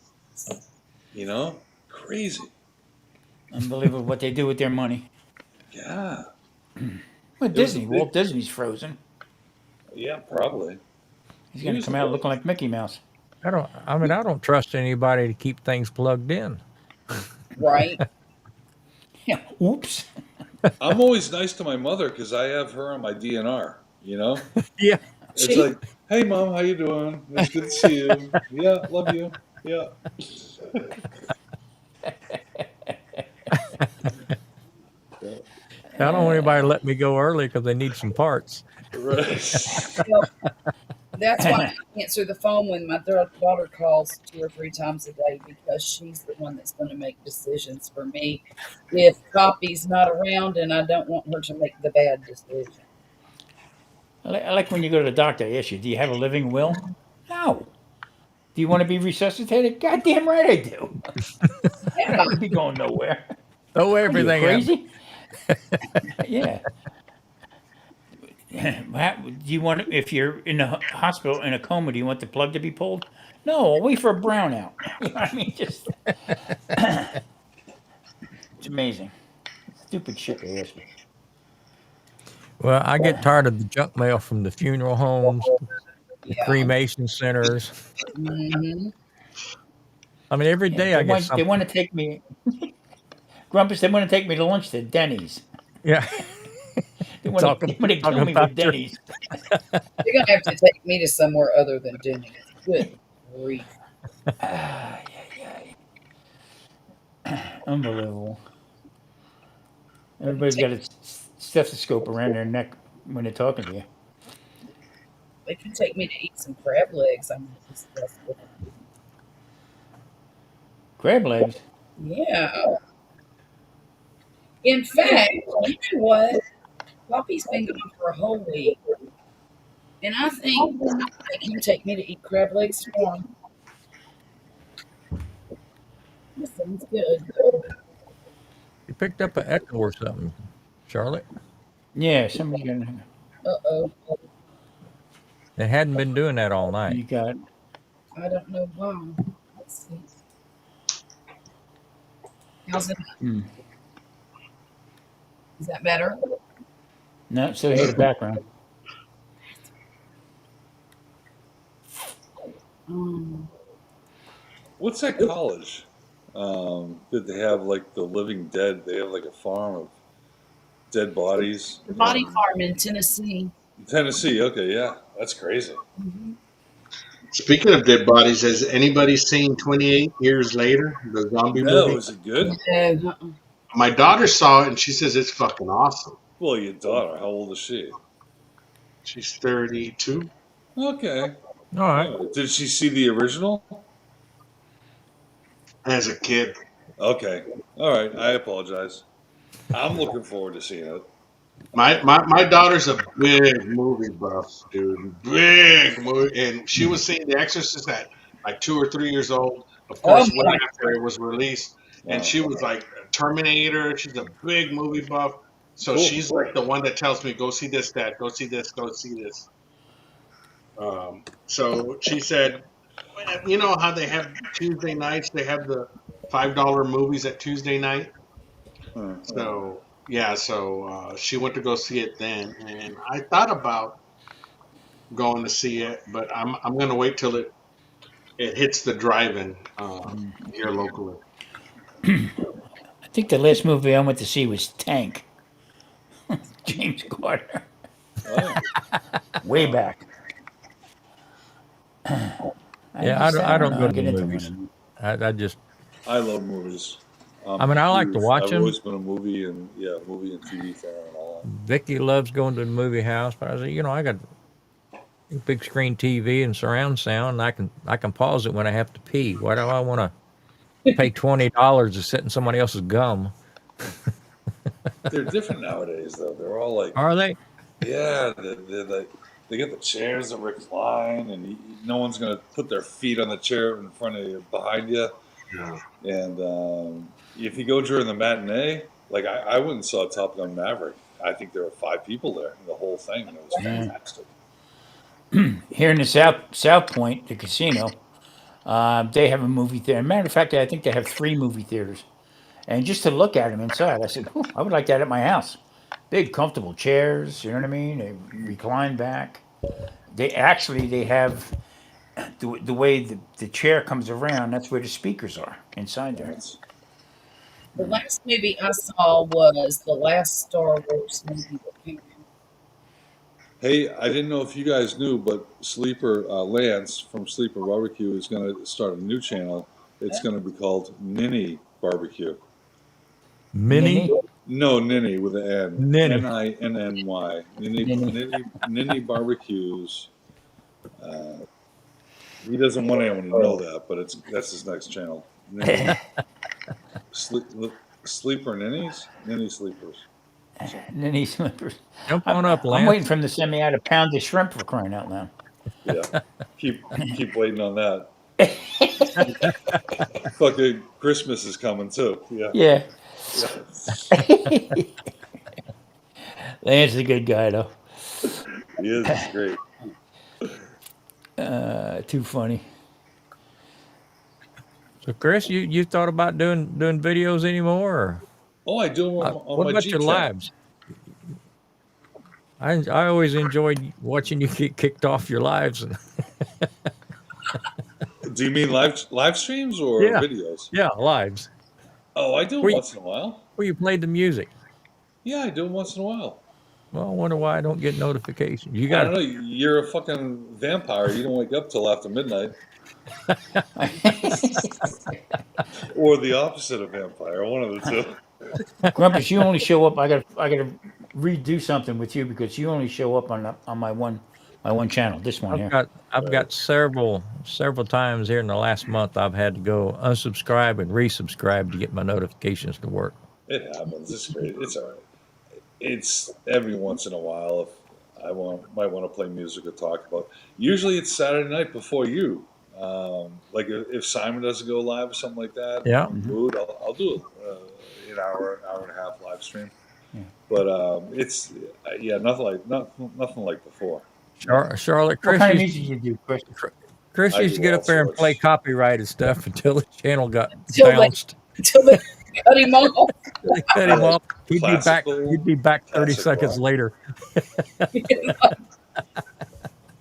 crazy. Unbelievable what they do with their money. Yeah, Well, It was a Disney. big- Walt Disney's frozen. yeah, probably. He's He going to was come the out best. looking like Mickey Mouse. I don't trust anybody to keep things plugged in. right. Yeah. Oops. I'm always nice to my mother because I have her on my DNR. You know, Yeah. it's She like, hey mom, how you doing? It's good to see you. Yeah, love you. Yeah. Yeah. I don't want anybody to let me go early because they need some parts. Right. well, that's why I answer the phone when my daughter calls 2 or 3 times a day because she's the one that's going to make decisions for me. If Poppy's not around, and I don't want her to make the bad decision. I like when you go to the doctor. They ask you, "Do you have a living will?" No. Do you want to be resuscitated? Goddamn right I do. I don't Yeah, want to be going nowhere. Throw What are you everything at me. crazy? Yeah. Do you want if you're in the hospital in a coma? Do you want the plug to be pulled? No. I'll wait for a brownout. You know what I mean? Just it's amazing. Stupid shit they ask me. Well, I get tired of the junk mail from the funeral homes, the yeah. cremation centers. Hmm. I mean, every Yeah, day I get they want something. to take me, Grumpus. They want to take me to lunch to Denny's. Yeah. They talking want to kill talking me with about your Denny's. You're going to have to take me to somewhere other than Denny's. Good grief. Ah, unbelievable. They can Everybody's take got a stethoscope around their neck when they're talking to you. they can take me to eat some crab legs. I'm disgusted. Crab legs. Yeah. In fact, you know what? Poppy's been gone for a whole week, and I think they can take me to eat crab legs tomorrow. That sounds good. you picked up an echo or something, Charlotte. Yeah, somebody's got. Uh oh. It hadn't been doing that all night. You got. I don't know why. Let's see. How's it? Hmm. Is that better? No, still hear the background. Um, What's that college? That they have like the living dead. They have like a farm of dead bodies the body in farm in Tennessee. Tennessee. Okay, yeah, that's crazy. Hmm. Speaking of dead bodies, has anybody seen 28 Years Later, the zombie No, movie? is it good? No, My daughter saw it and she says it's fucking awesome. Well, your daughter, how old is she? She's 32. Okay. All right. All right. Did she see the original? As a kid. Okay. All right. I apologize. I'm looking forward to seeing it. My daughter's a big movie buff, dude. Big movie. And she was seeing The Exorcist at like 2 or 3 years old. Of oh course, way my, after it was released. And Wow. she was like Terminator. She's a big movie buff. So Cool. she's like the one that tells me, go see this, Dad. Go see this. Go see this. So she said, you know how they have Tuesday nights? They have the $5 movies at Tuesday night. Uh-huh. So yeah, so she went to go see it then, and I thought about going to see it, but I'm gonna wait till it hits the drive-in here locally. I think the last movie I went to see was Tank. James Carter. Oh, Way wow. back. Yeah, I I don't don't know. go I to the get into movies. one. I just I love movies. I I'm mean I like to huge. watch I've them. always been a movie and TV fan and all Vicky loves going to the movie house, but I say, I got a big screen TV and surround sound, and I can pause it when I have to pee. Why do I want to pay $20 to sit in somebody else's gum? that. They're different nowadays, though. They're all like, Are they? yeah, they're like, they get the chairs that recline, and no one's gonna put their feet on the chair in front of you, behind you. Yeah. And if you go during the matinee, like I went and saw Top Gun Maverick. I think there were 5 people there, the whole thing, and it was Yeah. fantastic. Here in the South Point, the casino, they have a movie theater. Matter of fact, I think they have 3 movie theaters. And just to look at them inside, I said, "Whew, I would like that at my house. Big, comfortable chairs. You know what I mean? They recline back. They have the way the chair comes around. That's where the speakers are inside there. That's The last movie I saw was the last Star Wars movie that came out. Hey, I didn't know if you guys knew, but Sleeper Lance from Sleeper Barbecue is going to start a new channel. It's going to be called Ninny Barbecue. Mini, No, Ninny with an N. Ninny. Ninny. Ninny. Ninny Barbecues. He doesn't want anyone to know that, but that's his next channel. Ninny. Sleeper Ninnies? Ninny Sleepers. Ninny slippers. Jump on up, I'm Lance. waiting for him to send me out a pound of shrimp for crying out loud. Yeah. Keep waiting on that. Fucking Christmas is coming too. Yeah. Yeah. Yeah. Lance is a good guy, though. He is. He's great. Too funny. So, Chris, you thought about doing videos anymore? Or, Oh, I do them on what my about Jeep your channel. lives? I always enjoyed watching you get kicked off your lives. Do you mean live streams or Yeah. videos? Yeah, lives. Oh, I do them Where you, once in a while. where you played the music. Yeah, I do them once in a while. Well, I wonder why I don't get notifications. You I got don't know. You're a fucking vampire. You don't wake up till after midnight. Or the opposite of vampire. One of the two. Grumpus, you only show up. I got to redo something with you because you only show up on my one channel. This one here. I've got several times here in the last month I've had to go unsubscribe and resubscribe to get my notifications to work. It happens. It's great. It's all right. It's every once in a while if might want to play music or talk about. Usually it's Saturday night before you. Like if Simon doesn't go live or something like that, Yeah. I'm in the mood, I'll do an hour and a half live stream. Yeah. But it's nothing like before. Charlotte, What Chris kind of used, music you do, Chris? Chris I used to do get all up there and sorts. play copyrighted stuff until the channel got Till they- bounced. Until they cut him off. They cut him off. He'd Classical, be back 30 classic seconds rock. later.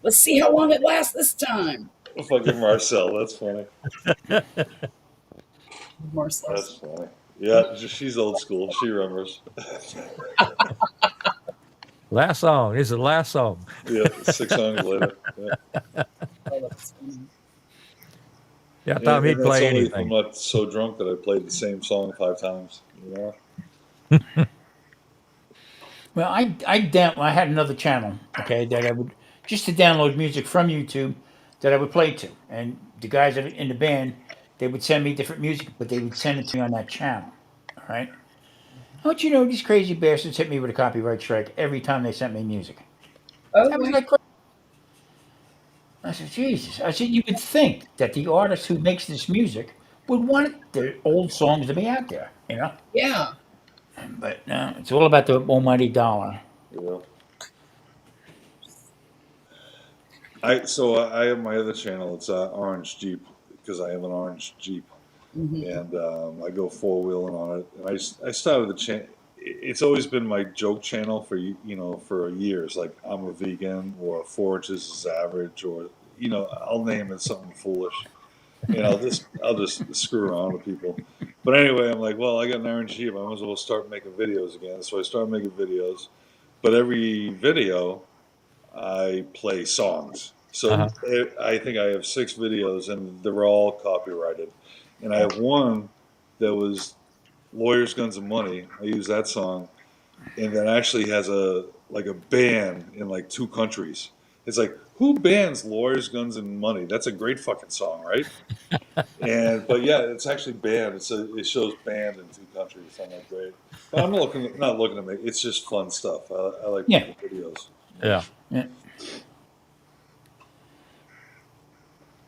Let's see how long it lasts this time. Fucking Marcel, that's funny. Marcel. That's funny. Yeah, she's old school. She remembers. Last song. This is the last song. Yeah, 6 songs later. Yeah. Oh, that's funny. Yeah, I thought he'd And that's play only if I'm anything. not so drunk that I played the same song 5 times. You know? Well, I had another channel, okay, that I would just to download music from YouTube that I would play to, and the guys that are in the band, they would send me different music, but they would send it to me on that channel. All right. Don't you know these crazy bastards hit me with a copyright strike every time they sent me music? Oh, That was wow. like crazy. I said, Jesus. I said, you would think that the artist who makes this music would want their old songs to be out there, you know? Yeah. But no, it's all about the almighty dollar. Yeah. I have my other channel. It's Orange Jeep because I have an orange Jeep, and I go 4-wheeling on it. And I started the channel. It's always been my joke channel for years. Like I'm a vegan, or 4 inches is average, or I'll name it something foolish. I'll just screw around with people. But anyway, I'm like, well, I got an orange Jeep. I might as well start making videos again. So I started making videos. But every video, I play songs. So I think I have 6 videos, and they're all copyrighted. And I have one that was Lawyers, Guns, and Money. I use that song, and that actually has a ban in like 2 countries. It's like, who bans Lawyers, Guns, and Money? That's a great fucking song, right? But yeah, it's actually banned. It shows banned in 2 countries. I'm like, great. But I'm not looking to make. It's just fun stuff. I like Yeah. making videos. Yeah. Yeah.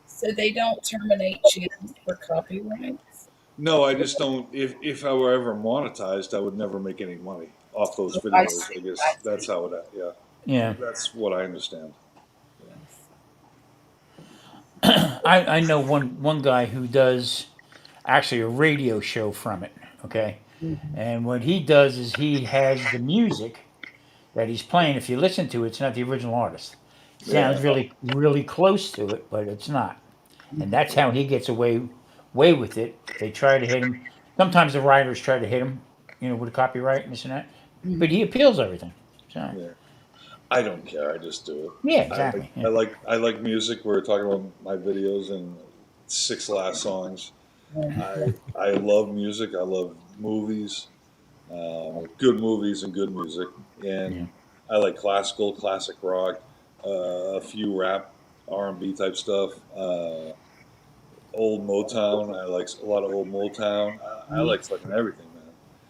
So they don't terminate channels for copyrights? No, I just don't. If I were ever monetized, I would never make any money off those I videos. see. I guess I that's see. how it. Yeah, Yeah. that's what I understand. I know one guy who does actually a radio show from it, okay? And what he does is he has the music that he's playing. If you listen to it, it's not the original artist. It sounds Yeah. really, really close to it, but it's not. And that's how he gets away with it. They try to hit him. Sometimes the writers try to hit him, with copyright and this and that. But Mhm. he appeals everything. So Yeah. I don't care. I just do it. yeah, I like exactly. Yeah. I like music. We're talking about my videos and six last songs. I love music. I love movies, good movies and good music, Yeah. and I like classical, classic rock, a few rap, R&B type stuff, old Motown. I like a lot of old Motown. I like fucking everything, man.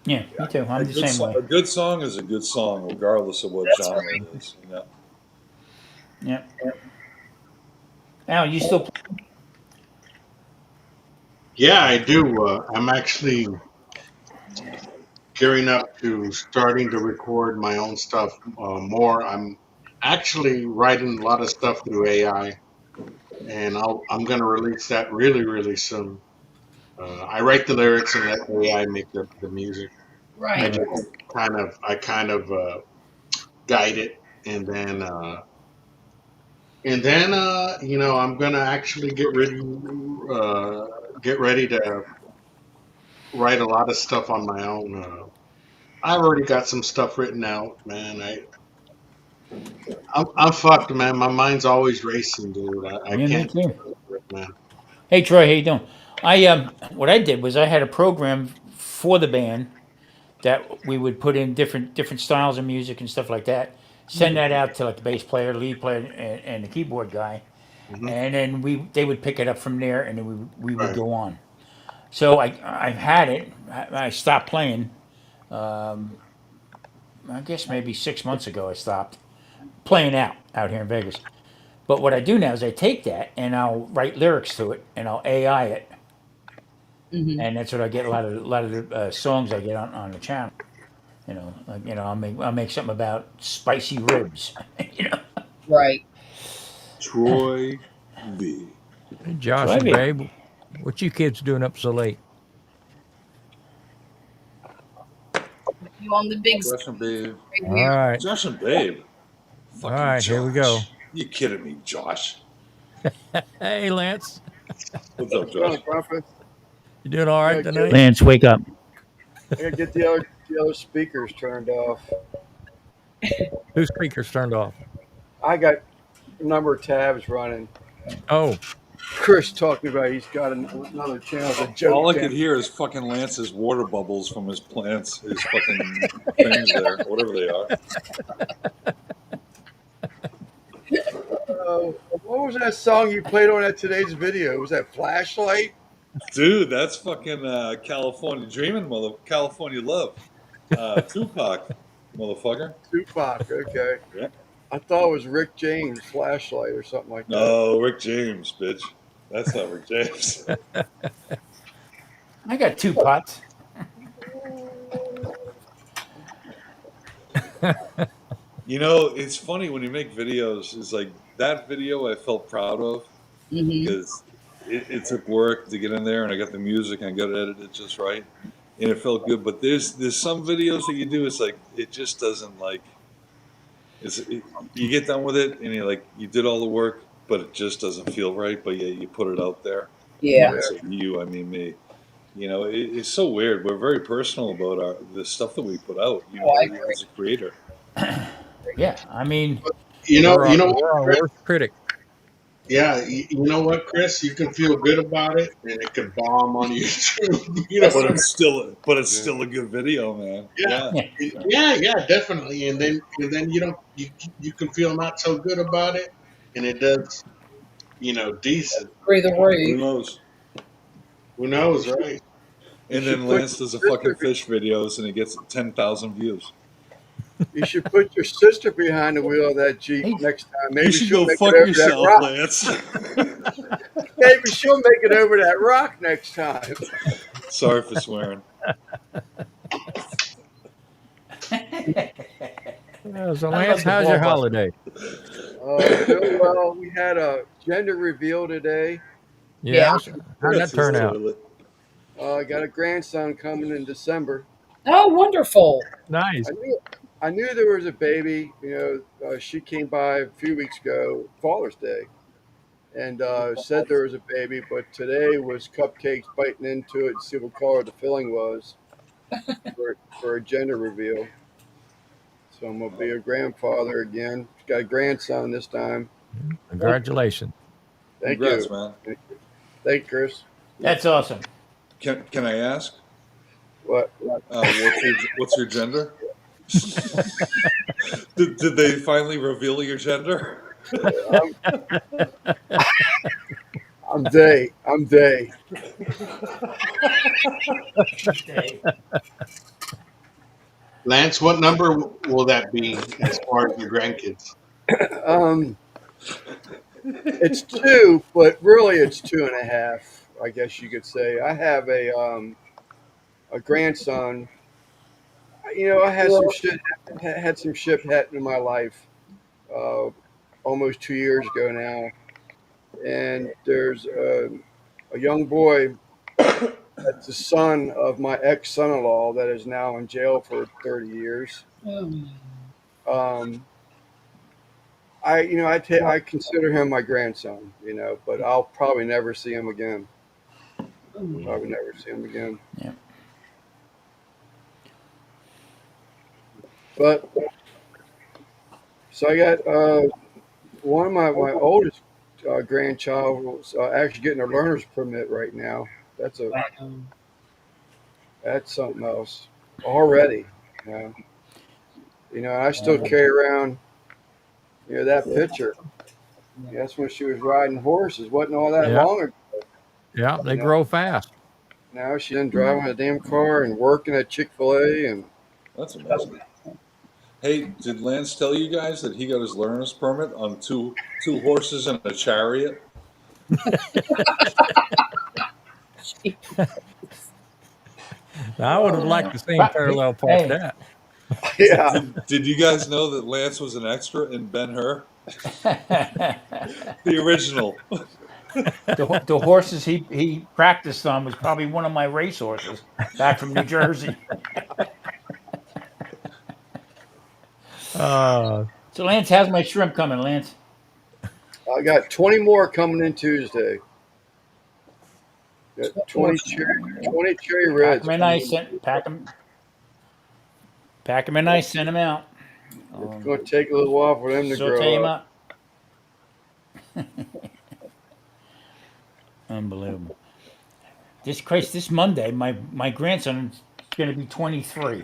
Yeah, me too. I'm the same way. A good song is a good song, regardless of what That's genre right. it is. You know. Yeah. Al, you still play? Yeah, I do. I'm actually gearing up to starting to record my own stuff more. I'm actually writing a lot of stuff through AI, and I'm going to release that really, really soon. I write the lyrics and let AI make the music. I Right. just kind of guide it, and then I'm gonna actually uh, get ready to write a lot of stuff on my own. I've already got some stuff written out, man. I'm fucked, man. My mind's always racing, dude. I Yeah, me can't too. do it, man. Hey Troy, how you doing? I what I did was I had a program for the band that we would put in different styles of music and stuff like that. Send that out to like the bass player, lead player, and the keyboard guy, Hmm. and then they would pick it up from there, and then we would Right. go on. So I've had it. I stopped playing. Um, I guess maybe 6 months ago I stopped playing out here in Vegas. But what I do now is I take that and I'll write lyrics to it and I'll AI it, Hmm. and that's what I get a lot of the songs I get on the channel. I'll make something about spicy ribs. you know, Right. Troy V. Hey, so Josh I and be Babe, what you kids doing up so late? You on the big Josh and screen Babe. right All here. right. Josh and Babe. All Fucking right, here we go. Josh. You kidding me, Josh? Hey, Lance. What's up, Josh? Going, Grumpus. You doing all I right gotta get tonight? Lance, wake up. I gotta get the other speakers turned off. Whose speaker's turned off? I got a number of tabs running. Oh, Chris talking about he's got another channel, the joke All I channel. could hear is fucking Lance's water bubbles from his plants, his fucking things there, whatever they are. What was that song you played on that today's video? Was that Flashlight? Dude, that's fucking California Dreaming, California Love. Tupac, motherfucker. Tupac. Okay. Yeah. I thought it was Rick James, Flashlight, or something like that. No, Rick James, bitch. That's not Rick James. I got two pots. You know, it's funny when you make videos. It's like that video I felt proud of Hmm. because it took work to get in there, and I got the music and I got it edited just right, and it felt good. But there's some videos that you do. It's like it just doesn't like. You get done with it, and you're like you did all the work, but it just doesn't feel right. But yeah, you put it out there. And Yeah. when I say you, I mean me. You know, it's so weird. We're very personal about the stuff that we put out. You Oh, I know, agree. as a creator. Yeah, I mean, we're You know what, we're our Chris? worst critic. Yeah, you know what, Chris? You can feel good about it, and it could bomb on YouTube. You know That's what But I mean? it's Yeah. still a good video, man. Yeah, Yeah. yeah, yeah, definitely. And then you can feel not so good about it, and it does, decent. through the Who roof. knows? Who knows, right? You And should then put Lance does a your fucking sister. fish videos and he gets 10,000 views. You should put your sister behind the wheel of that Jeep hey, next time. You Maybe should she'll go make it fuck over that yourself, rock. Lance. Maybe she'll make it over that rock next time. Sorry for swearing. So, I Lance, love the how's ball your buster. holiday? Doing well. We had a gender reveal today. Yeah. Yes. How'd that Chris is turn out? toilet. I got a grandson coming in December. Oh, wonderful. Nice. I knew there was a baby. She came by a few weeks ago, Father's Day, and said there was a baby, but today was cupcakes biting into it to see what color the filling was for a gender reveal. So I'm gonna be a grandfather again. Got a grandson this time. Congratulations. Thank Congrats, you. man. Thank you, Chris. That's awesome. Can I ask What? what's your gender? Did they finally reveal your gender? I'm they. I'm they. Okay. Lance, what number will that be as far as your grandkids? Um, it's two, but really it's 2.5. I guess you could say. I have a grandson. I had some shit had some shit happen in my life uh, almost 2 years ago now, and there's a young boy that's the son of my ex son-in-law that is now in jail for 30 years. Oh, Um, I consider him my grandson, but I'll probably never see him again. oh. Probably never see him again. Yeah. But so I got one of my oldest grandchild was actually getting a learner's permit right now. That's a Wow. that's something else already. You know, I still carry around that picture. That's when she was riding horses. Wasn't all that Yeah, long ago. yeah, You they know, grow fast. now she's in driving a damn car and working at Chick-fil-A and That's amazing. Hey, did Lance tell you guys that he got his learner's permit on two horses and a chariot? I would have liked to seen parallel park Hey, that. yeah. Did you guys know that Lance was an extra in Ben Hur, the the original? the horses he practiced on was probably one of my race horses back from New Jersey. Uh, So Lance, how's my shrimp coming, Lance? I got 20 more coming in Tuesday. Got 20 cherry, 20 cherry Pack reds them in coming nice, in. pack them in nice, send them out. It's going to take a little while for them to Saute grow them up. up. Unbelievable. This Monday, my grandson's going to be 23.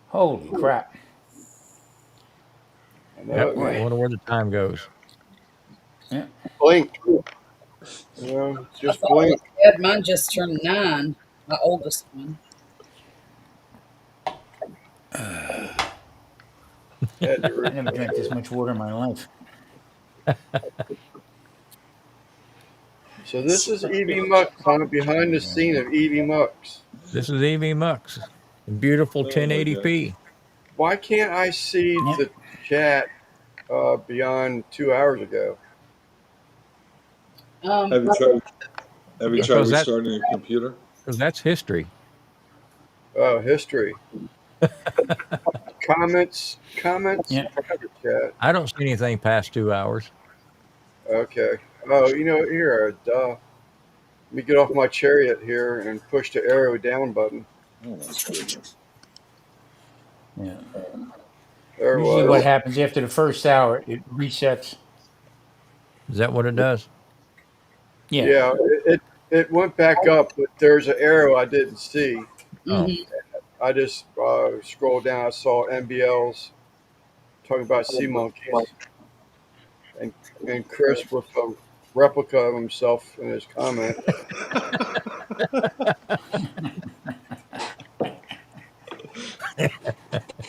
Holy crap! I yep. know it, I man. Boy, wonder where the time goes. yeah. Blink. I Just thought I blink. had mine just turned 9, my oldest one. Had to I never drank this much water in my life. So this is Evie Mux, huh? Behind the scene of Evie Mux. This is EV Mux, beautiful Oh my god! 1080p. Why can't I see Yeah. the chat beyond 2 hours ago? Have you tried Have you tried Because that restarting your computer? because that's history. Oh, history. Comments, Yeah. private chat. I don't see anything past 2 hours. Okay. Oh, here, duh. Let me get off my chariot here and push the arrow down button. Oh my goodness! Yeah. There it Usually, what was. happens after the first hour, it resets. Is that what it does? Yeah. Yeah, it went back up, but there's an arrow I didn't see. Oh, Hmm. I just scrolled down. I saw NBL's talking about sea monkeys, and Chris with a replica of himself in his comment.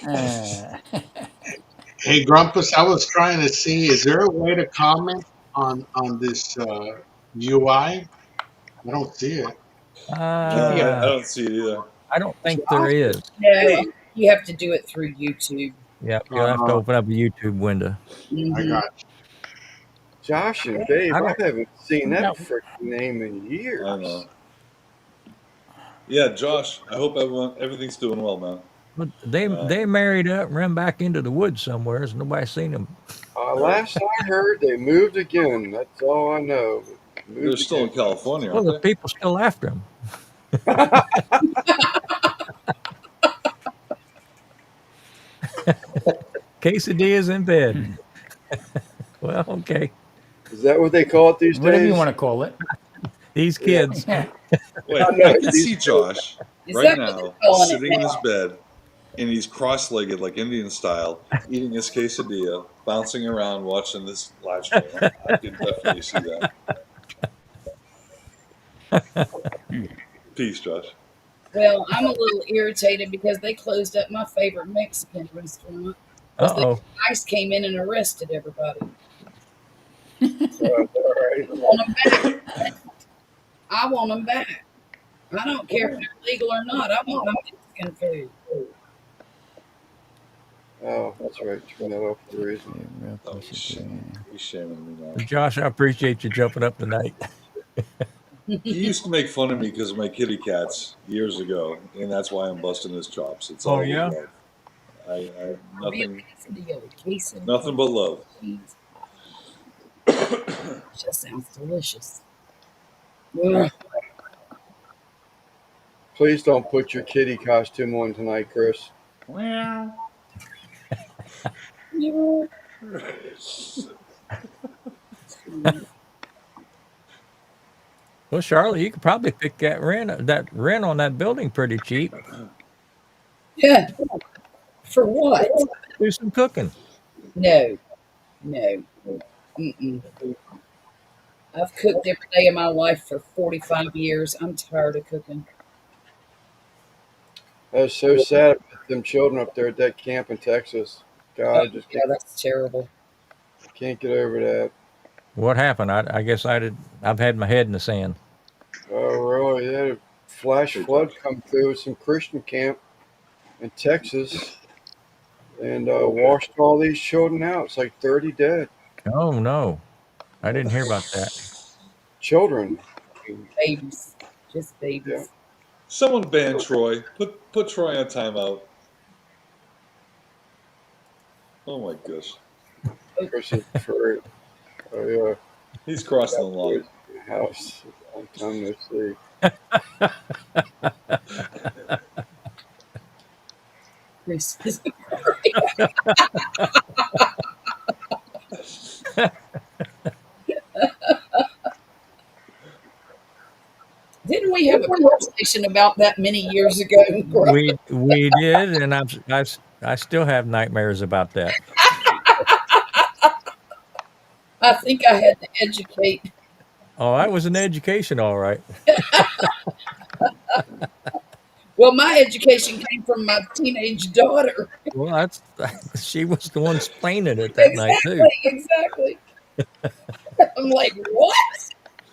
Uh, Hey, Grumpus, I was trying to see, is there a way to comment on this UI? I don't see it. keep No, you. I uh, don't see it either. I don't think there is. No, you have to do it through YouTube. Yep, you'll have to Uh, open up a YouTube window. I Hmm. got Josh and Dave, I I don't. haven't seen that No. freaking name in I years. know. Yeah, Josh. I hope everything's doing well, man. But they married up and ran back into the woods somewhere. So nobody's seen them. Last I heard, they moved again. That's all I know. They're Moved still in again. California, Well, aren't the they? people still after them. Quesadillas in bed. Well, okay. Is that what they call it these Whatever you days? want to call it. These Yeah, kids. Yeah. Wait, I know. I can These see Josh Is right that what they're now calling it sitting in his now? bed and he's cross-legged like Indian style, eating his quesadilla, bouncing around, watching this live stream. I can definitely see that. Peace, Josh. Well, I'm a little irritated because they closed up my favorite Mexican restaurant because Uh the oh. ICE came in and arrested everybody. all right. I want them back. I want them back. I don't care if they're legal or not. I want my Mexican food. Oh, that's right. Turn that off for a reason. Real Oh, quesadilla. he's shaming me now. Josh, I appreciate you jumping up tonight. He used to make fun of me because of my kitty cats years ago, and that's why I'm busting his chops. It's Oh all with yeah. love. I have Real nothing, quesadilla with queso and nothing but love. cheese. Just sounds delicious. Ugh. Please don't put your kitty costume on tonight, Chris. Well, Yeah. Well, Charlotte, you could probably pick that rent on that building pretty cheap. Yeah. For what? Do some cooking. No, no. Mm-mm. I've cooked every day of my life for 45 years. I'm tired of cooking. That's so sad about them children up there at that camp in Texas. Oh, God, just yeah, that's terrible. can't get over that. What happened? I guess I did. I've had my head in the sand. Oh, really? They had a flash Hey, flood Josh. come through some Christian camp in Texas and washed all these children out. It's like 30 dead Oh no, I didn't hear about that. children. Babies. Just Yeah, babies. Someone ban Troy. Put Troy on timeout. Oh my gosh, Christian for yeah, he's crossing the line. boys in the house. Long time no see. Christmas. Didn't we have a conversation about that many years ago? We did, and I still have nightmares about that. I think I had to educate. Oh, that was an education, all right. Well, my education came from my teenage daughter. Well, that's she was the one explaining it that night too. Exactly, exactly. I'm like, what?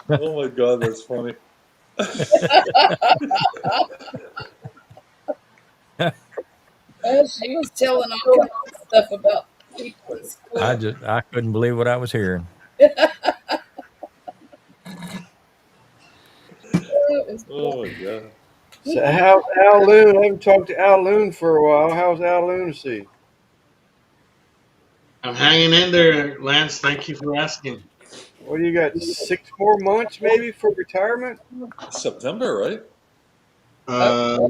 Oh my god, that's funny. She was telling all kinds of stuff about people at school. I couldn't believe what I was hearing. It was Oh my god. So how's Al Loon? I haven't talked to Al Loon for a while. How's Al Lunacy? I'm hanging in there, Lance. Thank you for asking. What do you got? 6 more months maybe for retirement? September, right? Uh,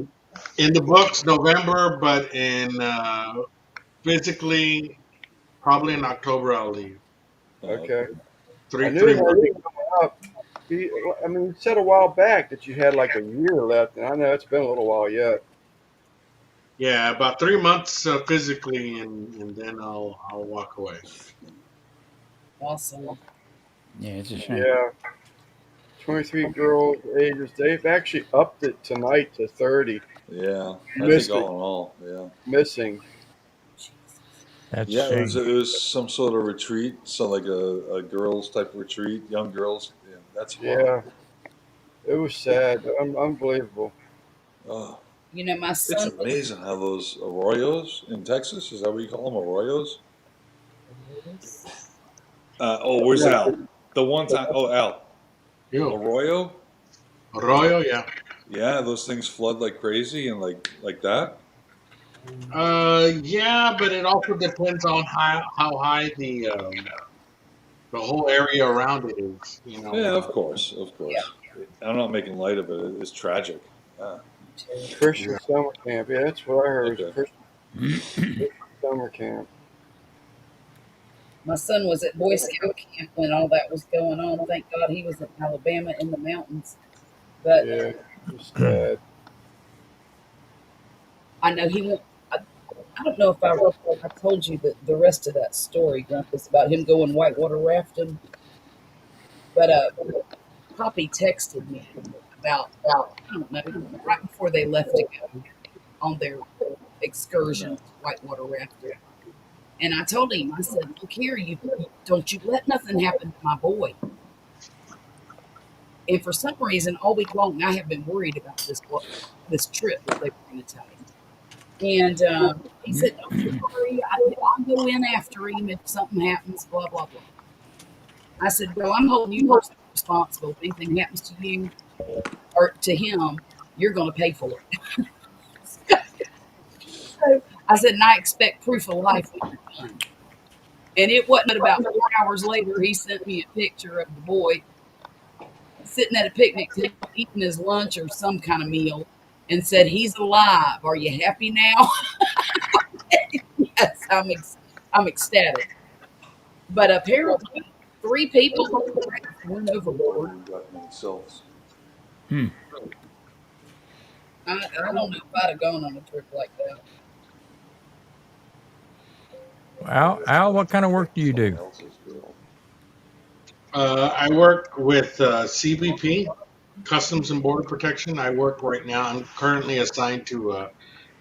in the books, November, but in physically, probably in October, I'll leave. Okay. I Three, knew three it had months. been coming up. I mean, you said a while back that you had like a year left, and I know it's been a little while yet. Yeah, about 3 months physically, and then I'll walk away. awesome. yeah, it's a shame. Yeah. 23 girls ages. They've actually upped it tonight to 30 Yeah. I Missed think it. all in all, yeah. missing. That's a Yeah, shame. it was some sort of retreat, so like a girls type of retreat, young girls. Yeah, that's hard. Yeah. It was sad. Unbelievable. Oh, You know, my it's son amazing how those arroyos in Texas, is that what you call them, arroyos? was. Where's Yeah. Al? The one time, Al, Yo, arroyo? Arroyo, yeah. Yeah, those things flood like crazy and like that. Yeah, but it also depends on how high the whole area around it is. You know, Yeah, of course, of Yeah, course. I'm not making light of it. It's tragic. too. Christian yeah. summer camp. Yeah, that's what I heard. Is Okay. Christian summer camp. My son was at Boy Scout camp when all that was going on. Thank God he was in Alabama in the mountains. But Yeah, it's sad. I know he won't. I don't know if I told you the rest of that story, Grumpus, about him going whitewater rafting. But Poppy texted me about, I don't know, right before they left to go on their excursion to whitewater rafting. And I told him, I said, look here, you don't you let nothing happen to my boy. And for some reason, all week long, I have been worried about this trip that they were going to take. And he said, don't you worry, I'll go in after him if something happens, blah, blah, blah. I said, well, I'm holding you personally responsible. If anything happens to you or to him, you're going to pay for it. So I said, and I expect proof of life when you're done. And it wasn't about 4 hours later, he sent me a picture of the boy sitting at a picnic table eating his lunch or some kind of meal and said, he's alive. Are you happy now? Yes, I'm ecstatic. But apparently, 3 people went overboard. Themselves. Hmm. I don't know if I'd have gone on a trip like that. Al, what kind of work do you do? Else's girl. I work with CBP, Customs and Border Protection. I work right now. I'm currently assigned to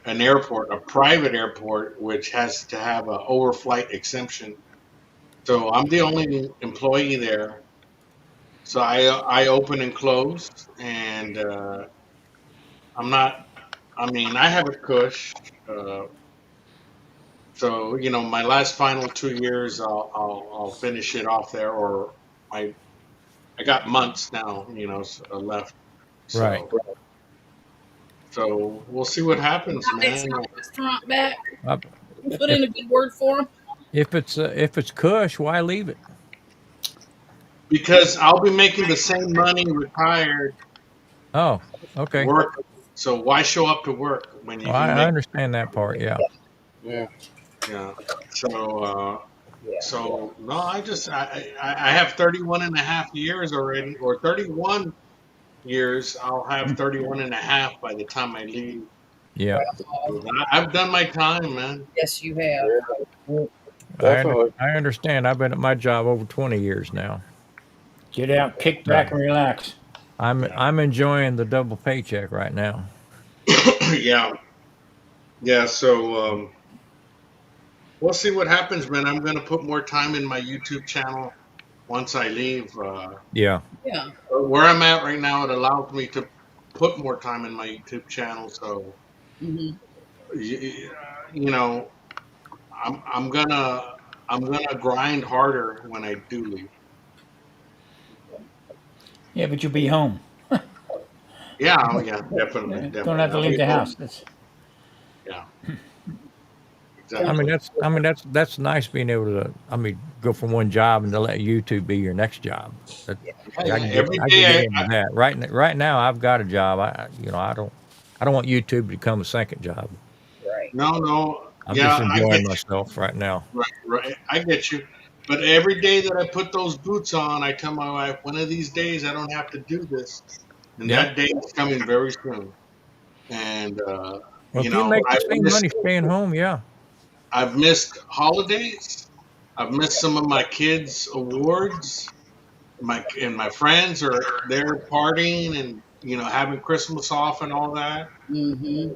an airport, a private airport, which has to have an overflight exemption. So I'm the only employee there. So I open and close, and I'm not. I mean, I have a cush. Uh, so my last final 2 years, I'll finish it off there, or I I got months now, left. Right. So we'll see what happens, Got next man. restaurant back. Uh, You put if in a good word for him. if it's Kush, why leave it? Because I'll be making the same money retired Oh, okay. work. So why show up to work when you Well, can I make? understand that part. Yeah. Yeah. Yeah. So Yeah. no, I have 31 and a half years already, or 31 years. I'll have 31 and a half by the time I leave. Yeah. Well, So I've done my time, man. yes, you have. Yeah. Definitely. I understand. I've been at my job over 20 years now. Get out, kick So back, and relax. I'm enjoying the double paycheck right now. Yeah. Yeah. So we'll see what happens, man. I'm gonna put more time in my YouTube channel once I leave. Yeah. Yeah. Where I'm at right now, it allows me to put more time in my YouTube channel. So Hmm. you, you know, I'm gonna grind harder when I do leave. Yeah, but you'll be home. Yeah, oh yeah, definitely, Don't definitely. have to I'll leave be the home. house. That's Yeah, I mean exactly. that's nice being able to go from one job and to let YouTube be your next job. That, Yeah, I yeah. can Every get day, into that. Right now I've got a job. I don't want YouTube to become a second job. Right. no, no. I'm Yeah, just I get enjoying you. myself right now. Right, right. I get you. But every day that I put those boots on, I tell my wife, one of these days I don't have to do this, and Yep. that day is coming very soon. And Well, if you make the I've same missed money staying home, yeah. I've missed holidays. I've missed some of my kids' awards. My friends are there partying and having Christmas off and all that. Hmm.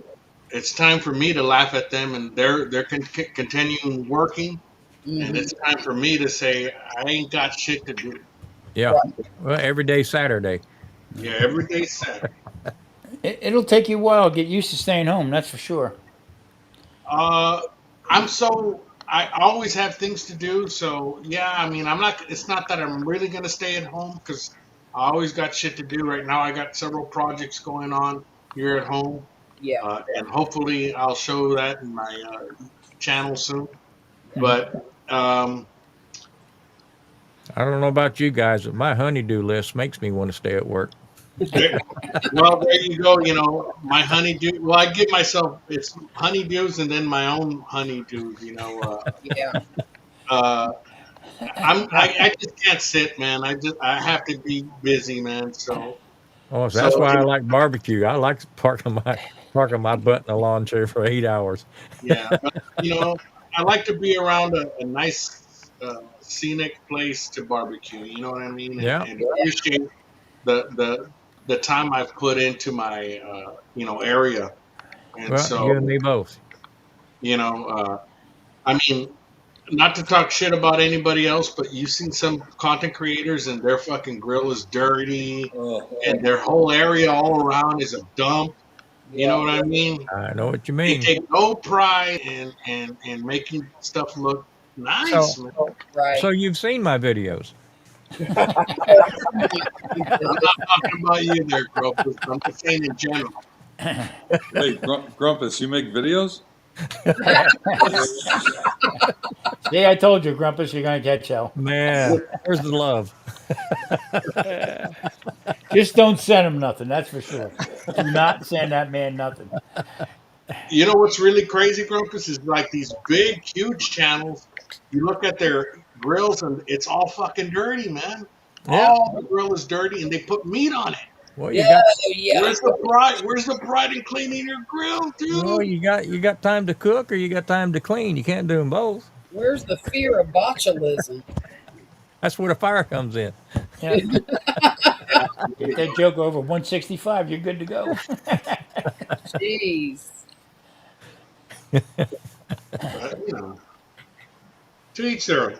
It's time for me to laugh at them, and they're continuing working, and Hmm. it's time for me to say I ain't got shit to do. Yeah. Right. Well, every day Saturday. Yeah, every day's Saturday. it'll take you a while to get used to staying home. That's for sure. Uh, I always have things to do, so yeah. I mean, I'm not. It's not that I'm really gonna stay at home because I always got shit to do. Right now, I got several projects going on here at home. Yeah. and hopefully I'll show that in my channel soon. Mhm. But I don't know about you guys, but my honeydew list makes me want to stay at work. there, well, there you go. You know, my honeydew. Well, I give myself it's honeydews and then my own honeydews. Yeah. Uh, I just can't sit, man. I have to be busy, man. Oh, so So that's why I like barbecue. I like parking my butt in a lawn chair for 8 hours. yeah, but I like to be around a nice scenic place to barbecue. You know what I mean? Yeah. And appreciate the time I've put into my area. And Well, so you and me both. you know, I mean, not to talk shit about anybody else, but you've seen some content creators and their fucking grill is dirty, and their whole area all around is a dump. You know Yeah. what I mean? I know what you They mean. take no pride in making stuff look So, nice, man. so Right. you've seen my videos. I'm not talking about you there, Grumpus. I'm just saying in general. Wait, Grumpus, you make videos? See, I told you, Grumpus, you're going to catch hell. Man, where's the love? Just don't send him nothing. That's for sure. Do not send that man nothing. You know what's really crazy, Grumpus, is like these big, huge channels. You look at their grills and it's all fucking dirty, man. Yeah. All the grill is dirty, and they put meat on it. Well, Yeah. you got Yeah. Where's the pride? Where's the pride in cleaning your grill, well, dude? you got time to cook or you got time to clean. You can't do them both. Where's the fear of botulism? That's where the fire comes in. Yeah. Get that joke over 165, you're good to go. Jeez. But, to each their own.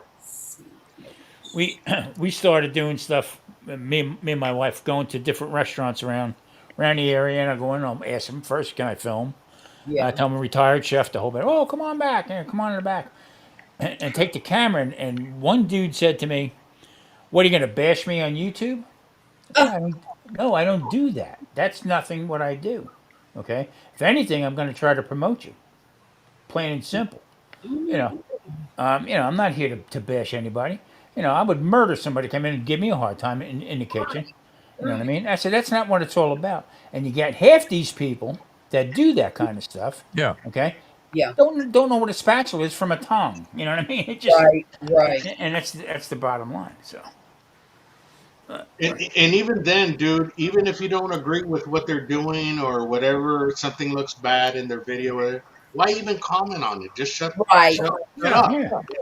We started doing stuff. Me and my wife going to different restaurants around the area, and I go in. I'll ask them first, can I film? Yeah. I tell them retired chef the whole bit. Oh, come on back, here, come on in the back, and take the camera. And one dude said to me, "What are you going to bash me on YouTube?" I said, no, I don't do that. That's nothing what I do. Okay. If anything, I'm going to try to promote you, plain and simple. You know, I'm not here to bash anybody. I would murder somebody to come in and give me a hard time in the kitchen. You know what I mean? I said, that's not what it's all about. And you get half these people that do that kind of stuff, Yeah. okay, Yeah. don't know what a spatula is from a tongue. You know what I mean? It just, Right. Right. and that's the bottom line. So, And even then, dude, even if you don't agree with what they're doing or whatever, something looks bad in their video, why even comment on it? Just shut Right. shut, shut yeah, up.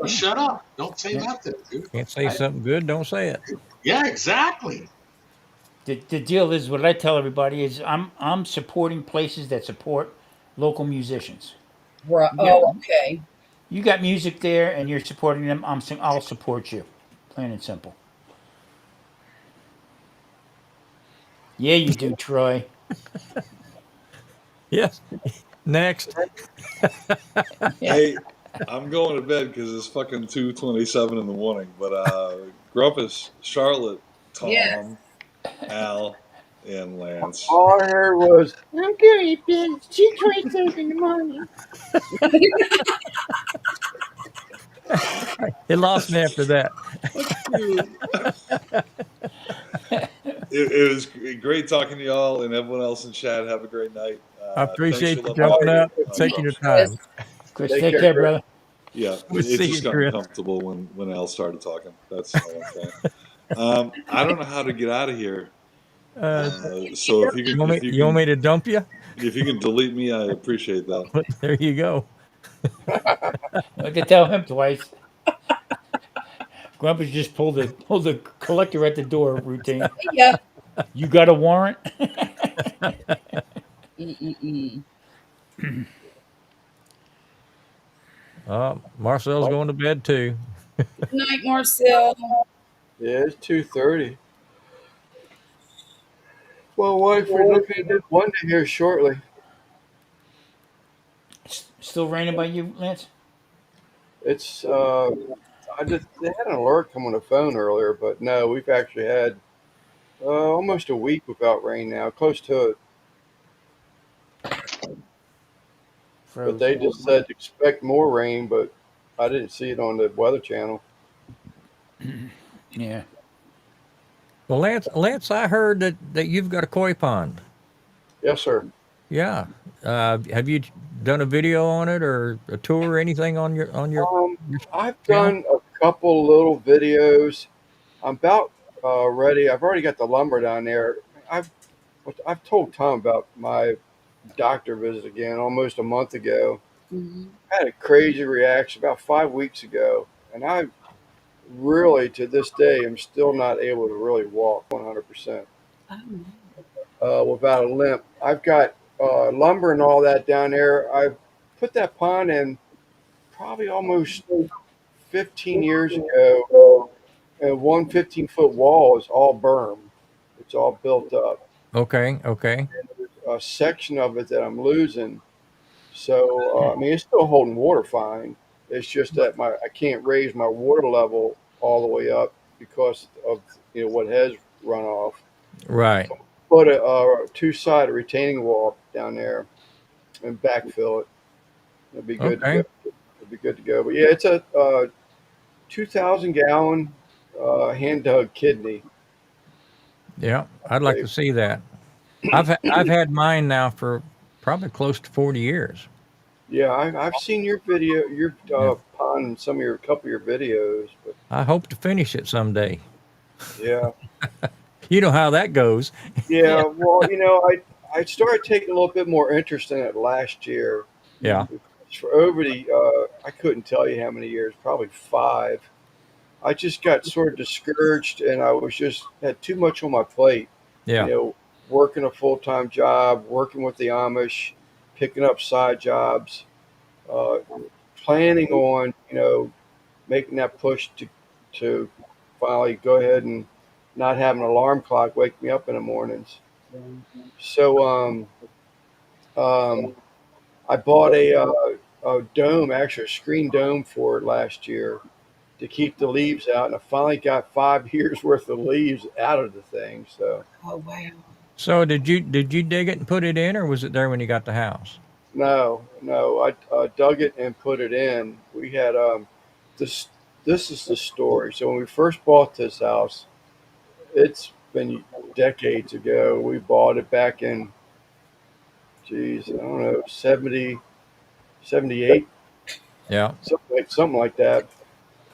yeah. Shut up. Don't say Yeah. nothing, dude. Can't say something good, don't say it. Yeah, exactly. The deal is what I tell everybody is I'm supporting places that support local musicians. Right. You got, Oh, okay. you got music there and you're supporting them. I'll support you, plain and simple. Yeah, you do, Troy. Yes. Next. Hey, I'm going to bed because it's fucking 2:27 in the morning. But Grumpus, Charlotte, Yes. Tom, Al, and Lance. All I heard was, I'm good, Ben. It's 2:27 in the morning. It lost me after that. It was great talking to y'all and everyone else in chat. Have a great night. I Thanks appreciate for you letting me jumping up, on taking your Chris. time. Chris, Take take care, care, Chris. brother. Yeah, We'll it see just you, got Chris. uncomfortable when Al started talking. That's all I'm saying. I don't know how to get out of here. So if you You want me can to dump you? if you can delete me, I appreciate that. But there you go. I could tell him twice. Grumpus just pulled the collector at the door routine. Yeah. You got a warrant? Mm-mm-mm. Marcel's going to bed too. Good night, Marcel. yeah, it's 2:30. Well, wife, we're looking at this one to here shortly. Still raining by you, Lance? It's they had an alert come on the phone earlier, but no, we've actually had almost a week without rain now, close to it. but they frozen. just said expect more rain, but I didn't see it on the Weather Channel. Yeah. Well, Lance, I heard that you've got a koi pond. Yes, sir. Yeah. Have you done a video on it or a tour or anything on Um, your I've channel? done a couple little videos. I'm about ready. I've already got the lumber down there. I've I've told Tom about my doctor visit again almost a month ago. Mhm. I had a crazy reaction about 5 weeks ago, and I really, to this day, am still not able to really walk 100% Oh, no. without a limp. I've got lumber and all that down there. I put that pond in probably almost 15 years ago, and one 15-foot wall is all berm. It's all built up. Okay. Okay. A section of it that I'm losing. So I mean, it's still holding water fine. It's just that I can't raise my water level all the way up because of what has run off. Right. Put a two-sided retaining wall down there and backfill it. It'll be good to go. Okay. It'll be good to go. But yeah, it's a 2,000-gallon hand dug kidney. Yeah. I'd like Okay. to see that. I've had mine now for probably close to 40 years. Yeah, I've seen your video, your Yeah. pond, and some of your couple of your videos. But I hope to finish it someday. yeah, You know how that goes. yeah. Well, I started taking a little bit more interest in it last year. Yeah. For over the I couldn't tell you how many years, probably 5. I just got sort of discouraged, and I was just had too much on my plate. You Yeah. know, working a full-time job, working with the Amish, picking up side jobs, uh, planning on making that push to finally go ahead and not have an alarm clock wake me up in the mornings. So um, I bought a dome, actually a screen dome for it last year to keep the leaves out, and I finally got 5 years worth of leaves out of the thing. So Oh, wow. So did you dig it and put it in, or was it there when you got the house? no, no, I dug it and put it in. We had this. This is the story. So when we first bought this house, it's been decades ago. We bought it back in, geez, I don't know, 70, 78, Yeah. something like that.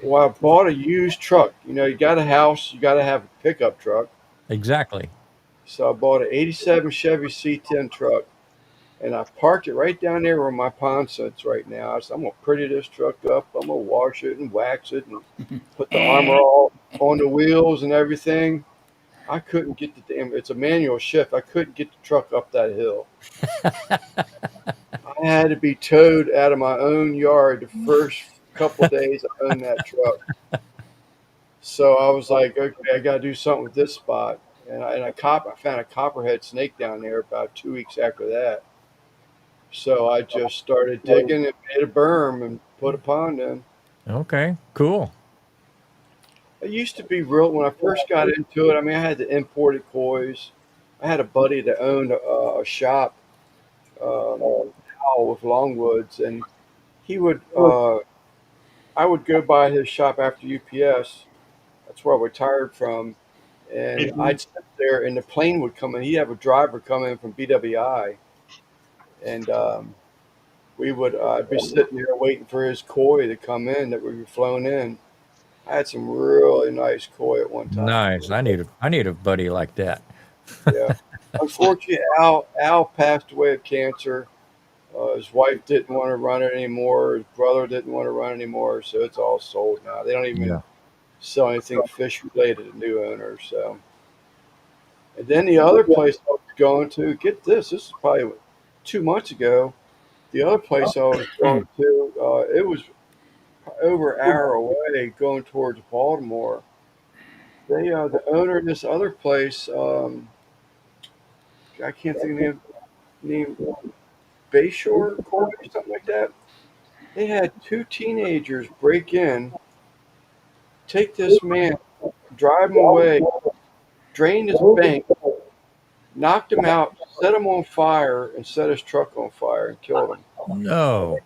Well, I bought a used truck. You got a house, you got to have a pickup truck. Exactly. So I bought an 87 Chevy C10 truck, and I parked it right down there where my pond sits right now. I said, I'm going to pretty this truck up. I'm going to wash it and wax it and put the armor all on the wheels and everything. I couldn't get the damn, it's a manual shift. I couldn't get the truck up that hill. I had to be towed out of my own yard the first couple of days I owned that truck. So I was like, okay, I got to do something with this spot. I found a copperhead snake down there about 2 weeks after that. So I just started digging and made a berm and put a pond in. Okay. Cool. It used to be real when I first got into it. I mean, I had the imported koi's. I had a buddy that owned a shop with longwoods, and he would. I would go by his shop after UPS. That's where I retired from, and I'd sit there, and the plane would come in. He'd have a driver come in from BWI, and we would. I'd be sitting there waiting for his koi to come in that would be flown in. I had some really nice koi at one time. Nice. I need a buddy like that. Yeah. Unfortunately, Al passed away of cancer. His wife didn't want to run it anymore. His brother didn't want to run anymore. So it's all sold now. They don't even Yeah. sell anything fish related to new owners. So, and then the other place I was going to, get this. This is probably 2 months ago. The other place I was going to, it was over an hour away, going towards Baltimore. The owner of this other place, I can't think of the name, Bayshore Court or something like that. They had 2 teenagers break in, take this man, drive him away, drain his bank, knocked him out, set him on fire, and set his truck on fire and killed him. No.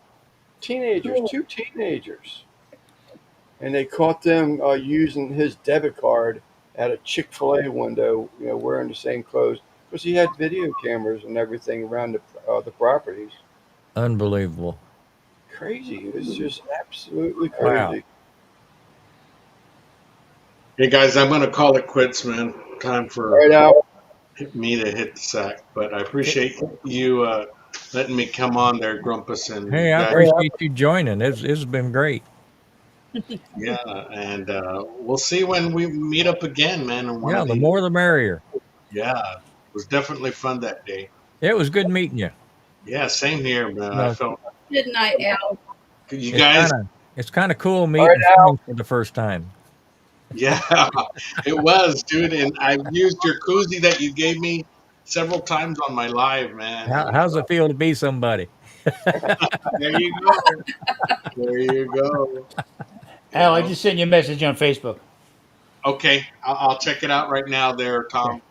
Teenagers, two teenagers, and they caught them using his debit card at a Chick-fil-A window, wearing the same clothes, because he had video cameras and everything around the properties. Unbelievable. Crazy. It's just absolutely Wow. crazy. Hey guys, I'm gonna call it quits, man. Time All for right, Al. me to hit the sack. But I appreciate you letting me come on there, Grumpus, and Hey, you I guys. appreciate you joining. It's been great. Yeah, and we'll see when we meet up again, man. On one Yeah, of the these. more the merrier. Yeah, it was definitely fun that day. It was good meeting you. Yeah, same here, man. I No, felt Good night, Al. you it's guys. kind of it's kind of cool All meeting right, Al. friends for the first time. Yeah, it was, dude. And I've used your koozie that you gave me several times on my live, man. And How's it feel to be somebody? there you go. There you go. You Al, I know. just sent you a message on Facebook. Okay, I'll check it out right now, there, Okay. Tom. All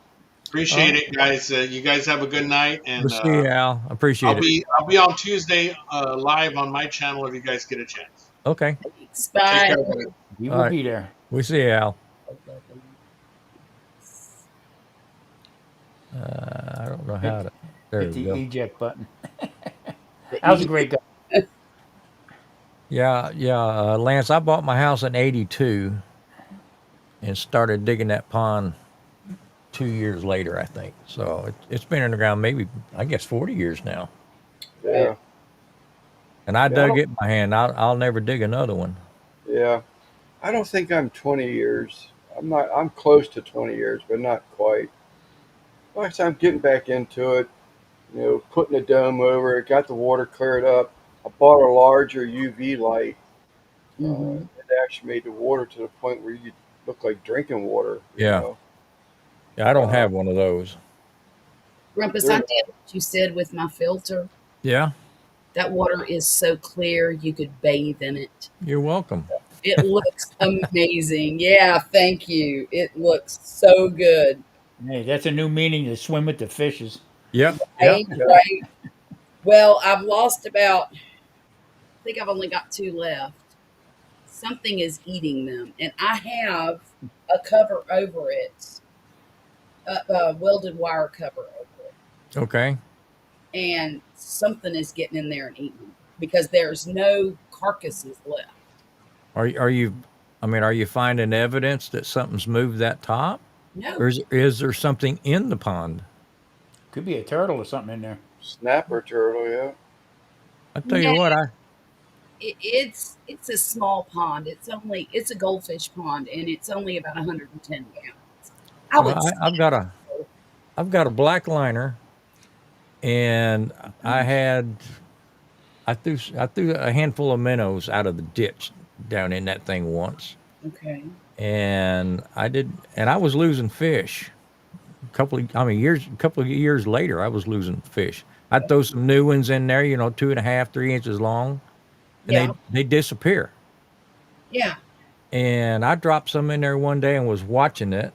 Appreciate right. it, guys. You guys have a good night, We'll and see you, Al. Appreciate I'll it. be on Tuesday live on my channel if you guys get a chance. Okay. Thanks. Take Bye. care, guys. We All will right. be there. We see you, Al. I don't know how Hit, to. There hit we the go. eject button. The Al's a E- great guy. Yeah, yeah. Lance, I bought my house in '82 and started digging that pond 2 years later, I think. So it's been in the ground maybe, I guess, 40 years now. Yeah. And I Yeah. dug it by hand. I'll never dig another one. Yeah. I don't think I'm 20 years. I'm not. I'm close to 20 years, but not quite. Like I said, I'm getting back into it. Putting a dome over it, got the water cleared up. I bought a larger UV light. Mhm. It actually made the water to the point where you look like drinking water. Yeah. Yeah, I don't Uh, have one of those. Grumpus, they're I did what you said with my filter. Yeah, That water is so clear you could bathe in it. you're welcome. It looks amazing. Yeah, thank you. It looks so good. Hey, that's a new meaning to swim with the fishes. Yep, yep. Right, right. Well, I've lost about, I think I've only got two left. Something is eating them, and I have a cover over it, a welded wire cover over it, Okay. and something is getting in there and eating them because there's no carcasses left. Are you? I mean, are you finding evidence that something's moved that top, or No, is there something in the pond? Could be a turtle or something in there. snapper turtle. Yeah. I tell no, you what, it's a small pond. It's a goldfish pond, and it's only about 110 gallons. I well, would say I've got a black liner, and I threw a handful of minnows out of the ditch down in that thing once, okay. and I was losing fish. A couple of years later, I was losing fish. I'd throw some new ones in there, 2.5, 3 inches long, and Yeah, they disappear. yeah. And I dropped some in there one day and was watching it,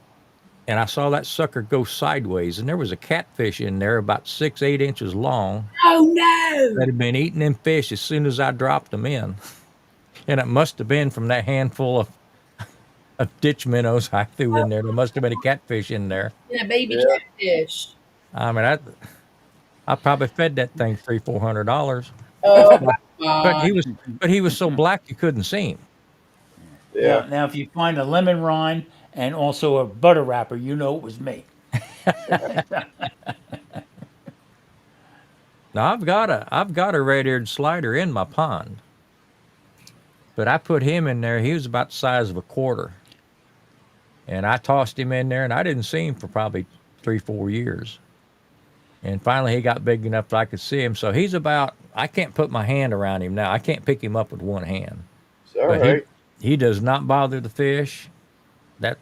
and I saw that sucker go sideways, and there was a catfish in there about 6, 8 inches long Oh no! that had been eating them fish as soon as I dropped them in. And it must have been from that handful of ditch minnows I threw in there. There must have been a catfish in there. And a baby Yeah. catfish. I mean, I probably fed that thing $300-400. Oh But but my! he was so black you couldn't see him. Yeah. Now, if you find a lemon rind and also a butter wrapper, you know it was me. Now I've got a red-eared slider in my pond, but I put him in there. He was about the size of a quarter, and I tossed him in there, and I didn't see him for probably 3, 4 years. And finally, he got big enough that I could see him. So he's about. I can't put my hand around him now. I can't pick him up with one hand. It's all But right. he does not bother the fish. That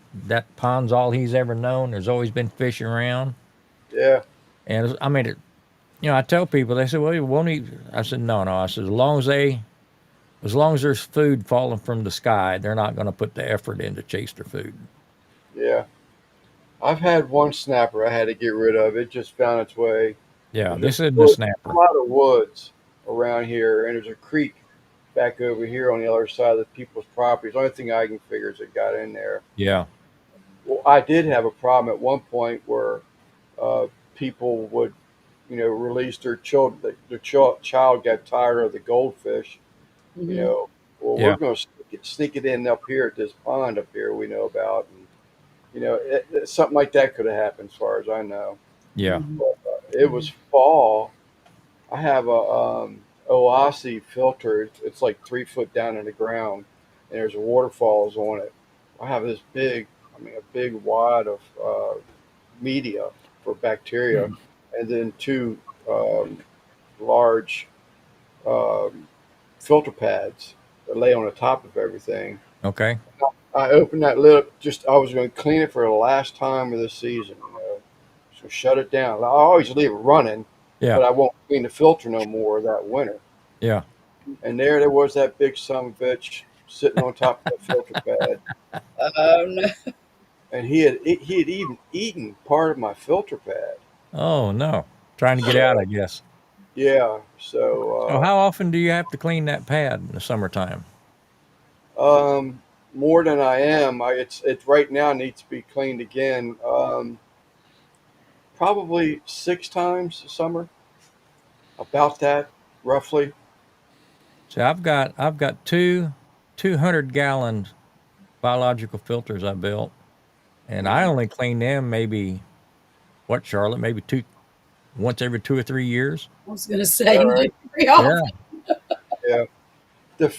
pond's all he's ever known. There's always been fish around, Yeah. and I mean, I tell people, they say, "Well, you won't eat." I said, "No, no." I said, as long as there's food falling from the sky, they're not going to put the effort in to chase their food. Yeah. I've had one snapper I had to get rid of. It just found its way. Yeah, There's this isn't a a snapper. lot of woods. around here, and there's a creek back over here on the other side of the people's properties. The only thing I can figure is it got in there. Yeah. Well, I did have a problem at one point where uh, people would, release their children. Child got tired of the goldfish. You Hmm. know, well, we're Yeah. going to sneak it in up here at this pond up here we know about, and something like that could have happened as far as I know. Yeah. Hmm. But it was fall. I have a Oasi filter. It's like 3 foot down in the ground, and there's waterfalls on it. I have this big, a big wad of media for bacteria, and then two um, large um, filter pads that lay on the top of everything. Okay. I opened that lid up. Just I was going to clean it for the last time of the season. So shut it down. I always leave it running, Yeah. but I won't clean the filter no more that winter. Yeah. And there was that big son of a bitch sitting on top of the filter pad, Oh no. and he had even eaten part of my filter pad. Oh no. Trying to get out, I So guess. yeah, So so how often do you have to clean that pad in the summertime? more than I am. It's right now needs to be cleaned again. Probably 6 times a summer, about that roughly. So I've got 200-gallon biological filters I built, and I Mhm. only clean them maybe what, Charlotte? Maybe once every 2 or 3 years. I was going to say All not right, very Yeah. often. yeah. The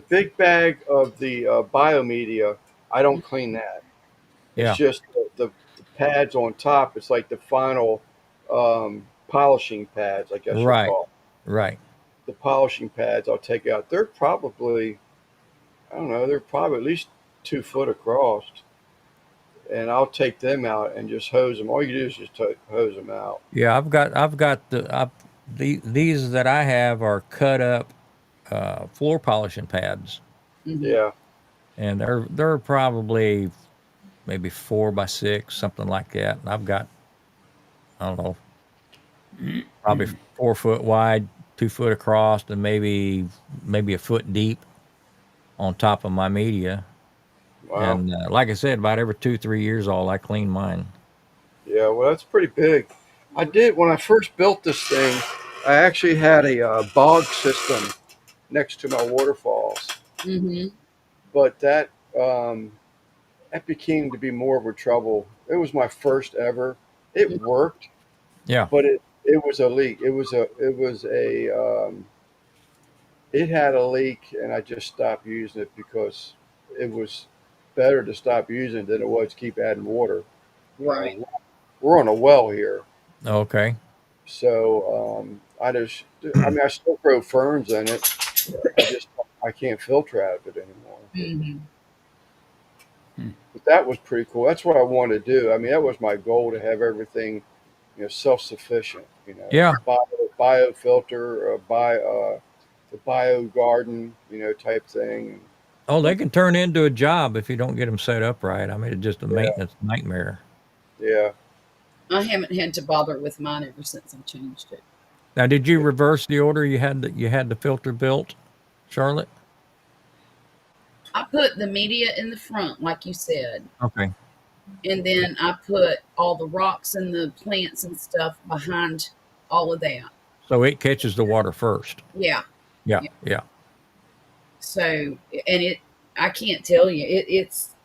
big bag of the biomedia, I don't clean that. It's Yeah. just the pads on top. It's like the final polishing pads, I guess you'll Right. call Right. it. The polishing pads I'll take out. They're probably, I don't know, they're probably at least 2 foot across, and I'll take them out and just hose them. All you do is just hose them out. Yeah. I've got these that I have are cut up floor polishing pads, Hmm. Yeah. and they're probably maybe 4 by 6, something like that. And I've got, I don't know, probably 4 foot wide, 2 foot across, and maybe a foot deep on top of my media. Wow. And like I said, about every 2 3 years, all I clean mine. Yeah. Well, that's pretty big. I did when I first built this thing. I actually had a bog system next to my waterfalls, Hmm. but um, that became to be more of a trouble. It was my first ever. It worked, Yeah. but it was a leak. It had a leak, and I just stopped using it because it was better to stop using it than it was to keep adding water. You Right. know, we're on a well here, Okay. so I still grow ferns in it. I can't filter out of it anymore. Hmm. But that was pretty cool. That's what I wanted to do. I mean, that was my goal to have everything, self sufficient. Yeah. Bio filter, the bio garden, type thing. Oh, they can turn into a job if you don't get them set up right. I mean, it's just a Yeah, maintenance nightmare. yeah. I haven't had to bother with mine ever since I changed it. Now, did you reverse the order you had the filter built, Charlotte? I put the media in the front, like you said, Okay. and then I put all the rocks and the plants and stuff behind all of that. So it catches the water first. Yeah. Yeah. Yeah. Yeah. So, and I can't tell you, it's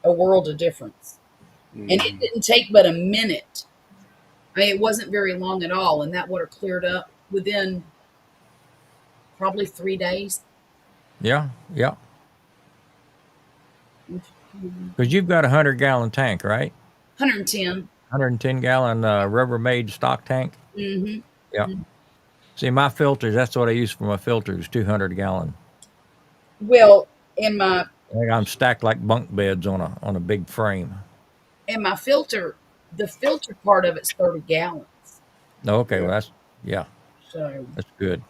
a world of difference. And it Mhm. didn't take but a minute. I mean, it wasn't very long at all, and that water cleared up within probably 3 days. Yeah. Yeah. 110. Because you've got a 100-gallon tank, right? 110-gallon Rubbermaid stock tank. Hmm. Yeah. See, my filters, that's what I use for my filters, 200-gallon. Well, in my I got 'em stacked like bunk beds on a big frame. in my filter, the filter part of it's 30 gallons. Okay, Yeah. well yeah, So, that's good.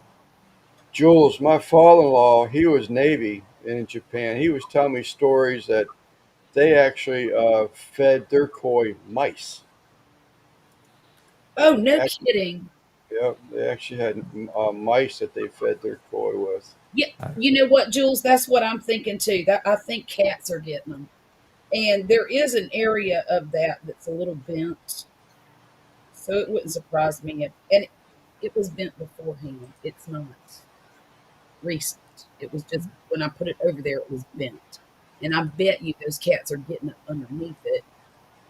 Jules, my father-in-law, he was Navy in Japan. He was telling me stories that they actually fed their koi mice. oh, no Actually, kidding. Yep, they actually had mice that they fed their koi with. Yeah, I, you know what, Jules? That's what I'm thinking too. That I think cats are getting them, and there is an area of that that's a little bent, so it wouldn't surprise me if, and it was bent beforehand. It's not recent. It was just when I put it over there, it was bent, and I bet you those cats are getting up underneath it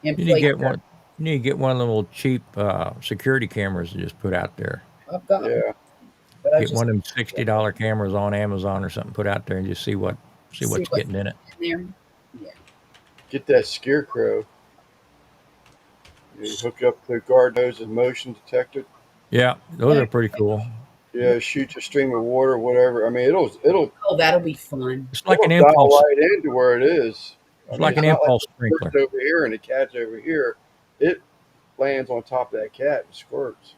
and you need to placing. get one. You need to get one of the little cheap security cameras and just put out there. I've got one, Yeah, but I Get just one of them $60 cameras on Amazon or something. Put out there and just see see what's what's getting in it. in there. Yeah. get that scarecrow. You hook it up to the guard nose and motion detector. Yeah, those are pretty cool. Yeah, shoot a stream of water, whatever. I mean, it'll Oh, that'll be fun. It's like it'll an dial impulse. right into where it is. I It's mean, like it's an not like impulse the sprinkler. bird's over here and the cat's over here. It lands on top of that cat and squirts.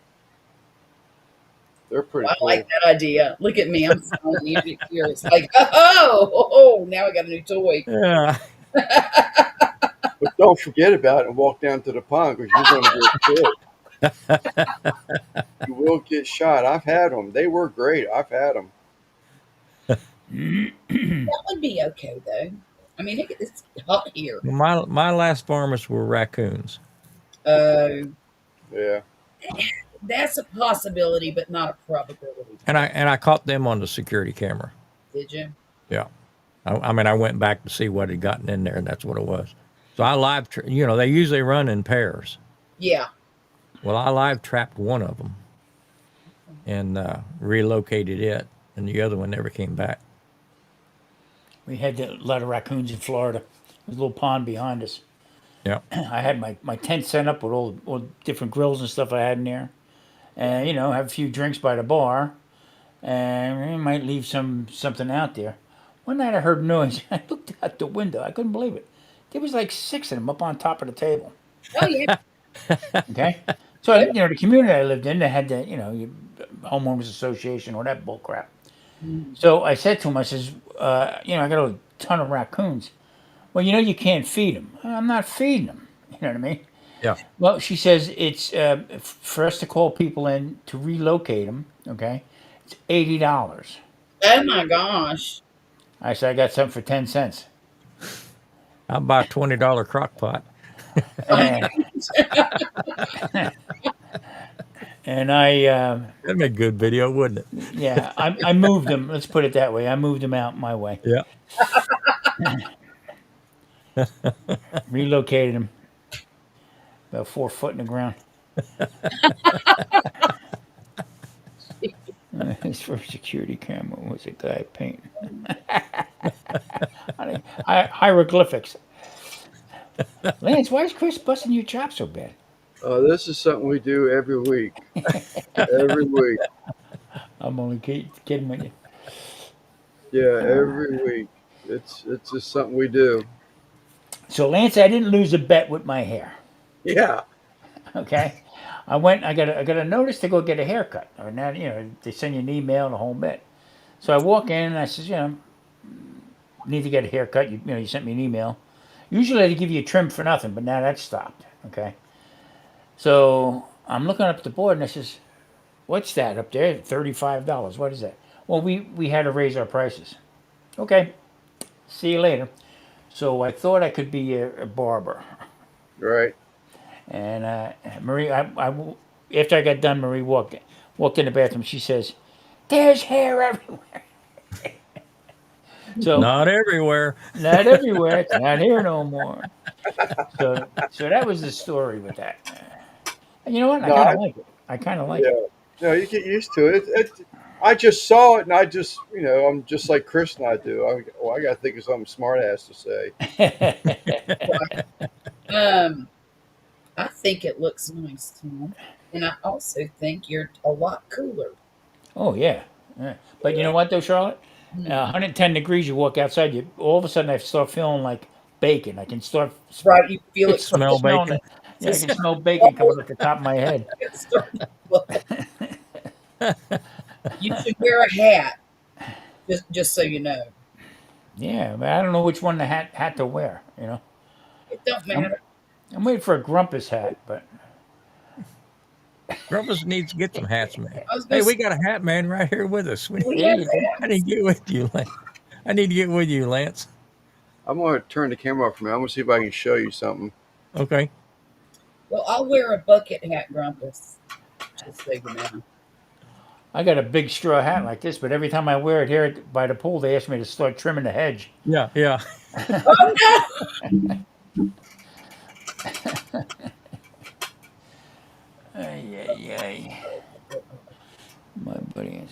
They're pretty I like cool. that idea. Look at me. I'm smiling ear to ear. It's like, oh, now I got a new toy. Yeah. But don't forget about it and walk down to the pond because you're going to get killed. You will get shot. I've had them. They were great. I've had them. That would be okay, though. I mean, it's hot here. My last varmints were raccoons, Uh, Yeah. that's a possibility, but not a probability. and I caught them on the security camera. Did you? Yeah. I mean, I went back to see what had gotten in there, and that's what it was. So I they usually run in pairs. Yeah. Well, I live trapped one of them and relocated it, and the other one never came back. We had a lot of raccoons in Florida. There's a little pond behind us. Yeah. I had my tent set up with all the different grills and stuff I had in there. And, have a few drinks by the bar. And we might leave something out there. One night I heard noise. I looked out the window. I couldn't believe it. There was like six of them up on top of the table. Oh, yeah. Okay? So, the community I lived in, they had the, homeowners association or that bull crap. Mm. So I said to him, I says, I got a ton of raccoons. Well, you can't feed them. I'm not feeding them. You know what I mean? Yeah. Well, she says it's for us to call people in to relocate them. Okay, it's $80. Oh, my gosh. I said I got something for 10 cents, I'll buy a $20 crock pot. and, and I That'd make a good video, wouldn't it? yeah I moved them. Let's put it that way. I moved them out my way, Yeah. relocated them about 4 foot in the ground. His first security camera was a guy painting hieroglyphics. Lance, why is Chris busting your chops so bad? This is something we do every week. Every week. I'm only kidding with you. Yeah, every week. It's just something we do. So, Lance, I didn't lose a bet with my hair. Yeah. Okay, I went. I got a notice to go get a haircut. Or now, they send you an email and the whole bit. So I walk in and I says, need to get a haircut. You sent me an email. Usually they give you a trim for nothing, but now that's stopped. Okay. So I'm looking up at the board and I says, "What's that up there? $35. What is that?" Well, we had to raise our prices. Okay. See you later. So I thought I could be a barber. Right. And Marie, after I got done, Marie walked in the bathroom. She says, "There's hair everywhere." So Not everywhere. not everywhere. It's not here no more. So that was the story with that. And you know what? I No, kind of like it. I kind of like yeah. No, you get used to it. I just saw it, and I just, I'm just like Chris and I do. I got to think of something smart ass to say. it. Um, I think it looks nice, Tom. And I also think you're a lot cooler. Oh yeah. Yeah. But you know what though, Charlotte? 110 degrees. You walk outside. You all of a sudden I start feeling like bacon. I can start Right, you feel it Smell smelling bacon. it. Yeah, I can smell bacon coming off the top of my head. starting to flow. You should wear a hat, just so you know. Yeah, but I don't know which one the hat to wear. It don't I'm, matter. I'm waiting for a Grumpus hat, but Grumpus needs to get some hats, man. I was Hey, gonna we say, got a hat man right here with us. we There have you go. I need to get with you, Lance. I need to get with you, Lance. I'm going to turn the camera off for a minute. I'm going to see if I can show you something. Okay. Well, I'll wear a bucket hat, Grumpus. Just so you know. I got a big straw hat like this, but every time I wear it here by the pool, they ask me to start trimming the hedge. Yeah, yeah. Oh Ay, ay, ay. My buddy.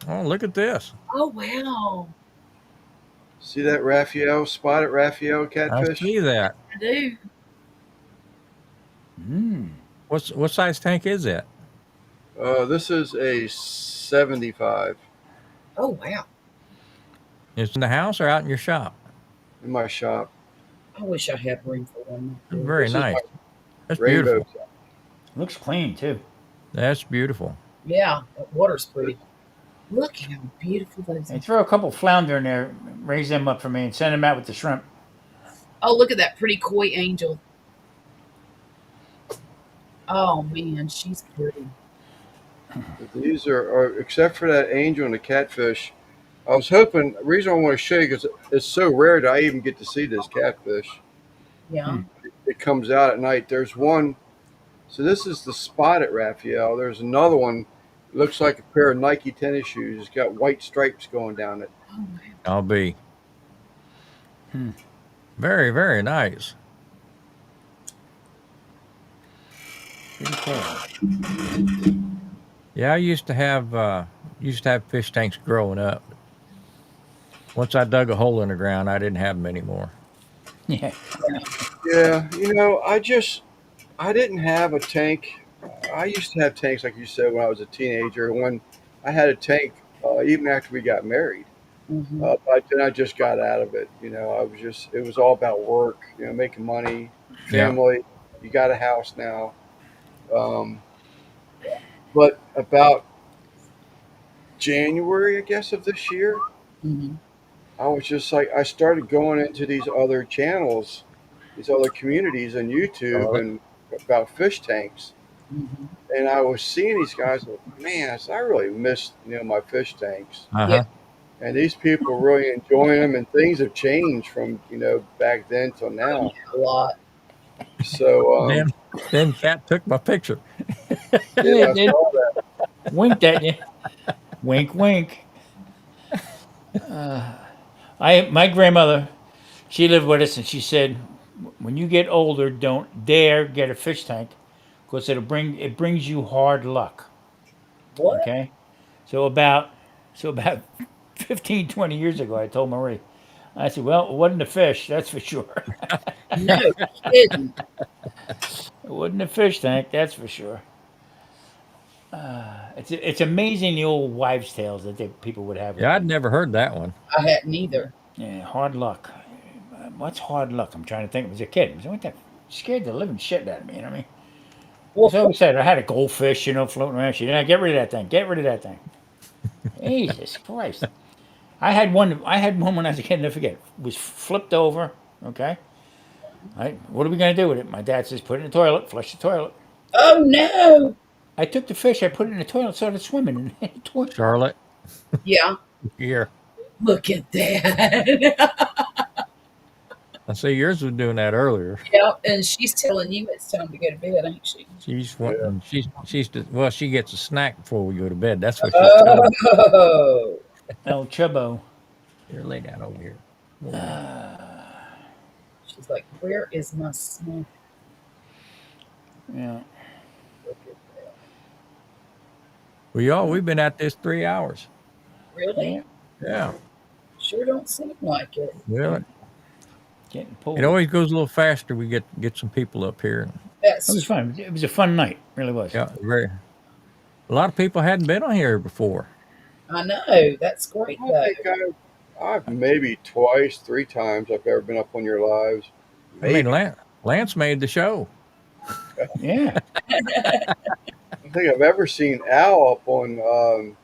Oh, look at this. no! Oh wow! See that Raphael, spotted Raphael I catfish? see that. I do. Mm. What size tank is that? This is a 75 Oh wow! It's in the house or out in your shop? in my shop. I wish I had room for one. That's very This is nice. my That's rainbow. beautiful. Looks clean too. That's beautiful. Yeah, that water's pretty. Look how beautiful those Hey, are. throw a couple flounder in there, raise them up for me, and send them out with the shrimp. Oh, look at that pretty koi angel. Oh man, she's pretty. These are, except for that angel and the catfish. I was hoping, the reason I want to show you because it's so rare that I even get to see this catfish. Yeah. It comes out at night. There's one, so this is the spotted Raphael. There's another one, looks like a pair of Nike tennis shoes. It's got white stripes going down it. Oh wow. I'll be. Hmm. Very, very nice. Pretty cool. Yeah, I used to have fish tanks growing up. Once I dug a hole in the ground, I didn't have them anymore. Yeah. Yeah, I didn't have a tank. I used to have tanks, like you said, when I was a teenager. When I had a tank, even after we got married. Mm-hmm. But then I just got out of it. It was all about work, making money, Yeah. family. You got a house now. Um, but about January, I guess, of this year, Mm-hmm. I was just like, I started going into these other channels, these other communities on YouTube and about fish tanks. Mm-hmm. And I was seeing these guys, like, man, I really missed, my fish tanks. Uh-huh. And these people are really enjoying them, and things have changed from, back then till now. A lot. So, Then Cat took my picture. yeah, I Did. saw that. Winked at you. Wink, wink. My grandmother, she lived with us, and she said, when you get older, don't dare get a fish tank, because it brings you hard luck. What? Okay, so about 15, 20 years ago, I told Marie, I said, well, it wasn't a fish, that's for sure. No kidding. It wasn't a fish tank, that's for sure. It's amazing the old wives' tales that people would have. Yeah, I'd never heard that one. I hadn't either. Yeah, hard luck. What's hard luck? I'm trying to think. As a kid, I what that scared the living shit out of me. You know what I mean? Well, So I said I had a goldfish, floating around. She didn't get rid of that thing. Get rid of that thing. Jesus Christ! I had one. I had one when I was a kid. Never forget. It was flipped over. Okay. Right. What are we gonna do with it? My dad says, put it in the toilet. Flush the toilet. oh no. I took the fish. I put it in the toilet. Started swimming in the toilet. Charlotte, Yeah. here. Look at that. I see yours was doing that earlier. Yeah, and she's telling you it's time to go to bed, ain't she? She's wanting, she gets a snack before we go to bed. That's what she's telling me. Oh. El Chubbo. Here, lay down over here. She's like, where is my snack? Yeah. Look at that. We've been at this 3 hours. Really? Yeah. Yeah. Sure don't seem like it. Well, Getting pulled. it always goes a little faster. We get some people up here. It was That's fun. It was a fun night. It really was. Yeah, a lot of people hadn't been on here before. I know. That's great I though. think I've maybe twice, 3 times I've ever been up on your lives. I mean, Lance made the show. Yeah. I don't think I've ever seen Al up on.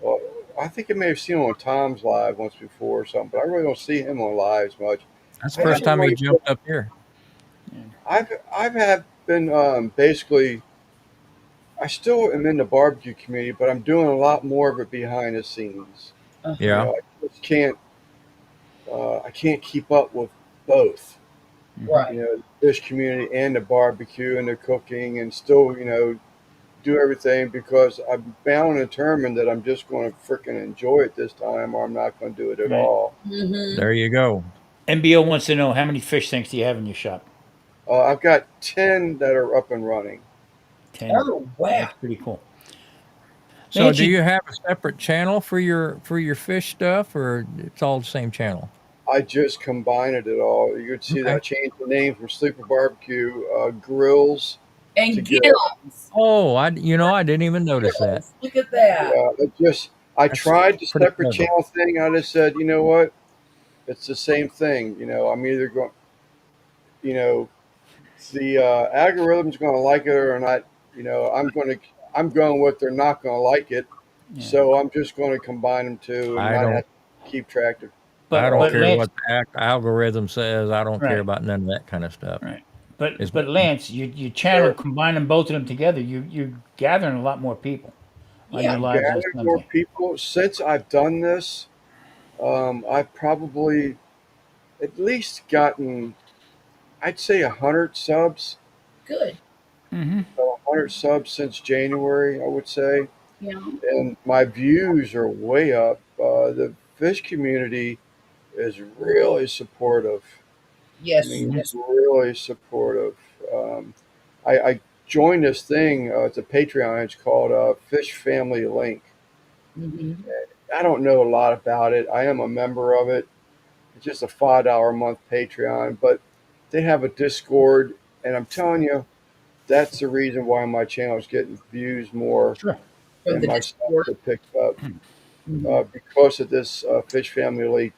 Well, I think I may have seen him on Tom's live once before or something, but I really don't see him on lives much. That's the first time he jumped up here. I've had been basically. I still am in the barbecue community, but I'm doing a lot more of it behind the scenes. You Yeah. Uh-huh. know, I just can't. I can't keep up with both. Hmm. You Right. know, the fish community and the barbecue and the cooking, and still, do everything because I'm bound and determined that I'm just going to freaking enjoy it this time, or I'm not going to do it at Right. all. Mm-hmm. There you go. MBO wants to know how many fish tanks do you have in your shop? I've got 10 that are up and running. 10. Oh wow. That's pretty cool. So do Nancy, you have a separate channel for your fish stuff, or it's all the same channel? I just combined it all. You could see that I Okay. changed the name from Sleeper Barbecue Grills to And Gill. gills. I didn't even notice that. Gills. Look at that. Yeah, I That's tried the pretty separate clever. channel thing. I just said, you know what? It's the same thing. I'm either going, you know, the algorithm's going to like it or not. I'm going with they're not going to like it. yeah. So I'm just going to combine them two and I not have don't to keep track of I But don't all but the. care Lance, what the algorithm says. I don't care right, about none of that kind of stuff. right. It's But Lance, you channel Sure. combining both of them together. You're gathering a lot more people on Yeah. your lives on Gathered more Sunday. people since I've done this. I've probably at least gotten, I'd say, 100 subs. Good. Hmm. 100 subs since January, I would say, Yeah. and my views are way up. The fish community is really supportive. I Yes. mean, Hmm. Yes. really supportive. Um, I joined this thing. It's a Patreon. It's called Fish Family Link. Mm-hmm. I don't know a lot about it. I am a member of it. It's just a $5 a month Patreon, but they have a Discord, and I'm telling you, that's the reason why my channel is getting views more Sure. From and the my Discord. subs are picked up Mm-hmm. because of this Fish Family League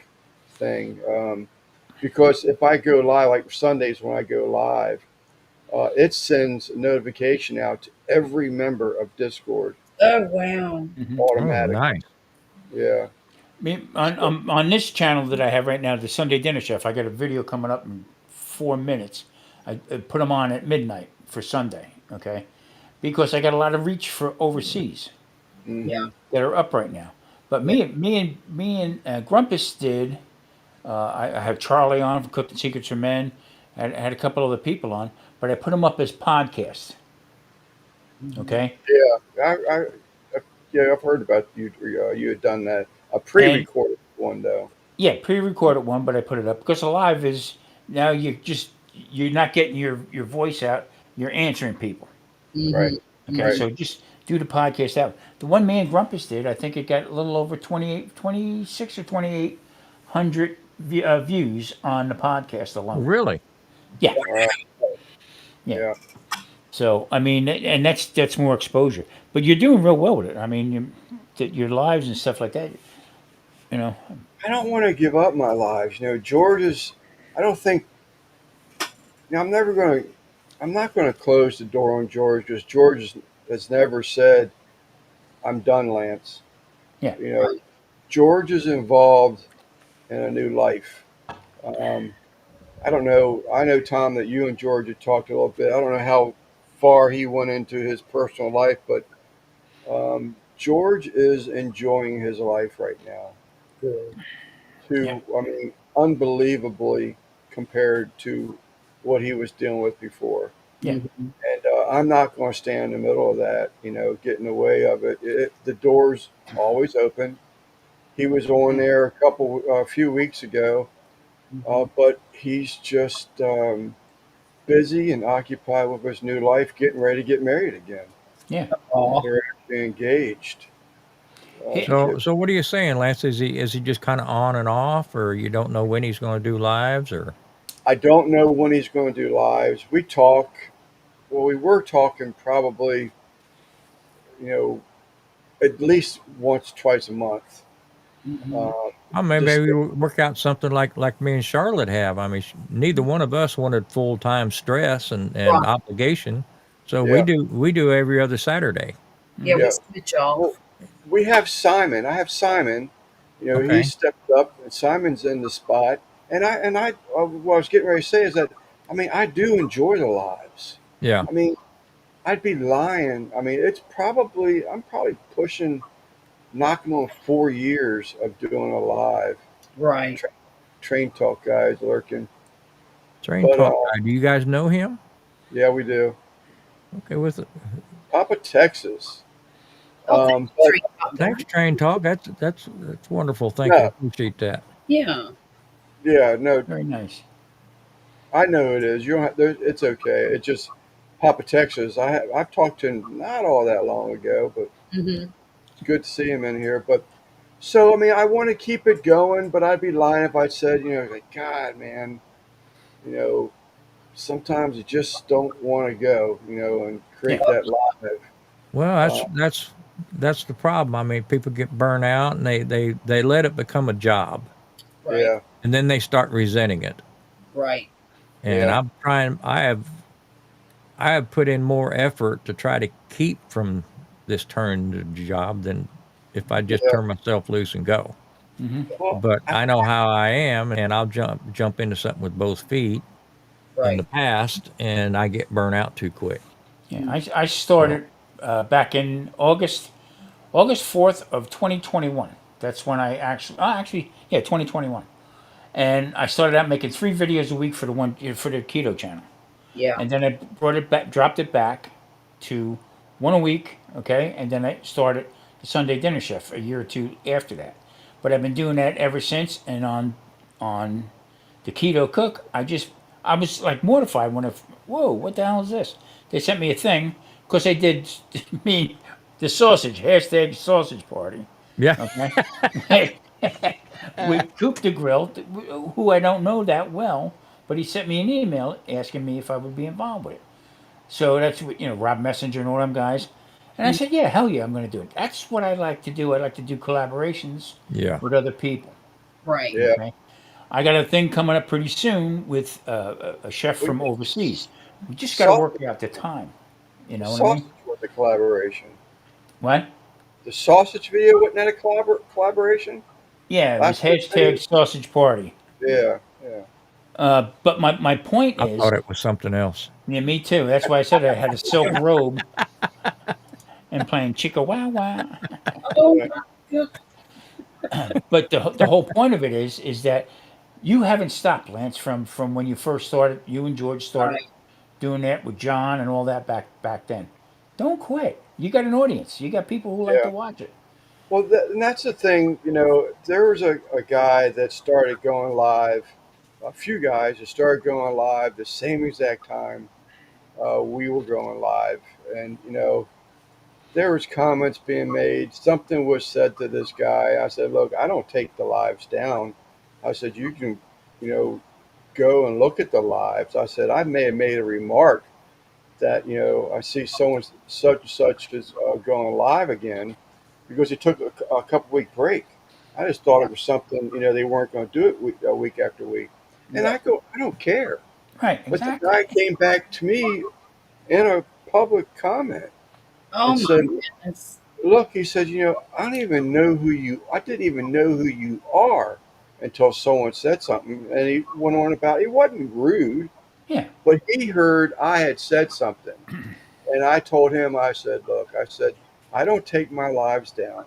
thing. Because if I go live, like Sundays when I go live, it sends a notification out to every member of Discord Oh wow. Hmm. oh automatically. nice. Yeah. So, On this channel that I have right now, the Sunday Dinner Chef, I got a video coming up in 4 minutes. I put them on at midnight for Sunday, okay? Because I got a lot of reach for overseas Yeah. hmm that are up right now. But yeah. me and Grumpus did. I have Charlie on for Cooking Secrets for Men. I had a couple other people on, but I put them up as podcasts. Mm-hmm. Okay, Yeah. Yeah, I've heard about you. You had done that. A and pre-recorded one though. yeah, pre-recorded one, but I put it up because a live is now you're not getting your voice out. You're answering people. Right. Okay, Mm-hmm. Right. so just do the podcast out. The one me and Grumpus did, I think it got a little over 28, 26 or 2,800 views on the podcast Oh, alone. really? Yeah, Wow. yeah. Yeah. So I mean, and that's more exposure. But you're doing real well with it. I mean, your lives and stuff like that. You know, I don't want to give up my lives. George is. I don't think. I'm never going to. I'm not going to close the door on George because has never said, "I'm done, Lance." yeah, You know, George is involved in a new life. Um, I don't know. I know, Tom, that you and George had talked a little bit. I don't know how far he went into his personal life, but George is enjoying his life right now. Good. yeah, I mean, unbelievably compared to what he was dealing with before. yeah, Mm-hmm. And I'm not going to stand in the middle of that, get in the way of it. The door's always open. He was on there a few weeks ago, Mm-hmm. but he's just busy and occupied with his new life, getting ready to get married again. yeah. Oh. They're actually engaged to Hey, get. So what are you saying, Lance? Is he just kind of on and off, or you don't know when he's going to do lives, or? I don't know when he's going to do lives. We talk. Well, we were talking probably, you know, at least once, twice a month. Mm-hmm. Uh, Oh, maybe just we work out something like me and Charlotte have. I mean, neither one of us wanted full time stress and Right. obligation, so we yeah, do every other Saturday. Yeah, we yeah. switch Well, off. we have Simon. I have Simon. He Okay. stepped up, and Simon's in the spot. And what I was getting ready to say is that I mean I do enjoy the lives. Yeah. I mean, I'd be lying. I mean, I'm probably pushing knocking on 4 years of doing a live. Right. Tra- Train Talk guys lurking, Train but Talk guy. Do you guys know him? yeah, we do. Okay, with it. Papa Texas. Oh, thank you, But Train Top Thanks, Guy. Train Talk. That's wonderful. Thank you. I no, appreciate that. Yeah. yeah, no, Very nice. I know it is. You don't have, it's okay. It's just Papa Texas. I've talked to him not all that long ago, but Hmm. it's good to see him in here. But so I mean, I want to keep it going, but I'd be lying if I said, like God, man, you know, sometimes you just don't want to go, and Yeah. create that live. Well, Uh, that's the problem. I mean, people get burnt out and they let it become a job, Right. yeah, and then they start resenting it. Right. And yeah, I'm trying. I have put in more effort to try to keep from this turn to job than if I just yeah. turn myself loose and go. Hmm. Well, But I know how I am, and I'll jump into something with both feet in the Right. past, and I get burnt out too quick. Yeah. I So started back in August 4th of 2021. That's when I actually, yeah, 2021. And I started out making 3 videos a week for the keto channel, Yeah. and then I brought it back, dropped it back to one a week. Okay, and then I started the Sunday Dinner Chef a year or two after that. But I've been doing that ever since. And on the Keto Cook, I was like mortified when whoa, what the hell is this? They sent me a thing because they did me the sausage hashtag sausage party. yeah, Okay, with Coop the Grill, who I don't know that well, but he sent me an email asking me if I would be involved with it. So that's what, Rob Messenger and all them guys. And I said, yeah, hell yeah, I'm going to do it. That's what I like to do. I like to do collaborations yeah. with other people. Right. yeah. Okay. I got a thing coming up pretty soon with a chef We from overseas. We just got to sausage, work out the time. You the know what I mean? sausage was a collaboration. What? The sausage video wasn't that a collaboration? Yeah, it was Last week's video. hashtag sausage party. Yeah, yeah. But my point I is, thought it was something else. yeah, me too. That's why I said I had a silk robe and playing chicka wow wow. Oh Yeah. my God. But the whole point of it is that you haven't stopped, Lance, from when you first started. You and George started Right. doing that with John and all that back then. Don't quit. You got an audience. You got people who like to Yeah. watch it. Well, and that's the thing. There was a guy that started going live, a few guys that started going live the same exact time we were going live, and there was comments being made. Something was said to this guy. I said, "Look, I don't take the lives down." I said, "You can, you know, go and look at the lives." I said, "I may have made a remark that I see someone such and such is going live again because he took a couple week break. I just thought it was something they weren't going to do it week after week, and Yeah. I don't care. Right, But the exactly. guy came back to me in a public comment Oh and said, my goodness. "Look," he said, "I don't even know who you. I didn't even know who you are until someone said something." And he went on about. He wasn't rude, Yeah. but he heard I had said something. And I told him, I said, "Look," I said, "I don't take my lives down."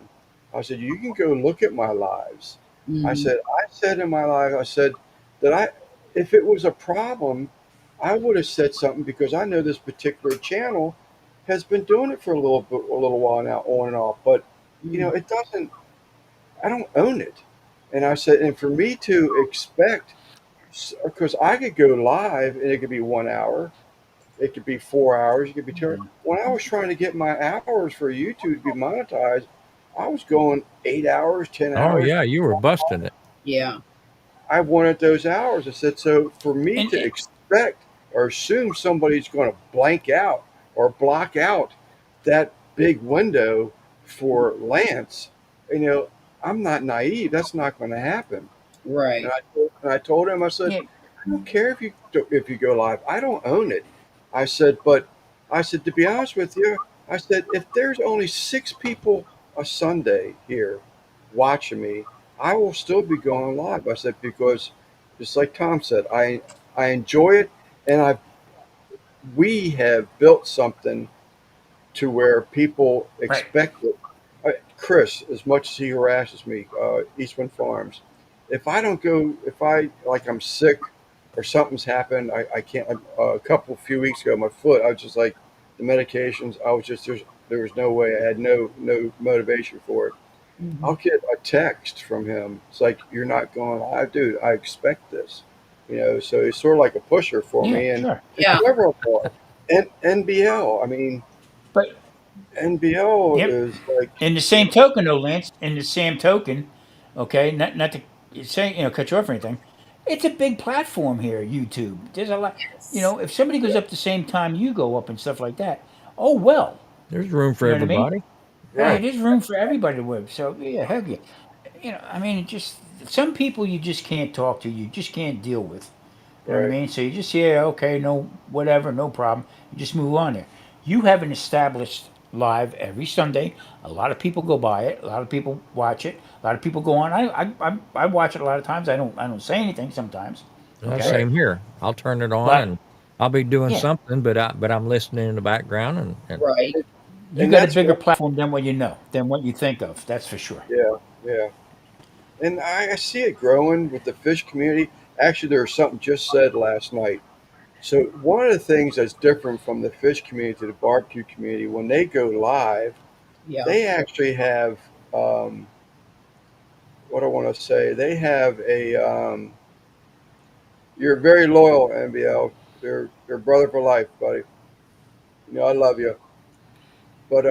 I said, "You can go look at my lives." Hmm. I said in my life, I said that if it was a problem, I would have said something because I know this particular channel has been doing it for a little while now, on and off. But Hmm. it doesn't. I don't own it. And I said, and for me to expect, because I could go live and it could be 1 hour, it could be 4 hours. It could be 2 hours. When I was trying to get my hours for YouTube to be monetized, I was going 8 hours, ten Oh hours. yeah, you were busting it. Yeah. I wanted those hours. I said, so for me And to expect or assume somebody's going to blank out or block out that big window for Lance, you know, I'm not naive. That's not going to happen. Right. And I told him, I said, yeah, I don't care if you go live. I don't own it. I said, but I said to be honest with you, I said if there's only 6 people a Sunday here watching me, I will still be going live. I said because just like Tom said, I enjoy it, and we have built something to where people Right. expect it. Chris, as much as he harasses me, Eastman Farms, if I don't go, if I like I'm sick or something's happened, I can't. A couple few weeks ago, my foot, I was just like the medications. I was just there was no way. I had no motivation for it. Hmm. I'll get a text from him. It's like you're not going live, dude. I expect this, So he's sort of like a pusher for Yeah, me, sure. and Yeah. several more. And NBL, I mean, But NBL yep. is like, In the same token, though, Lance. In the same token, okay, not to say cut you off or anything. It's a big platform here, YouTube. There's a lot. Yes. If somebody goes up the same time you go up and stuff like that, oh well. There's room for You know what I mean? everybody. Hey, right, there's room for everybody to live. So yeah, heck yeah. I mean, it just some people you just can't talk to. You just can't deal with. You know what I right. mean? So you just okay, no, whatever, no problem. You just move on there. You have an established live every Sunday. A lot of people go by it. A lot of people watch it. A lot of people go on. I watch it a lot of times. I don't say anything sometimes. Okay, Right. Same here. I'll turn it on but and I'll be doing yeah, something, but I'm listening in the background and Right. you And got a that's bigger what, platform than what you know, than what you think of. That's for sure. yeah, yeah. And I see it growing with the fish community. Actually, there was something just said last night. So one of the things that's different from the fish community to the barbecue community, when they go live, Yeah. they actually have um, what I want to say. They have a you're very loyal, NBL. They're brother for life, buddy. I love you. But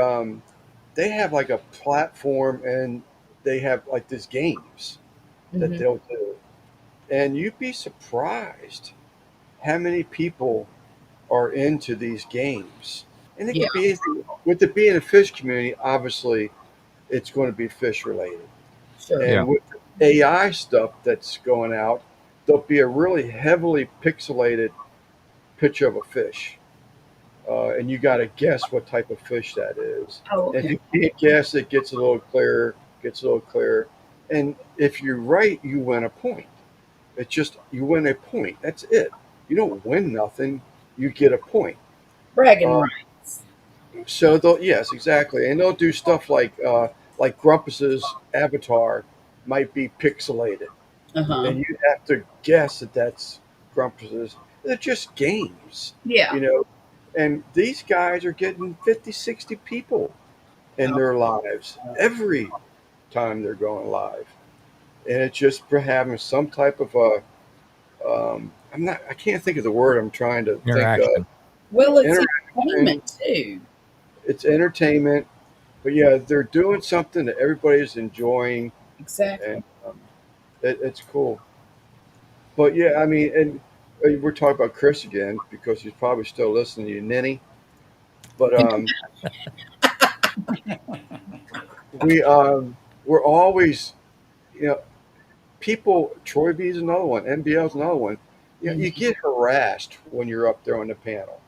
they have like a platform, and they have like these games that Hmm. they'll do, and you'd be surprised how many people are into these games. And it Yeah. could be anything. With it being a fish community, obviously it's going to be fish related. Sure. yeah. And with the AI stuff that's going out, there'll be a really heavily pixelated picture of a fish. And you got to guess what type of fish that is. Oh, And if okay. you can't guess, it gets a little clearer, gets a little clearer. And if you're right, you win a point. It's just you win a point. That's it. You don't win nothing. You get a point. Bragging Uh, rights. so they'll yes, exactly, and they'll do stuff like Grumpus's avatar might be pixelated, Uh huh. and you have to guess that that's Grumpus's. They're just games, Yeah. you know. And these guys are getting 50, 60 people in Oh, their lives every time they're going live, and it's just for having some type of a I can't think of the word I'm trying to think of. Interaction. well, it's Interaction. entertainment too. It's entertainment, but yeah, they're doing something that everybody's enjoying, Exactly. and it's cool. But yeah, I mean, and we're talking about Chris again because he's probably still listening to you, Ninny. But we we're always, you know, people. Troy B is another one. NBL is another one. You Hmm. get harassed when you're up there on the panel,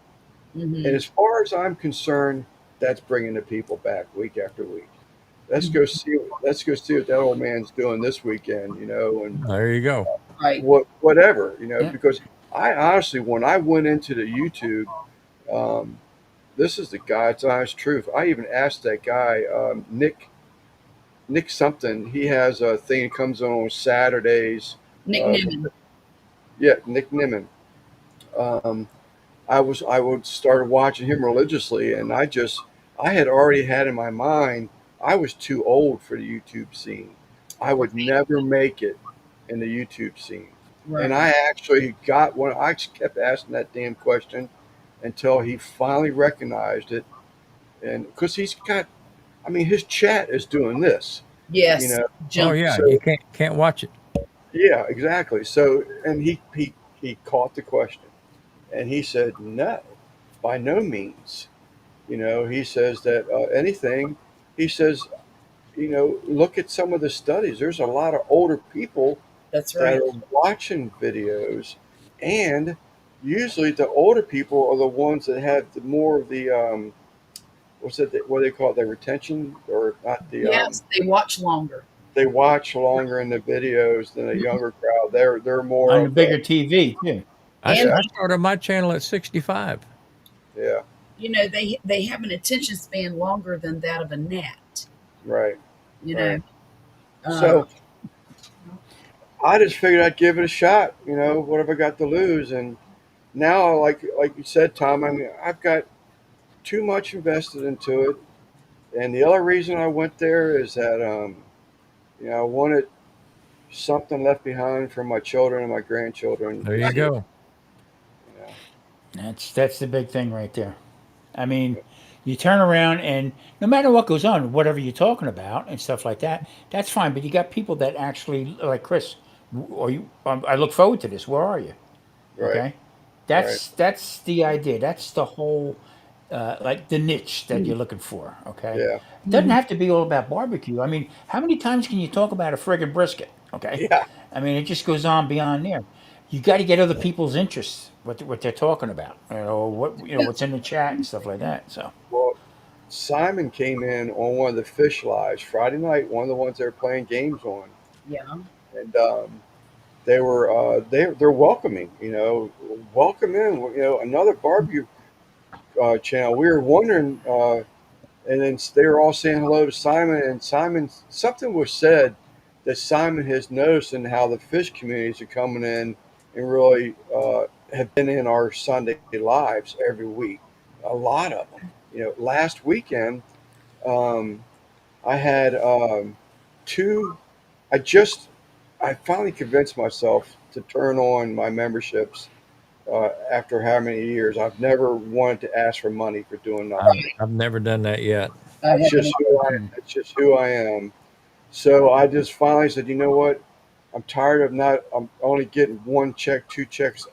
and Hmm. as far as I'm concerned, that's bringing the people back week after week. Let's Hmm. go see. Let's go see what that old man's doing this weekend. And There you go. Right. whatever. Yeah. Because I honestly, when I went into the YouTube, um, this is the God's honest truth. I even asked that guy, Nick something. He has a thing that comes on Saturdays. Nick Uh, Nimmin. yeah, Nick Nimmin. Um, I would started watching him religiously, and I had already had in my mind I was too old for the YouTube scene. I would never make it in the YouTube scene, and Right. I actually got one. I kept asking that damn question until he finally recognized it, and because he's got, I mean, his chat is doing this, you Yes. know. Oh Jump. yeah, you So can't watch it. yeah, exactly. So and he caught the question, and he said no, by no means. He says that anything, he says, look at some of the studies. There's a lot of older people That's that right. are watching videos, and usually the older people are the ones that have the more of the what's it? What do they call it? The retention, or not the Yes, they watch longer. they watch longer in the videos than a Mhm. younger crowd. They're more On the of the bigger TV too. I And yeah. I started my channel at 65. Yeah. They have an attention span longer than that of a gnat. Right. You know, Right. uh, So I just figured I'd give it a shot. What have I got to lose? And now, like you said, Tom, I mean, I've got too much invested into it. And the other reason I went there is that I wanted something left behind for my children and my grandchildren There to you see. go. You know. That's the big thing right there. I mean, you turn around and no matter what goes on, whatever you're talking about and stuff like that, that's fine. But you got people that actually like Chris, or you. I look forward to this. Where are you? Right. Okay, Right. that's the idea. That's the whole like the niche that you're looking for. Okay, Yeah. it doesn't have to be all about barbecue. I mean, how many times can you talk about a friggin' brisket? Okay, Yeah. I mean, it just goes on beyond there. You got to get other people's interests, what they're talking about, what's in the chat and stuff like that. So Well, Simon came in on one of the fish lives Friday night, one of the ones they were playing games on, yeah, and they were they're welcoming. Welcome in. Another barbecue channel. We were wondering, and then they were all saying hello to Simon, and Simon something was said that Simon has noticed in how the fish communities are coming in and really have been in our Sunday lives every week. A lot of them. Last weekend um, I had two. I just I finally convinced myself to turn on my memberships after how many years. I've never wanted to ask for money for doing nothing. I've never done that yet. I That's haven't. just who I. That's just who I am. So I just finally said, you know what? I'm tired of not. I'm only getting one check, two checks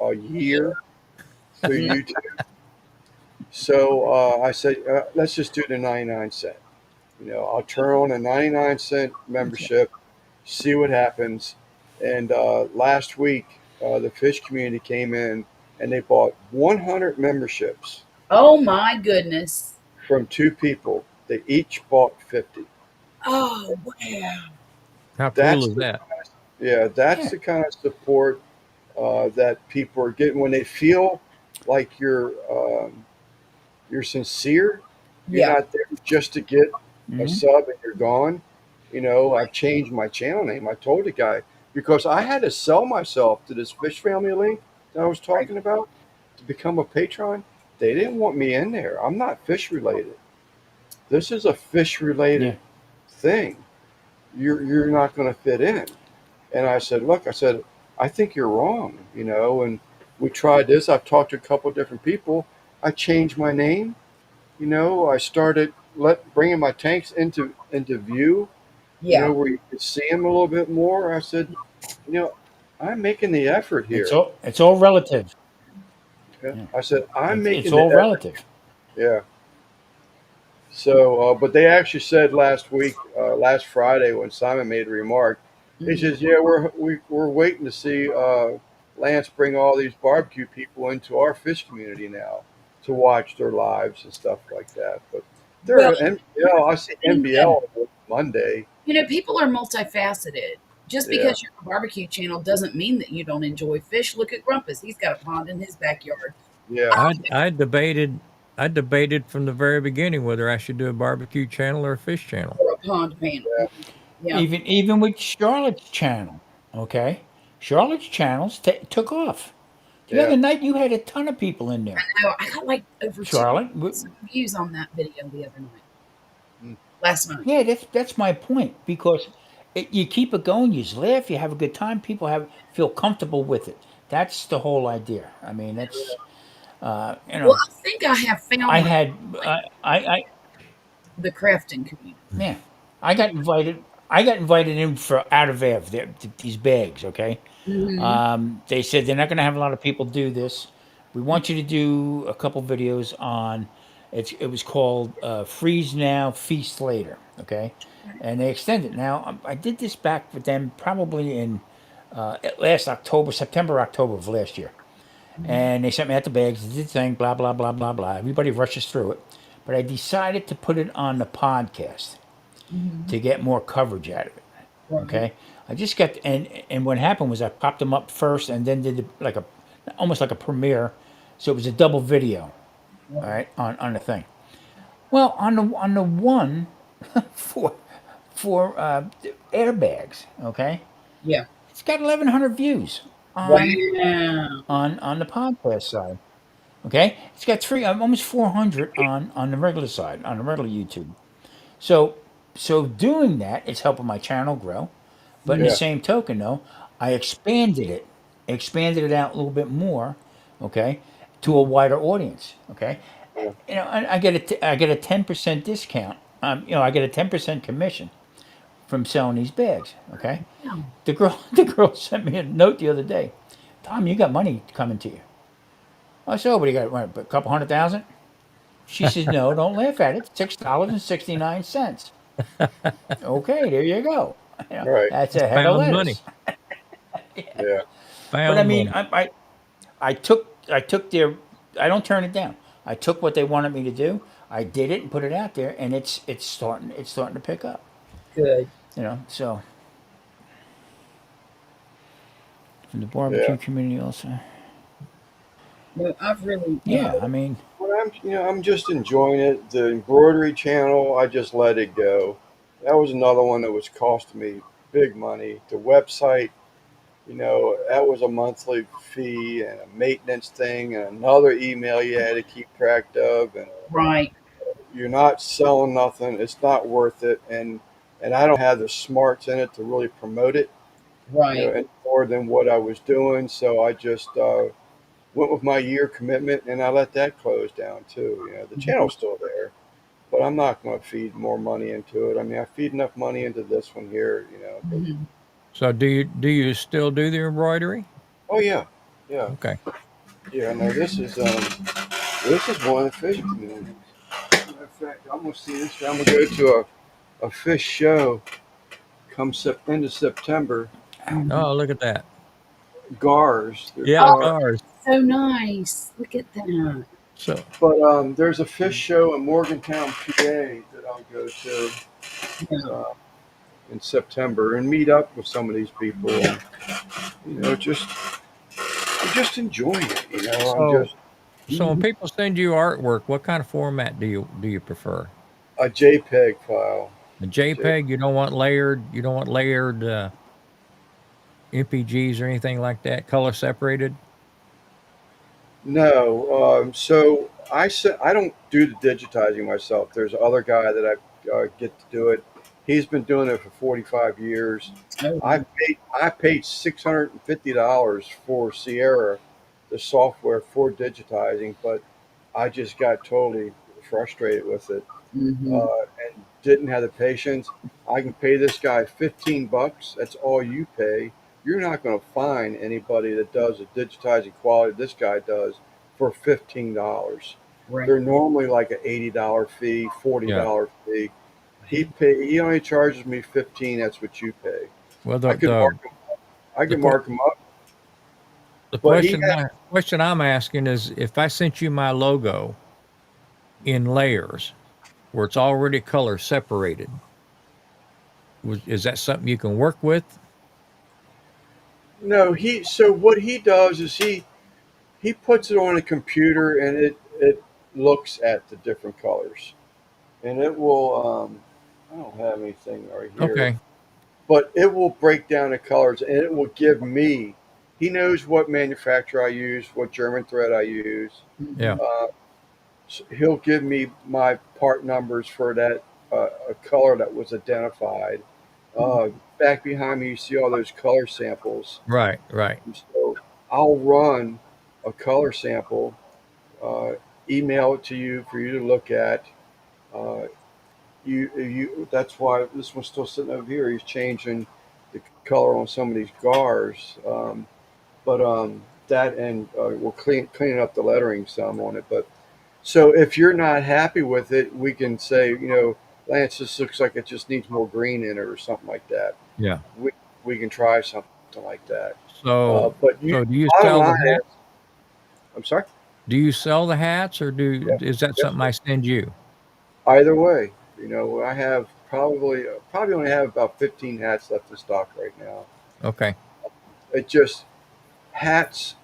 a year through Mhm. YouTube. So I said, let's just do the 99 cent. I'll turn on a 99 cent membership, see what happens. And last week, the fish community came in and they bought 100 memberships Oh my goodness! from two people. They each bought 50. Oh wow! How cool That's is the that? Yeah, that's yeah, the kind of support that people are getting when they feel like you're sincere. You're Yeah, not there just to get a hmm sub and you're gone. I've right. changed my channel name. I told the guy because I had to sell myself to this fish family link that I was Right. talking about to become a patron. They didn't want me in there. I'm not fish related. This is a fish yeah. related thing. You're not going to fit in. And I said, look, I said, I think you're wrong. And we tried this. I've talked to a couple of different people. I changed my name. I started bringing my tanks into view. Yeah. Where you could see them a little bit more. I said, you know, I'm making the effort here. It's all relative. Yeah. Yeah. I said, I'm It's making the all effort. relative. Yeah. So, but they actually said last week, last Friday, when Simon made a remark, he Mhm. says, "Yeah, we're waiting to see Lance bring all these barbecue people into our fish community now to watch their lives and stuff like that." But Well, they're NBL. I see here's the thing. NBL Monday. People are multifaceted. Just Yeah, because you're a barbecue channel doesn't mean that you don't enjoy fish. Look at Grumpus; he's got a pond in his backyard. yeah, I I debated from the very beginning whether I should do a barbecue channel or a fish channel. or a pond pan. yeah, Yeah, Even with Charlotte's channel, okay, Charlotte's channels took off. The yeah. other night you had a ton of people in there. no, I got like over Charlotte, 2,000 views on that video the other night, last night. yeah, that's my point because you keep it going, you just laugh, you have a good time, people feel comfortable with it. That's the whole idea. I mean, that's you Well, know, I think I have I found had I the crafting community. yeah, I got invited. I got invited in for out of Ev, these bags. Okay, Hmm. they said they're not going to have a lot of people do this. We want you to do a couple videos on. It was called "Freeze Now, Feast Later." Okay, and they extended. Now I did this back with them probably in last October, September, October of last year, and they sent me out the bags. Did the thing, blah blah blah blah blah. Everybody rushes through it, but I decided to put it on the podcast Hmm. to get more coverage out of it. Right. Okay, I just got and what happened was I popped them up first and then did like a almost like a premiere, so it was a double video. all right, on the thing. Well, on the one for airbags, okay, Yeah. it's got 1,100 views on Wow. on the podcast side. Okay, it's got three almost 400 on the regular side, on the regular YouTube. So doing that, it's helping my channel grow. But in the Yeah. same token, though, I expanded it out a little bit more, okay, to a wider audience. Okay, Yeah. I get I get a 10% discount. I get a 10% commission from selling these bags. Okay, Wow. the girl the girl sent me a note the other day. Tom, you got money coming to you. I said, oh, what do you got? What, a couple 100,000? She says, no, don't laugh at it. $6.69. Okay, there you go. Right. That's a head of Found money. lettuce. Yeah. But I Found mean, money. I took their, I don't turn it down. I took what they wanted me to do. I did it and put it out there, and it's starting to pick up. Good. So from the Yeah. barbecue community also. No, I've really Yeah, I mean, But I'm just enjoying it. The embroidery channel, I just let it go. That was another one that was costing me big money. The website, that was a monthly fee and a maintenance thing and another email you had to keep track of. And right, you're not selling nothing. It's not worth it. And I don't have the smarts in it to really promote it, right. any more than what I was doing. So I just went with my year commitment and I let that close down too. The Mhm. channel's still there, but I'm not going to feed more money into it. I mean, I feed enough money into this one here. But Mhm. So do you still do the embroidery? oh yeah, yeah, Okay. yeah. No, this is one of the fishing communities. Matter of fact, I'm gonna see this. I'm gonna go to a fish show come end of September. Mhm. Oh, look at that. Gars, they're Yeah, Oh, gar. cars. so nice. Look at that. So But there's a fish show in Morgantown, PA that I'll go to Yeah. uh, in September and meet up with some of these people. And, just I'm just enjoying it. I'm so just so when Mhm. people send you artwork, what kind of format do you prefer? a JPEG file. A J- JPEG? You don't want layered MPGs or anything like that, color separated? no, so I don't do the digitizing myself. There's other guy that I get to do it. He's been doing it for 45 years. Oh, I wow. paid $650 for Sierra, the software for digitizing, but I just got totally frustrated with it Mhm. and didn't have the patience. I can pay this guy $15. That's all you pay. You're not going to find anybody that does the digitizing quality this guy does for $15. Right. They're normally like an $80 fee, Yeah. $40 fee. He only charges me 15. That's what you pay. Well, I could mark him. I the could que- mark him up, the but he question I'm asking is, if I sent you my logo in layers where it's already color separated, is that something you can work with? no. So what he does is he puts it on a computer and it looks at the different colors and it will I don't have anything right here, Okay. but it will break down the colors and it will give me, he knows what manufacturer I use, what German thread I use. Yeah. Mhm. So he'll give me my part numbers for that a color that was identified. uh, Back behind me you see all those color samples. Right. Right. So I'll run a color sample, uh, email it to you for you to look at. Uh, That's why this one's still sitting over here. He's changing the color on some of these gars, but that and we're cleaning up the lettering some on it. But so if you're not happy with it, we can say, Lance, this looks like it just needs more green in it or something like that. Yeah. We we can try something like that. So But do you bottom sell line the hat? is, I'm sorry. Do you sell the hats, or Yeah. is that Yes, something sir. I send you? Either way, I have probably only have about 15 hats left in stock right now. Okay. It just hats,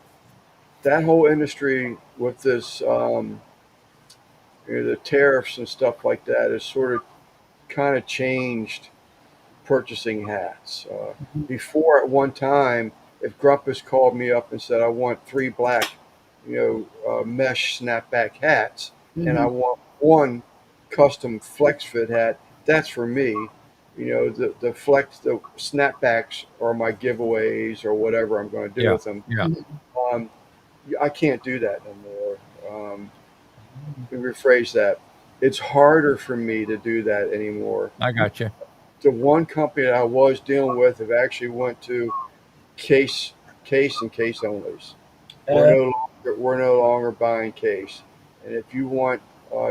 that whole industry with this the tariffs and stuff like that has sort of kind of changed purchasing hats. Before, at one time, if Grumpus called me up and said, "I want three black, mesh snapback hats, and I Mm-hmm. want one custom flex fit hat," that's for me. The snapbacks are my giveaways or whatever I'm going to do Yeah. with them. Yeah. Um, I can't do that no more. Let me rephrase that. It's harder for me to do that anymore. I got you. The one company that I was dealing with have actually went to case and case onlys. Uh, We're no longer buying case, and if you want,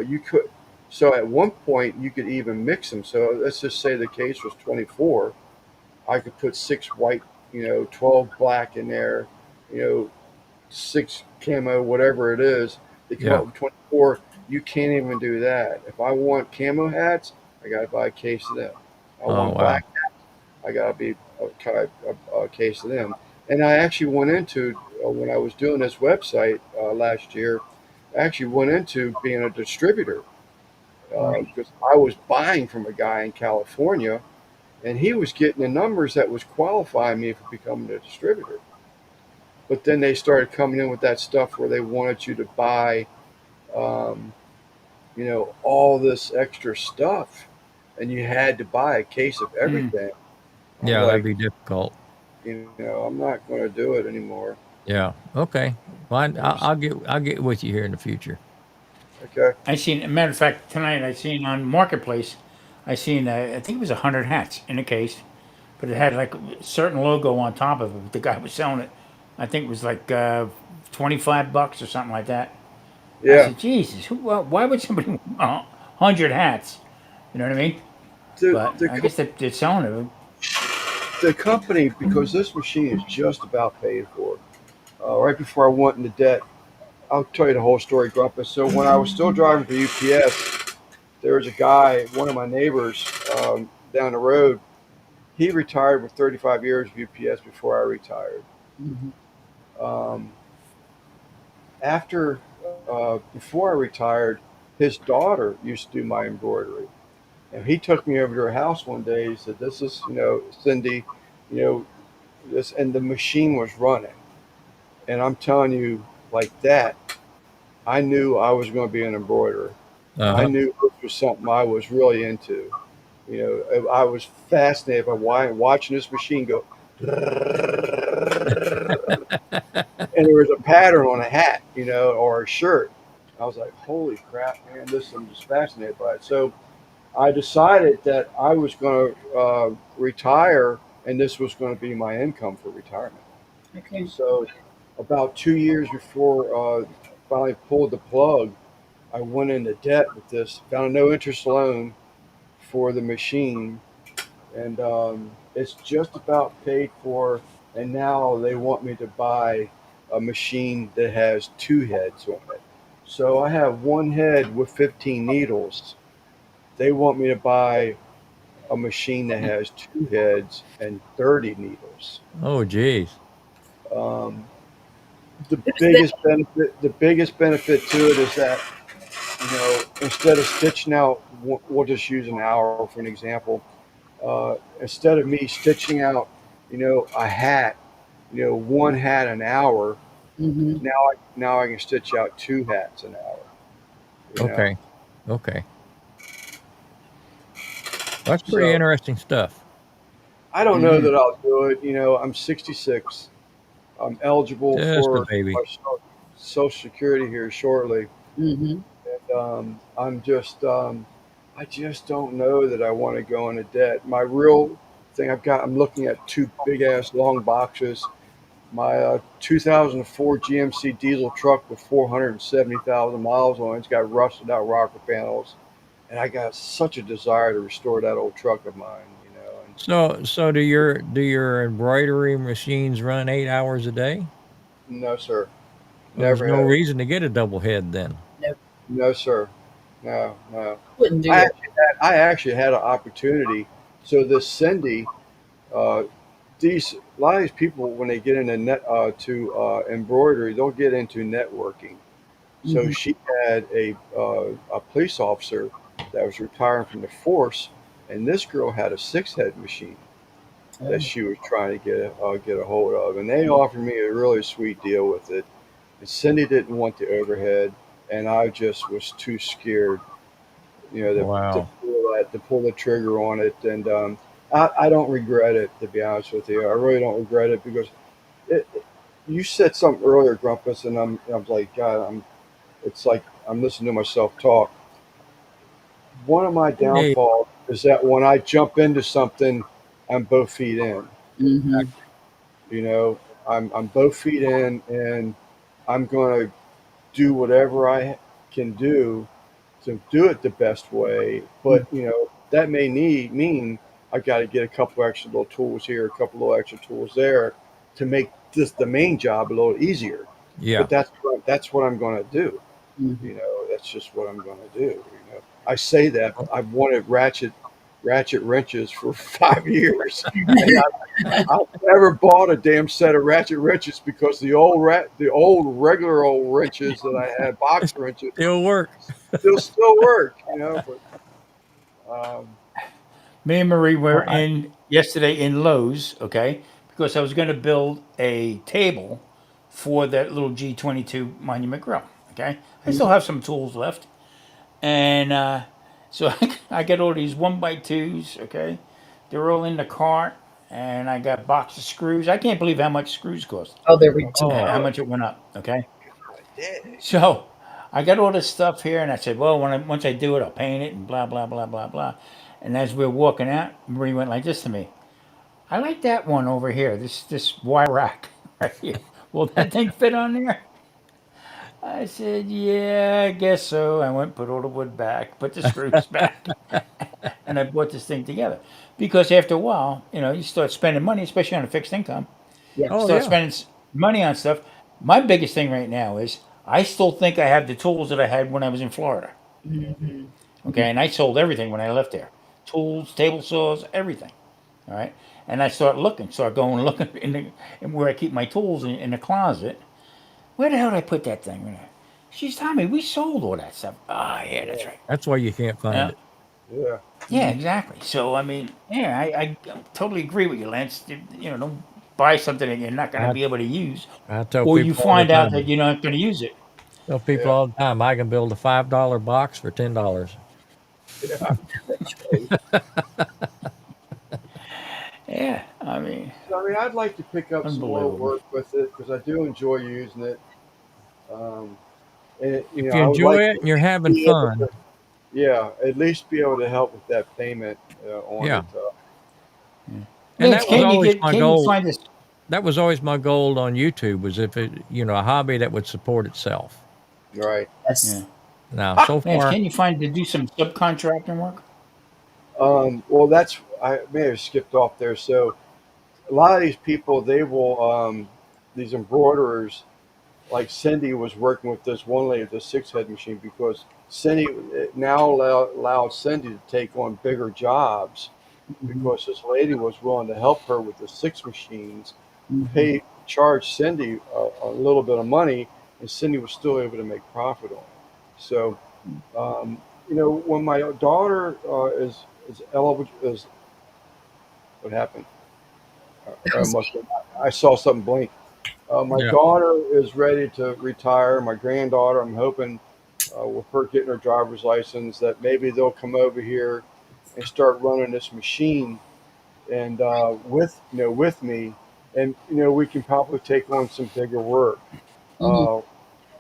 you could. So at one point you could even mix them. So let's just say the case was 24. I could put six white, 12 black in there, you know, six camo, whatever it is. They come Yeah. up with 24. You can't even do that. If I want camo hats, I got to buy a case of them. I Oh want wow. black, I got to be a case of them. And I actually went into, when I was doing this website last year, I actually went into being a distributor right. because I was buying from a guy in California, and he was getting the numbers that was qualifying me for becoming a distributor. But then they started coming in with that stuff where they wanted you to buy, um, all this extra stuff, and you had to buy a case of Mm. everything. I'm Yeah, that'd like, be difficult. I'm not going to do it anymore. Yeah. Okay. Well, I'm I'll get with you here in the future. okay. I seen, a matter of fact, tonight I seen on Marketplace, I seen, I think it was 100 hats in a case, but it had like a certain logo on top of it. The guy was selling it. I think it was like $25 or something like that. I Yeah, said, Jesus, why would somebody want 100 hats? You know what I mean? the But the I co- guess they're selling it. the company, because this machine is just about paid for. Right before I went into debt, I'll tell you the whole story, Grumpus. So when I was still driving for UPS, there was a guy, one of my neighbors down the road. He retired with 35 years of UPS before I retired. Mm-hmm. Um, Before I retired, his daughter used to do my embroidery. And he took me over to her house one day. He said, "This is, Cindy, you know, this," and the machine was running. And I'm telling you, like that, I knew I was going to be an embroiderer. Uh I huh. knew this was something I was really into. I was fascinated by watching this machine go, and there was a pattern on a hat, or a shirt. I was like, "Holy crap, man! I'm just fascinated by it." So I decided that I was going to retire, and this was going to be my income for retirement. Okay. So, about 2 years before finally pulled the plug, I went into debt with this. Found a no interest loan for the machine, and it's just about paid for. And now they want me to buy a machine that has two heads on it. So I have one head with 15 needles. They want me to buy a machine that has two heads and 30 needles. Oh, geez. Um, the Who's that? biggest benefit to it is that, instead of stitching out, we'll just use an hour for an example. Instead of me stitching out, a hat, one hat an hour, Mm-hmm. now I can stitch out two hats an hour. You know, Okay. Okay. That's pretty so interesting stuff. I don't know Mm-hmm. that I'll do it. I'm 66. I'm eligible Just a for baby. my Social Security here shortly. Mm-hmm. And I just don't know that I want to go into debt. My real thing I'm looking at two big ass long boxes. My 2004 GMC diesel truck with 470,000 miles on it. It's got rusted out rocker panels. And I got such a desire to restore that old truck of mine, and So do your embroidery machines run 8 hours a day? no, sir. Well, there's Never no have. reason to get a double head then. No, No, sir. No, no. wouldn't do I that. actually I actually had an opportunity. So this Cindy, uh, a lot of these people when they get into net to embroidery, they'll get into networking. So Mhm. she had a police officer that was retiring from the force, and this girl had a six head machine that Oh. she was trying to get a hold of, and they offered me a really sweet deal with it. And Cindy didn't want the overhead, and I just was too scared, to Wow. pull the trigger on it. And I don't regret it, to be honest with you. I really don't regret it because you said something earlier, Grumpus, and I'm like, God, it's like I'm listening to myself talk. One of my Hey, downfalls is that when I jump into something, I'm both feet in. Mhm. You know, I'm both feet in, and I'm going to do whatever I can do to do it the best way. But that may mean I got to get a couple extra little tools here, a couple little extra tools there, to make this the main job a little easier. yeah. But that's what I'm going to do. Mhm. That's just what I'm going to do. I say that I've wanted ratchet wrenches for 5 years, and I've never bought a damn set of ratchet wrenches because the old regular old wrenches that I had, box wrenches, Still work. still work. But um, Me and Marie were Well, I, in yesterday in Lowe's, okay, because I was going to build a table for that little G22 Monument Grill. Okay, I still have some tools left, and so I got all these 1x2s. Okay, they're all in the cart, and I got a box of screws. I can't believe how much screws cost. Oh, they're ridiculous. oh, How much it went up. Okay, dang. so I got all this stuff here, and I said, well, once I do it, I'll paint it and blah blah blah blah blah. And as we are walking out, Marie went like this to me. I like that one over here. This wire rack right here. Will that thing fit on there? I said, yeah, I guess so. I went and put all the wood back, put the screws back, and I brought this thing together. Because after a while, you start spending money, especially on a fixed income. Yeah. You oh start yeah. spending money on stuff. My biggest thing right now is I still think I have the tools that I had when I was in Florida. Mhm. Okay, and I sold everything when I left there. Tools, table saws, everything. All right. And I start going looking in where I keep my tools in the closet. Where the hell did I put that thing? She's telling me we sold all that stuff. Ah, yeah, that's right. That's why you can't find Yeah, it. Yeah. yeah, exactly. So I mean, yeah, I totally agree with you, Lance. Don't buy something that you're not going to I be able to use, I tell or you people all the find out that time. you're not going to use it. Tell people Yeah. all the time. I can build a $5 box for $10. Yeah. That's right. Yeah, I mean, So, I mean, I'd like to pick up some more unbelievable. work with it because I do enjoy using it. Um, and If you I would enjoy like it to and you're at least having be able fun, to, yeah, at least be able to help with that payment on yeah. it. And Lance, that was Uh, always my can you goal. find this? That was always my goal on YouTube was if it, a hobby that would support itself. right. Yeah, Yes. Now, so Lance, far, can you find to do some subcontracting work? Well, I may have skipped off there. So a lot of these people, these embroiderers, like Cindy was working with this one lady with the six head machine because Cindy it now allowed Cindy to take on bigger jobs Mhm. because this lady was willing to help her with the six machines, Mhm. charge Cindy a little bit of money, and Cindy was still able to make profit on it. So, um, when my daughter is eligible, is what happened? That was Must I saw something blink. My yeah, daughter is ready to retire. My granddaughter, I'm hoping, with her getting her driver's license, that maybe they'll come over here and start running this machine and with me, and we can probably take on some bigger work. Mhm.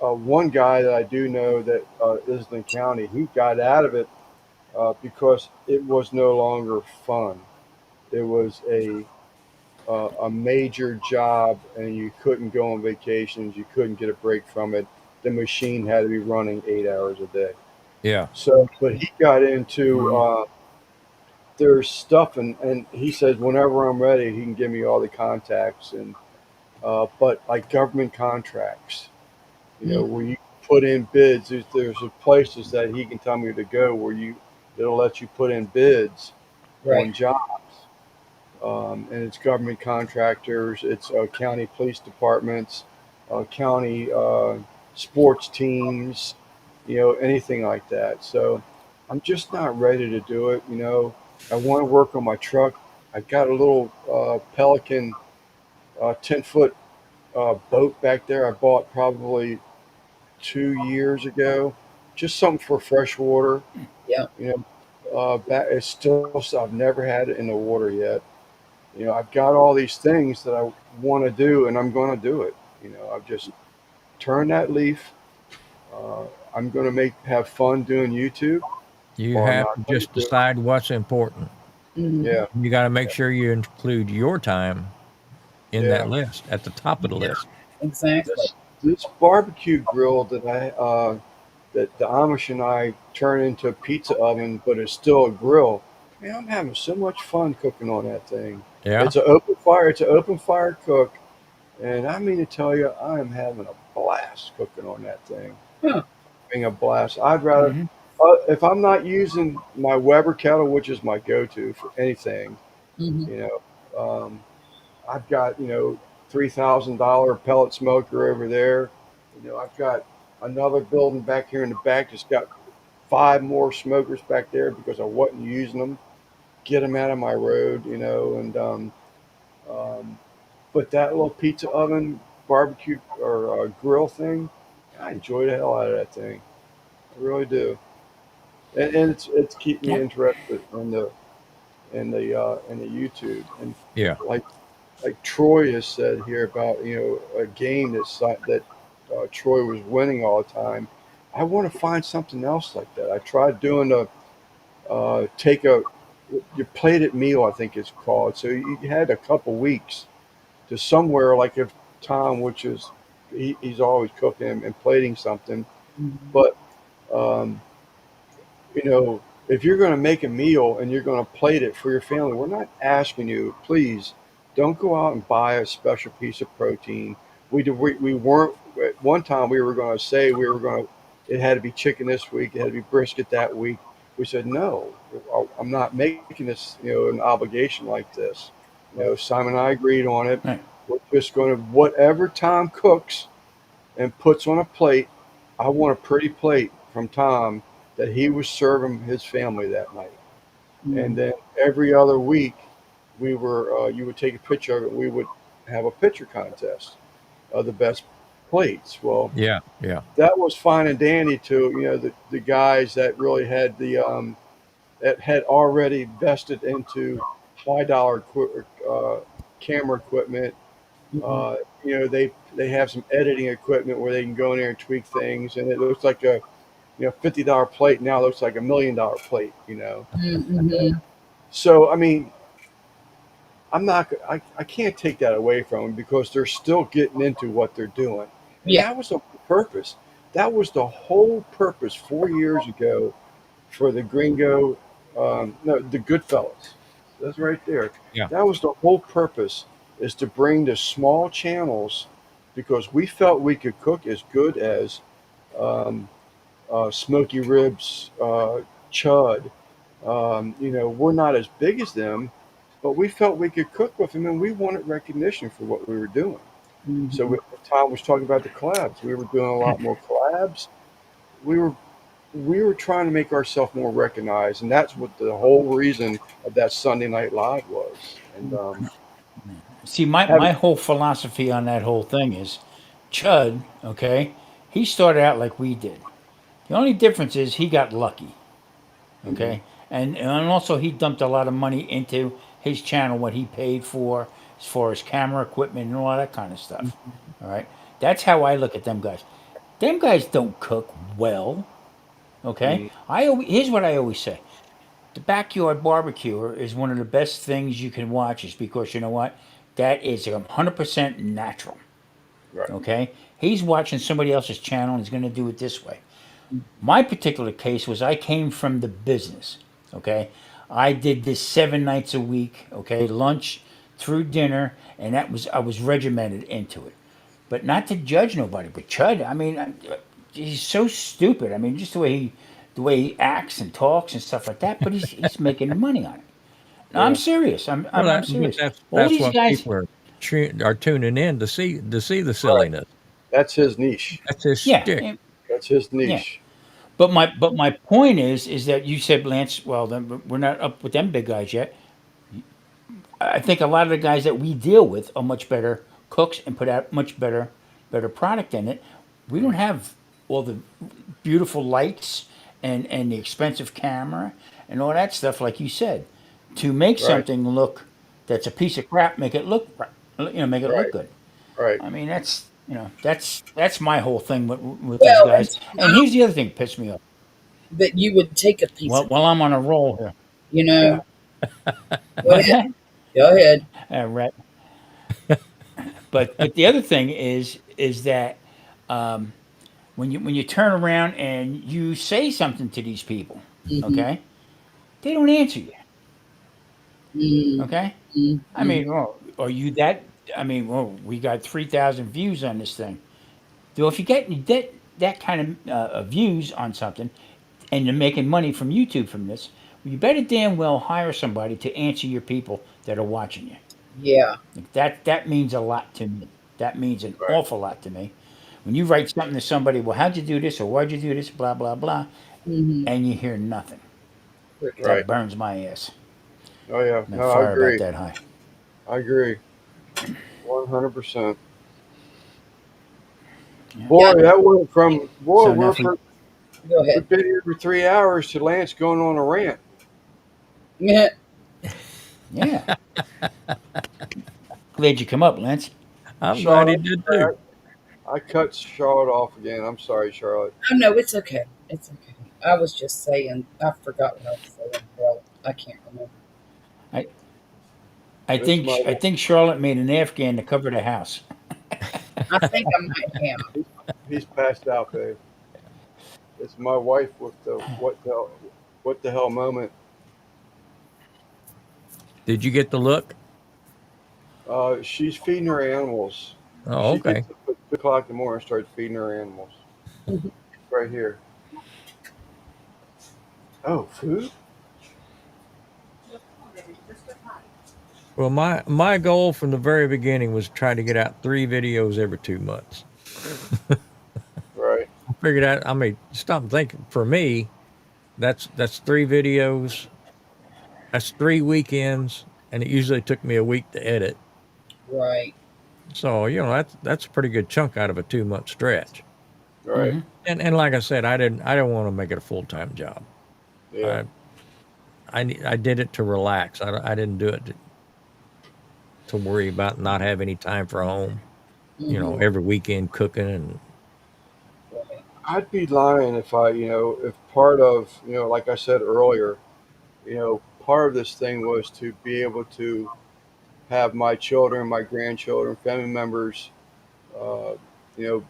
Uh, One guy that I do know that Islington County, he got out of it because it was no longer fun. It was a major job, and you couldn't go on vacations. You couldn't get a break from it. The machine had to be running 8 hours a day. yeah, So, but he got into Mm, there's stuff, and he says whenever I'm ready, he can give me all the contacts and but like government contracts, Mhm. where you put in bids. There's places that he can tell me to go where it'll let you put in bids Right. on jobs. And it's government contractors, it's county police departments, county. sports teams, anything like that. So I'm just not ready to do it. I want to work on my truck. I got a little Pelican 10-foot boat back there. I bought probably 2 years ago, just something for freshwater. Yeah. It's still I've never had it in the water yet. I've got all these things that I want to do, and I'm going to do it. I've just turned that leaf. Uh, I'm going to have fun doing YouTube, You or I'm have not to going to just do it. decide what's important. Hmm. Yeah, You got to make sure you include your time in that yeah. list at the top of the Yeah. list. Exactly. This barbecue grill that the Amish and I turn into a pizza oven, but it's still a grill. Man, I'm having so much fun cooking on that thing. Yeah. It's an open fire. It's an open fire cook, and I mean to tell you, I am having a blast cooking on that thing. Huh. Having a blast. I'd rather, Hmm. if I'm not using my Weber kettle, which is my go-to for anything, Hmm. you I've got, $3,000 pellet smoker over there. I've got another building back here in the back that's got five more smokers back there because I wasn't using them. Get them out of my road, um, but that little pizza oven, barbecue or grill thing, I enjoy the hell out of that thing. I really do, and it's keeping me Yeah. interested in the YouTube and Yeah. like Troy has said here about a game that Troy was winning all the time. I want to find something else like that. I tried doing take a your plated meal, I think it's called. So you had a couple weeks to somewhere like if Tom, which is he's always cooking and plating something, Hmm. but um, if you're going to make a meal and you're going to plate it for your family, we're not asking you, please don't go out and buy a special piece of protein. We weren't, at one time we were going to say it had to be chicken this week, it had to be brisket that week. We said, no, I'm not making this, an obligation like this. Simon and I agreed on it. Right. We're just going to, whatever Tom cooks and puts on a plate. I want a pretty plate from Tom that he was serving his family that night. And Hmm. then every other week, you would take a picture of it. We would have a picture contest of the best plates. Well, Yeah. Yeah. that was fine and dandy to the guys that really had that had already vested into high dollar camera equipment. Hmm. They have some editing equipment where they can go in there and tweak things, and it looks like a $50 plate now looks like $1 million plate. Hmm. So I mean, I can't take that away from them because they're still getting into what they're doing, and Yeah. that was the purpose. That was the whole purpose 4 years ago for the Gringo, no, the Goodfellas. That's right there. Yeah. That was the whole purpose, is to bring the small channels because we felt we could cook as good as um, Smoky Ribs, Chud. We're not as big as them, but we felt we could cook with them, and we wanted recognition for what we were doing. So Hmm. Tom was talking about the collabs. We were doing a lot more collabs. We were we were trying to make ourselves more recognized, and that's what the whole reason of that Sunday Night Live was. And See, my having whole philosophy on that whole thing is Chud, okay, he started out like we did. The only difference is he got lucky, mhm, okay? And also he dumped a lot of money into his channel, what he paid for as far as camera equipment and all that kind of stuff. All right? That's how I look at them guys. Them guys don't cook well, okay? mhm, Here's what I always say. The backyard barbecuer is one of the best things you can watch is because you know what? That is 100% natural. right, Okay? He's watching somebody else's channel and he's going to do it this way. My particular case was I came from the business. Okay? I did this 7 nights a week, okay? Lunch through dinner, and I was regimented into it. But not to judge nobody, but Chud, I mean, he's so stupid. I mean, just the way he acts and talks and stuff like that. But he's making money on it. No, I'm yeah, serious. Well, I'm but serious. All that's these what guys, people are tuning in to see the right, silliness. That's his niche. That's his Yeah, shtick. That's his yeah. niche. But my point is that you said, Lance. Well, then we're not up with them big guys yet. I think a lot of the guys that we deal with are much better cooks and put out much better product in it. We don't have all the beautiful lights and the expensive camera and all that stuff, like you said, to make Right. something look that's a piece of crap, make it look make it look Right. good. Right. I mean, that's my whole thing with these Well, and guys. And here's the other thing that pissed me off. that you would take a piece Well, of, while I'm on a roll here, you know, go what's ahead. that? Go ahead. Right. But the other thing is that when you turn around and you say something to these people, Mm-hmm. okay, they don't answer you. Okay, Mm-hmm. I Mm-hmm. mean, well, are you that? I mean, well, we got 3,000 views on this thing. So if you get that kind of views on something, and you're making money from YouTube from this, well, you better damn well hire somebody to answer your people that are watching you. Yeah. That means a lot to me. That means an Right. awful lot to me. When you write something to somebody, well, how'd you do this or why'd you do this, blah blah blah, Mm-hmm. and you hear nothing, Crickets. Right. that burns my ass. Oh yeah. My No, I fire about agree. that high. I agree. 100%. Yeah. Yeah. Boy, that went from boy. So now, if we, Go We've ahead. been here for 3 hours to Lance going on a rant. Yeah. yeah, glad you come up, Lance. I'm glad he Charlotte, did too. I cut Charlotte off again. I'm sorry, Charlotte. Oh no, it's okay. It's okay. I was just saying. I forgot what I was saying. Well, I can't remember. I I It's think my I think Charlotte made an Afghan to cover the house. I think I might have. he's passed out, babe. It's my wife with the what the hell moment. Did you get the look? She's feeding her animals. Oh, She okay. gets up at 2 o'clock in the morning and starts feeding her animals. Right here. Oh, food? Well, my goal from the very beginning was to try to get out 3 videos every 2 months. Right. I figured out. I mean, stop and think. For me, that's 3 videos. That's 3 weekends, and it usually took me a week to edit. Right. So that's a pretty good chunk out of a 2 month stretch. Right. And like I said, I didn't want to make it a full time job. Yeah. I I did it to relax. I didn't do it to worry about not have any time for home. Mm-hmm. Every weekend cooking and Right. I'd be lying if if part of, like I said earlier, part of this thing was to be able to have my children, my grandchildren, family members, uh,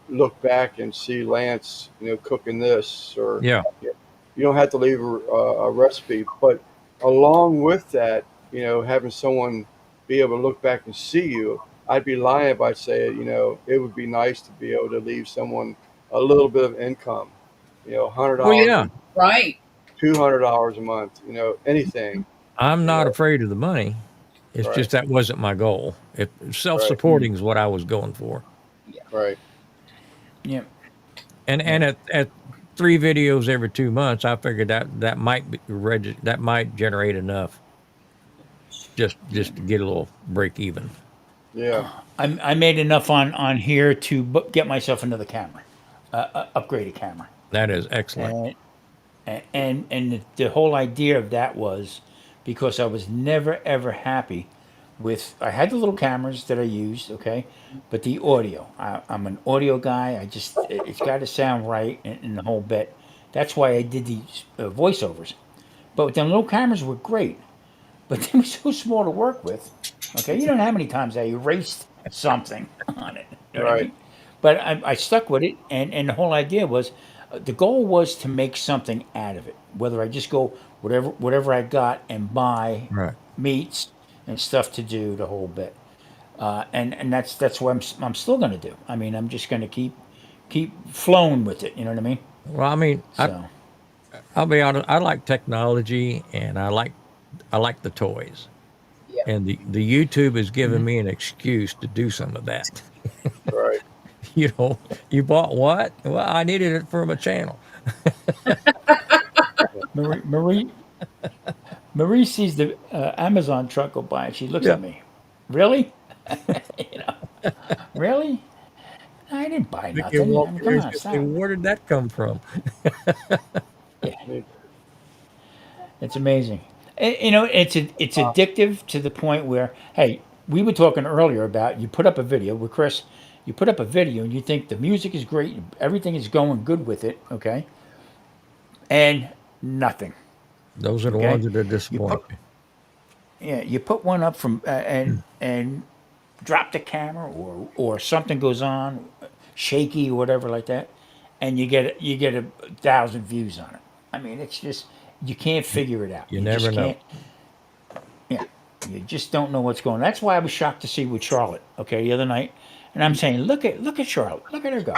look back and see Lance, cooking this, or yeah, you don't have to leave a recipe, but along with that, having someone be able to look back and see you, I'd be lying if I say, it would be nice to be able to leave someone a little bit of income, hundred well, dollars, yeah. Right. $200 a month, anything, I'm you not know, afraid of the money. It's right, just that wasn't my goal. If self right, supporting is what I was going for, Yeah. right, Yep. and Yep. at 3 videos every 2 months, I figured that might that might generate enough just to get a little break even. yeah, I made enough on here to get myself another camera, upgraded camera, That is excellent. and the whole idea of that was because I was never ever happy with. I had the little cameras that I used, okay, but the audio. I'm an audio guy. It's got to sound right and the whole bit. That's why I did these voiceovers. But the little cameras were great, but they were so small to work with. Okay, you don't know how many times I erased something on it. You know what I right, mean? But I stuck with it, and the whole idea was, the goal was to make something out of it. Whether I just go whatever I got and buy Right. meats and stuff to do the whole bit, and that's what I'm still going to do. I mean, I'm just going to keep flowing with it. You know what I mean? Well, I mean, So I'll be honest. I like technology, and I like the toys, Yeah. and the YouTube has given me an excuse to do some of that. right, You know, you bought what? Well, I needed it for my channel. Marie Marie sees the Amazon truck go by and she looks Yeah. at me. Really? You know, really? I didn't buy Mickey nothing. walk I mean, in there come and on, she'll say, stop. "Where did that come from?" Yeah, Me- it's amazing. It's addictive to the point where, hey, we were talking earlier about you put up a video with Chris. You put up a video and you think the music is great, everything is going good with it, okay, and nothing, Those are the okay. ones that You disappoint put you. Yeah, you put one up from and drop the camera or something goes on, shaky or whatever like that, and you get 1,000 views on it. I mean, it's just you can't figure it out. You You never just know. can't. Yeah, you just don't know what's going on. That's why I was shocked to see with Charlotte. Okay, the other night, and I'm saying, look at Charlotte, look at her go.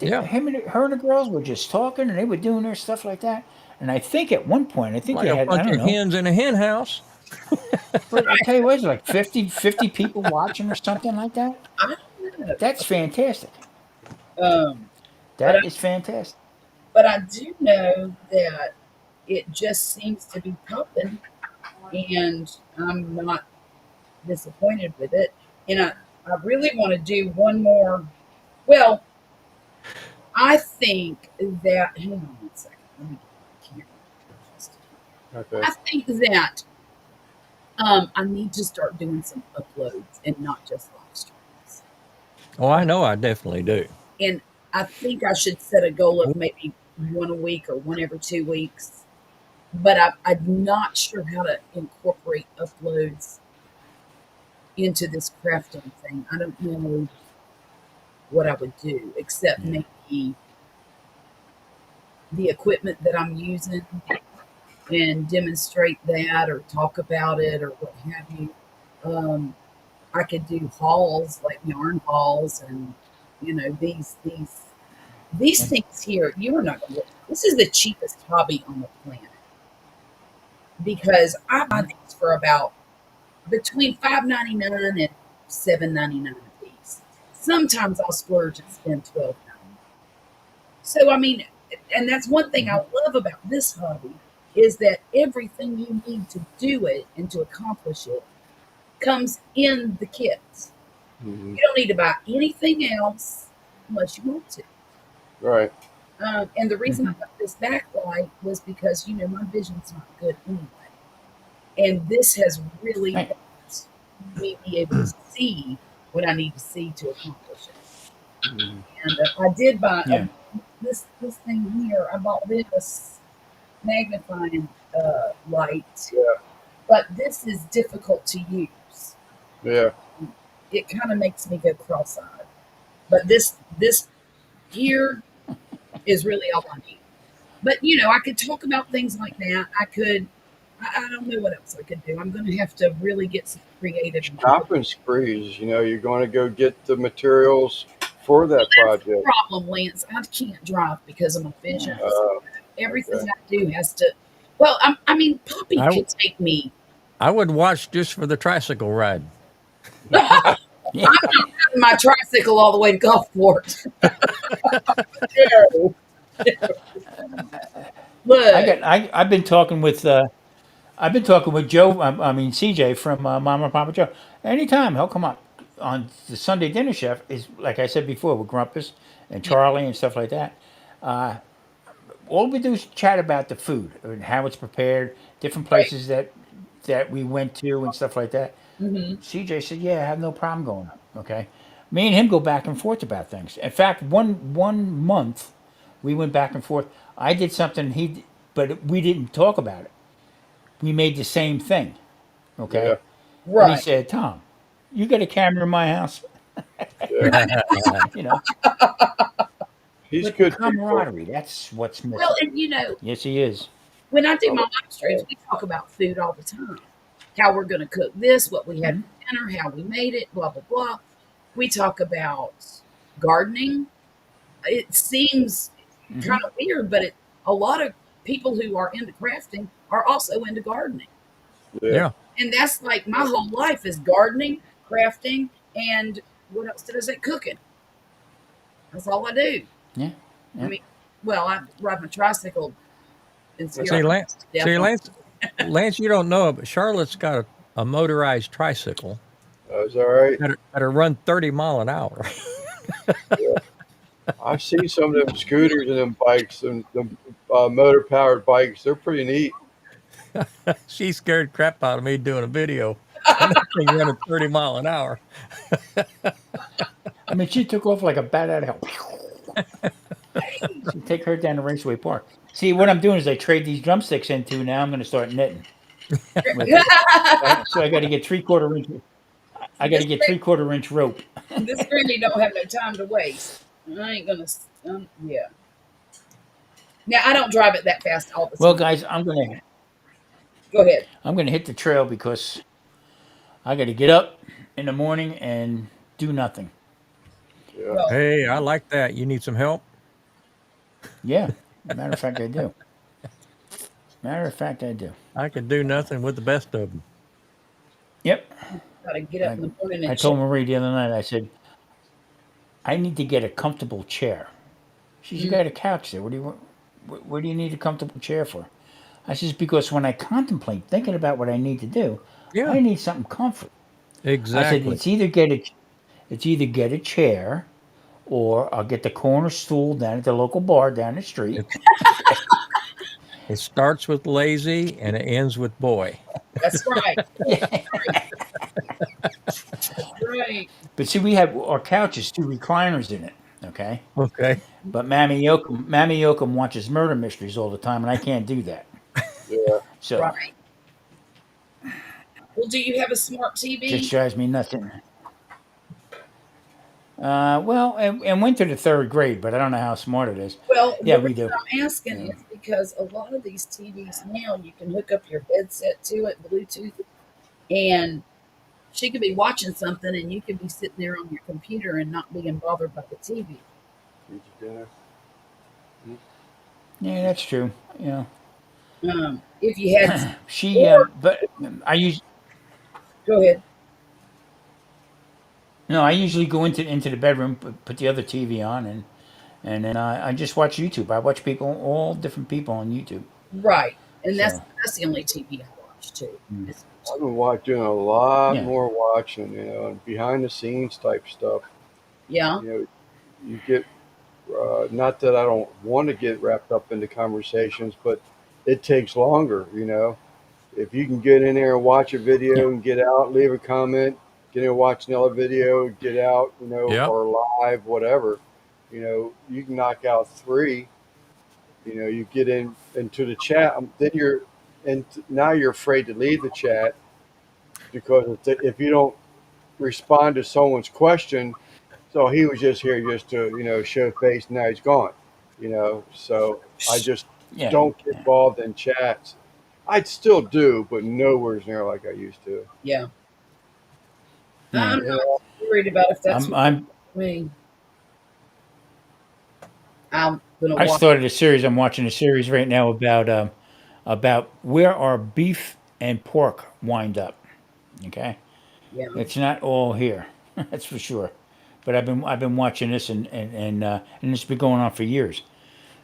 Yeah, Her and the girls were just talking, and they were doing their stuff like that. And I think at one point, I think like they a had, I bunch don't of know, hens in a hen house. but I tell you what, it's like 50 people watching or something like that. I don't know. That's fantastic. Um, but I, That is fantastic. but I do know that it just seems to be popping, and I'm not disappointed with it. And I really want to do one more. Well, I think that. Hang on one second. Let me get my camera adjusted. Okay. I think that I need to start doing some uploads and not just live streams. Oh, I know. I definitely do. And I think I should set a goal of maybe one a week or one every 2 weeks. But I'm not sure how to incorporate uploads into this crafting thing. I don't know what I would do, except Yeah. maybe the equipment that I'm using and demonstrate that or talk about it or what have you. Um, I could do hauls like yarn hauls and these things here. You are not going to. This is the cheapest hobby on the planet because I buy these for about between $5.99 and $7.99 a piece. Sometimes I'll splurge and spend $12.99. So I mean, and that's one thing I love about this hobby is that everything you need to do it and to accomplish it comes in the kits. Hmm. You don't need to buy anything else unless you want to. Right. And the reason I Mhm. got this backlight was because my vision's not good anyway, and this has really Hey, helped me be able to see what I need to see to accomplish it. Hmm. And I did buy yeah. this thing here. I bought this magnifying light, Yeah. but this is difficult to use. Yeah. It kind of makes me go cross-eyed. But this here is really all I need. But I could talk about things like that. I could. I don't know what else I could do. I'm going to have to really get some creative. Shopping sprees. You're going to go get the materials for that project. Problem, Lance. I can't drive because of my vision. Yeah. So Okay. everything I do has to. Well, I mean, Poppy I could take me. I would watch just for the tricycle ride. I'm Yeah. riding my tricycle all the way to Gulfport. No. Look, I've been talking with Joe. I mean CJ from Mama and Papa Joe. Anytime he'll come up on the Sunday dinner chef is like I said before with Grumpus and yeah, Charlie and stuff like that. All we do is chat about the food and how it's prepared, different right. places that we went to and stuff like that. Hmm. CJ said, "Yeah, I have no problem going up." Okay, me and him go back and forth about things. In fact, one month we went back and forth. I did something but we didn't talk about it. We made the same thing. Yeah. Okay, and he Right. said, "Tom, you got a camera in my house?" Yeah. You know, He's but the good people. camaraderie, that's what's Well, missing. and Yes, he is. when I do I my like live streams, we talk about food all the time. How we're going to cook this, what we had Hmm. for dinner, how we made it, blah, blah, blah. We talk about gardening. It seems Hmm. kind of weird, but a lot of people who are into crafting are also into gardening. Yeah. Yeah. And that's like my whole life is gardening, crafting, and what else did I say? Cooking. That's all I do. Yeah. I Yeah. mean, well, I ride my tricycle in See, Sierra. Lance, see, Definitely. Lance, you don't know it, but Charlotte's got a motorized tricycle That's all right. that'll run 30 mile an hour. Yeah. I've seen some of them scooters and them bikes and them motor powered bikes. They're pretty neat. She scared crap out of me doing a video, and that thing running 30 mile an hour. I mean, she took off like a bat out of hell. So take her down to Raceway Park. See, what I'm doing is I trade these drumsticks into now. I'm going to start knitting with it. So I got to get 3/4 inch. I got to this get 3/4 inch rope. this Granny don't have no time to waste. I ain't gonna. Yeah. Now I don't drive it that fast all the Well, time. guys, Go ahead. I'm gonna hit the trail because I got to get up in the morning and do nothing. Yeah. Well, Hey, I like that. You need some help? Yeah, matter of fact, I do. Matter of fact, I do. I could do nothing with the best of them. Yep. gotta get up I, in the morning I and check. told Marie the other night. I said I need to get a comfortable chair. She said, "You got a couch there. What do you want? What do you need a comfortable chair for?" I says, "Because when I contemplate thinking about what I need to do, Yeah, I need something comfort." I said, exactly. it's either get a chair, or I'll get the corner stool down at the local bar down the street." It, it starts with lazy and it ends with boy. That's right. Yeah. That's right. But see, we have our couch is two recliners in it. Okay. Okay. But Mammy Yokum watches murder mysteries all the time, and I can't do that. Yeah. So Right. Well, do you have a smart just TV? drives me nothing. Well, and went to the third grade, but I don't know how smart it is. Well, Yeah, the we reason do. I'm asking Yeah. is because a lot of these TVs now you can hook up your headset to it, Bluetooth, and she could be watching something and you could be sitting there on your computer and not being bothered by the TV. Eat your dinner. Yeah, that's true. Yeah. If you had, She, or but I use go ahead. no, I usually go into the bedroom, put the other TV on, and then I just watch YouTube. I watch people, all different people on YouTube. Right, and So that's the only TV I watch too. mm, It's I've been doing a lot yeah, more watching, and behind the scenes type stuff. yeah, You know, you get not that I don't want to get wrapped up into conversations, but it takes longer. If you can get in there and watch a yeah, video and get out, leave a comment, get in and watch another video, get out, Yep. or live, whatever. You can knock out three. You get into the chat, then now you're afraid to leave the chat because if you don't respond to someone's question, so he was just here just to show face. Now he's gone. So I just yeah, don't get yeah. involved in chats. I'd still do, but nowhere's near like I used to. yeah. Yeah. I'm You not know, worried about if that's I'm I'm me. I'm gonna I watch. started a series. I'm watching a series right now about where our beef and pork wind up. Okay, Yeah, it's not all here, that's for sure. But I've been watching this and it's been going on for years.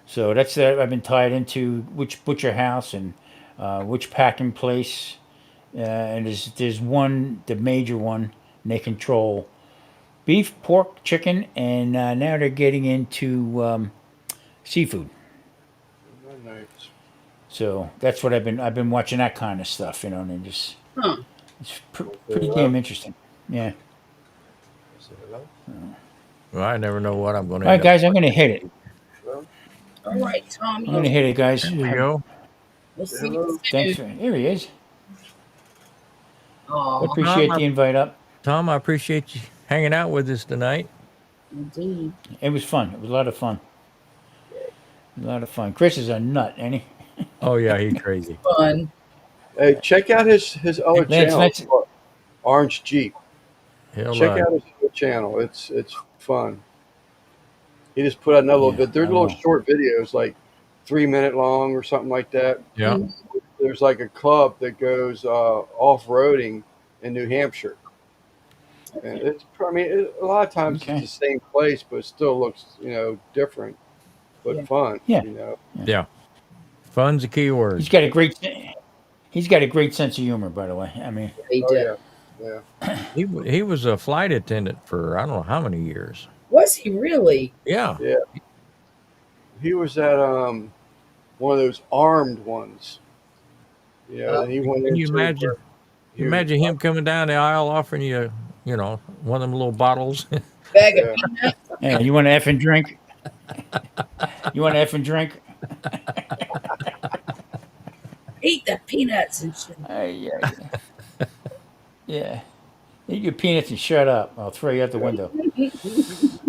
So that's I've been tied into which butcher house and which packing place. And there's one, the major one. And they control beef, pork, chicken, and now they're getting into seafood. nights. So that's what I've been watching, that kind of stuff, and then just huh? it's Say pretty hello. damn interesting. Yeah. Say hello. Well, I never know what I'm going to All right, end up guys, I'm gonna watching. hit it. Well, All right, Tom. I'm gonna hit it, guys. There you go. We'll say see you hello. Thanks soon. for here he is. Oh, Tom, Appreciate the invite up. Tom, I appreciate you hanging out with us tonight. indeed. It was fun. It was a lot of fun. A lot of fun. Chris is a nut, ain't he? Oh, yeah, he's crazy. Fun. Hey, check out his other Lance, channel, let's Orange Jeep. He'll, Check out his other channel. It's fun. He just put out another little yeah, bit. They're I little will. short videos, like 3 minute long or something like that. yeah. Mm, There's like a club that goes off roading in New Hampshire, And it's, I mean, a lot of times it's Okay. the same place, but it still looks, different, but Yeah. fun, Yeah. Yeah. Yeah. Fun's a key word. He's got a great. He's got a great sense of humor, by the way. I mean, He Oh did. yeah, yeah, He was a flight attendant for I don't know how many years. Was he really? Yeah. yeah. He was at one of those armed ones. Uh, Then he went Can you into imagine? where You he was. imagine him coming down the aisle offering you, one of them little bottles. bag of Yeah, peanuts. hey, you want to effing drink? You want to effing drink? Eat the peanuts and shit. Yeah. Yeah. Eat your peanuts and shut up. I'll throw you out the yeah. window.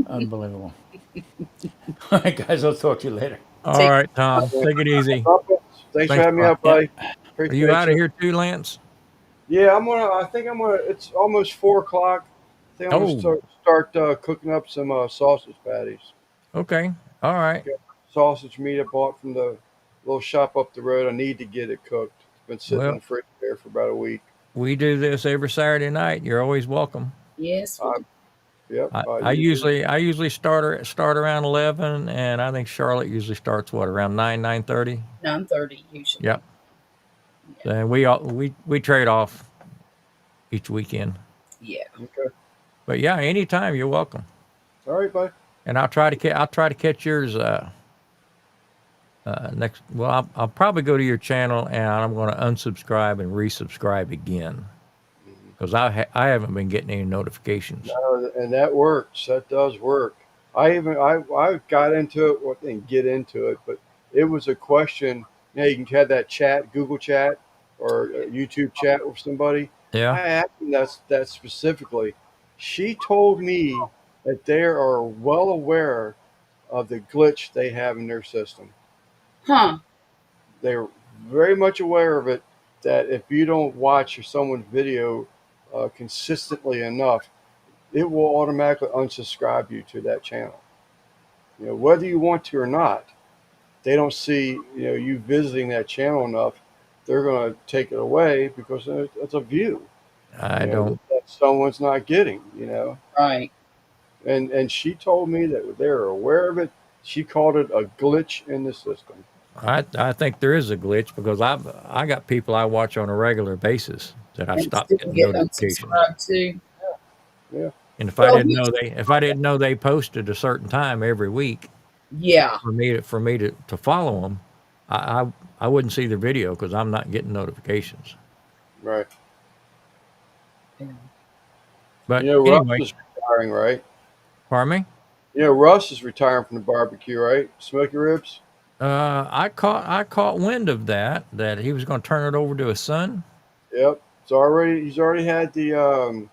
Unbelievable. All right, guys. I'll talk to you later. All Take right, Tom, take it easy. Thanks for Thanks having a me lot. up, Yeah. buddy. Are you Appreciate out of you. here too, Lance? Yeah, I'm gonna. I think I'm gonna. It's almost 4 o'clock. I think I'm gonna Oh, start cooking up some sausage patties. okay. All right. Got sausage meat I bought from the little shop up the road. I need to get it cooked. It's been sitting in Well, the fridge there for about a week. we do this every Saturday night. You're always welcome. yes, we Uh, do. yep. I usually start around 11, and I think Charlotte usually starts what around 9:30. 9:30 usually. Yep. And we trade off each weekend. Yeah. Okay. But yeah, anytime you're welcome. All right, bye. And I'll try to catch yours next. Well, I'll probably go to your channel and I'm going to unsubscribe and resubscribe again because I haven't been getting any notifications. And that works. That does work. I got into it. Well, didn't get into it, but it was a question. You can have that chat, Google chat, or YouTube chat with somebody. Yeah. I asked them that specifically. She told me that they are well aware of the glitch they have in their system. Huh. They're very much aware of it. That if you don't watch someone's video consistently enough, it will automatically unsubscribe you to that channel. Whether you want to or not, they don't see you visiting that channel enough. They're going to take it away because it's a view. I don't. That someone's not getting. Right. And she told me that they're aware of it. She called it a glitch in the system. I think there is a glitch because I got people I watch on a regular basis that I And stopped still getting get notifications. unsubscribed too. Yeah, And if Well, I didn't know they posted a certain time every week yeah. for me to follow them, I wouldn't see the video because I'm not getting notifications. right. But Russ anyway, is retiring, right? pardon me. Russ is retiring from the barbecue, right? Smoky ribs. I caught wind of that he was going to turn it over to his son. Yep. He's already had the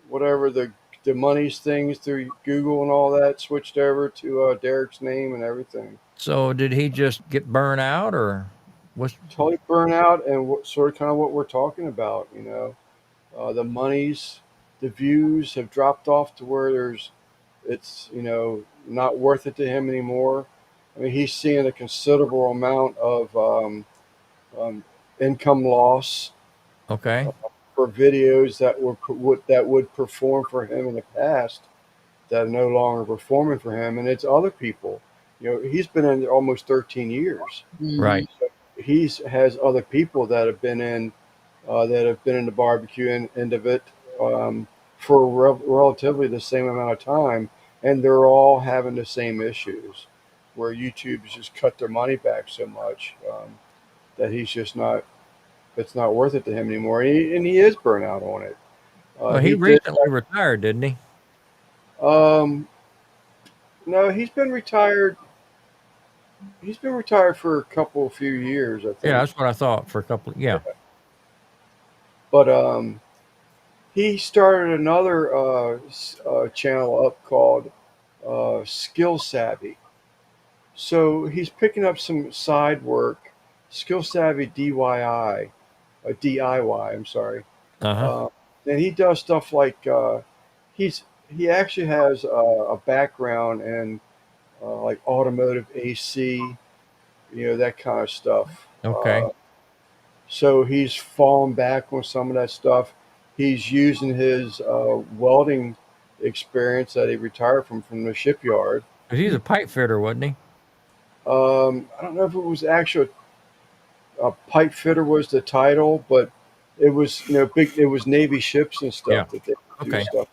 whatever the monies things through Google and all that switched over to Derek's name and everything. So did he just get burned out or what's Totally burnout and sort of kind of what we're talking about. The monies, the views have dropped off to where it's not worth it to him anymore. I mean, he's seeing a considerable amount of um, income loss okay? for videos that would perform for him in the past that are no longer performing for him, and it's other people. He's been in there almost 13 years. Mhm. Right. He's has other people that have been in the barbecue end of it for relatively the same amount of time, and they're all having the same issues, where YouTube's just cut their money back so much that he's just not. It's not worth it to him anymore, and he is burnt out on it. Well, he He did. recently retired, didn't he? Um, no, he's been retired. He's been retired for a few years, I Yeah, think. that's what I thought for a couple. Yeah. But he started another channel up called Skill Savvy. So he's picking up some side work, Skill Savvy DIY. I'm sorry. Uh huh. Uh, and he does stuff like he actually has a background in like automotive AC, that kind of stuff. Okay. So he's fallen back on some of that stuff. he's using his welding experience that he retired from the shipyard. 'Cause he's a pipe fitter, wasn't he? I don't know if it was actual pipe fitter was the title, but it was big. It was Navy ships and Yeah. stuff that they do Okay. stuff.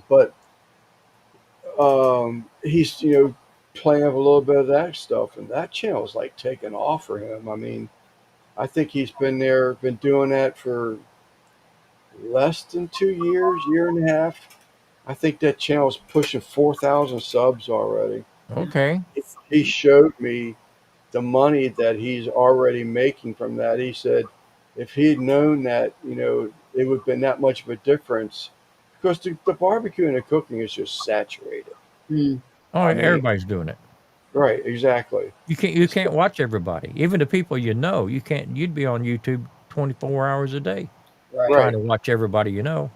But he's playing up a little bit of that stuff, and that channel's like taking off for him. I mean, I think he's been doing that for less than 2 years, year and a half. I think that channel's pushing 4,000 subs already. Okay. He showed me the money that he's already making from that. He said if he'd known that, it would have been that much of a difference because the barbecue and the cooking is just saturated. Mm. Oh, I mean, everybody's doing it. right, exactly. You can't watch everybody, even the people you know. You can't. You'd be on YouTube 24 hours a day Right. trying Right. to watch everybody you know.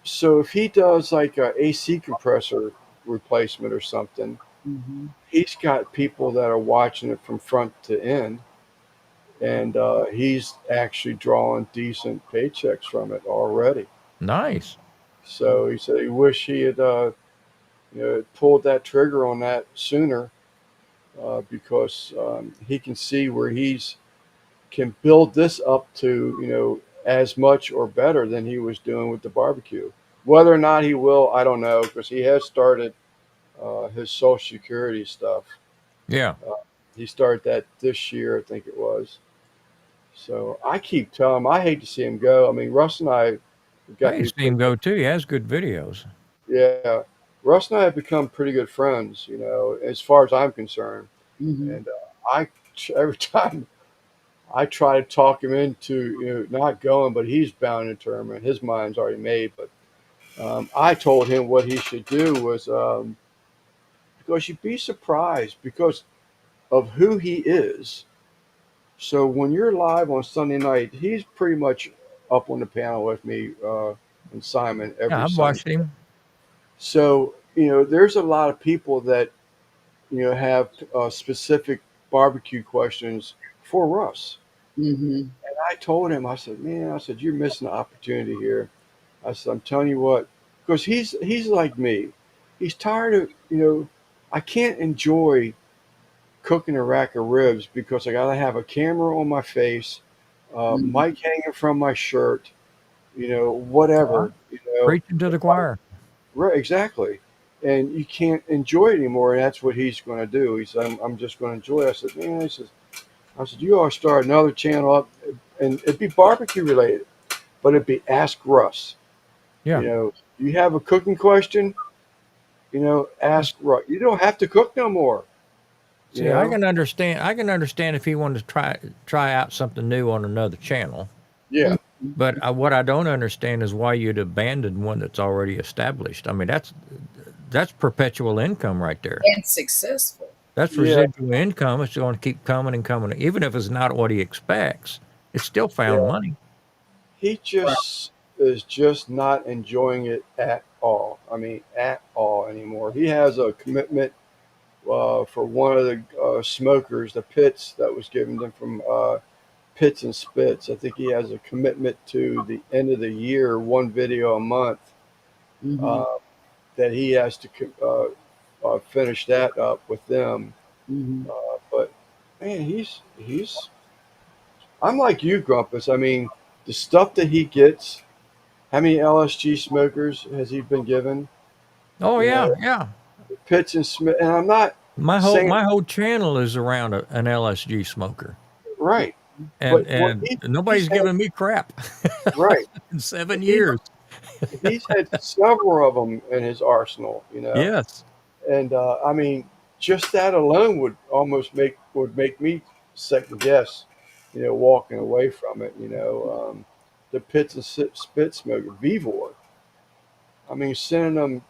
So if he does like a AC compressor replacement or something, Mm-hmm. he's got people that are watching it from front to end, and he's actually drawing decent paychecks from it already. Nice. So he said he wish he had pulled that trigger on that sooner because he can see where he's can build this up to as much or better than he was doing with the barbecue. Whether or not he will, I don't know because he has started his Social Security stuff. Yeah. Uh, he started that this year, I think it was. So I keep telling him I hate to see him go. I mean, Russ and I have I gotten to used be to see him pretty go too. He has good videos. yeah. Russ and I have become pretty good friends, as far as I'm concerned. Mm-hmm. And I every time I try to talk him into not going, but he's bound and determined. His mind's already made. But I told him what he should do was because you'd be surprised because of who he is. So when you're live on Sunday night, he's pretty much up on the panel with me and Simon Yeah, every I've Sunday. watched him. So there's a lot of people that have specific barbecue questions for Russ. Mm-hmm. And I told him, I said, man, I said, you're missing an opportunity here. I said, I'm telling you what, because he's like me. He's tired of, I can't enjoy cooking a rack of ribs because I got to have a camera on my face, Mm-hmm. mic hanging from my shirt, Uh, whatever, Preaching to the choir. Right, exactly. And you can't enjoy it anymore. And that's what he's going to do. He said, I'm just going to enjoy it. I said, man, I said, you ought to start another channel up and it'd be barbecue related, but it'd be Ask Russ. Yeah. You have a cooking question, ask Russ. You don't have to cook no more, you See, I know? can understand. I can understand if he wanted to try out something new on another channel. Yeah. But what I don't understand is why you'd abandon one that's already established. I mean, that's perpetual income right there. And successful. That's Yeah. residual income. It's going to keep coming and coming. Even if it's not what he expects, it's still found Yeah. money. He just is just not enjoying it at all. I mean, at all anymore. He has a commitment for one of the smokers, the pits that was given to him from Pits and Spits. I think he has a commitment to the end of the year, one video a month, Mm-hmm. uh, that he has to finish that up with them. Mm-hmm. But man, he's. I'm like you, Grumpus. I mean, the stuff that he gets. How many LSG smokers has he been given? Oh You yeah, know, yeah. Pitts and Smith. And I'm not My whole saying my whole channel is around an LSG smoker, right, and but what and he's nobody's had giving me crap right. in 7 years. He he's had several of them in his arsenal. Yes. And I mean, just that alone would make me second guess, walking away from it. The Pits and Spit smoker Vivor. I mean, sending them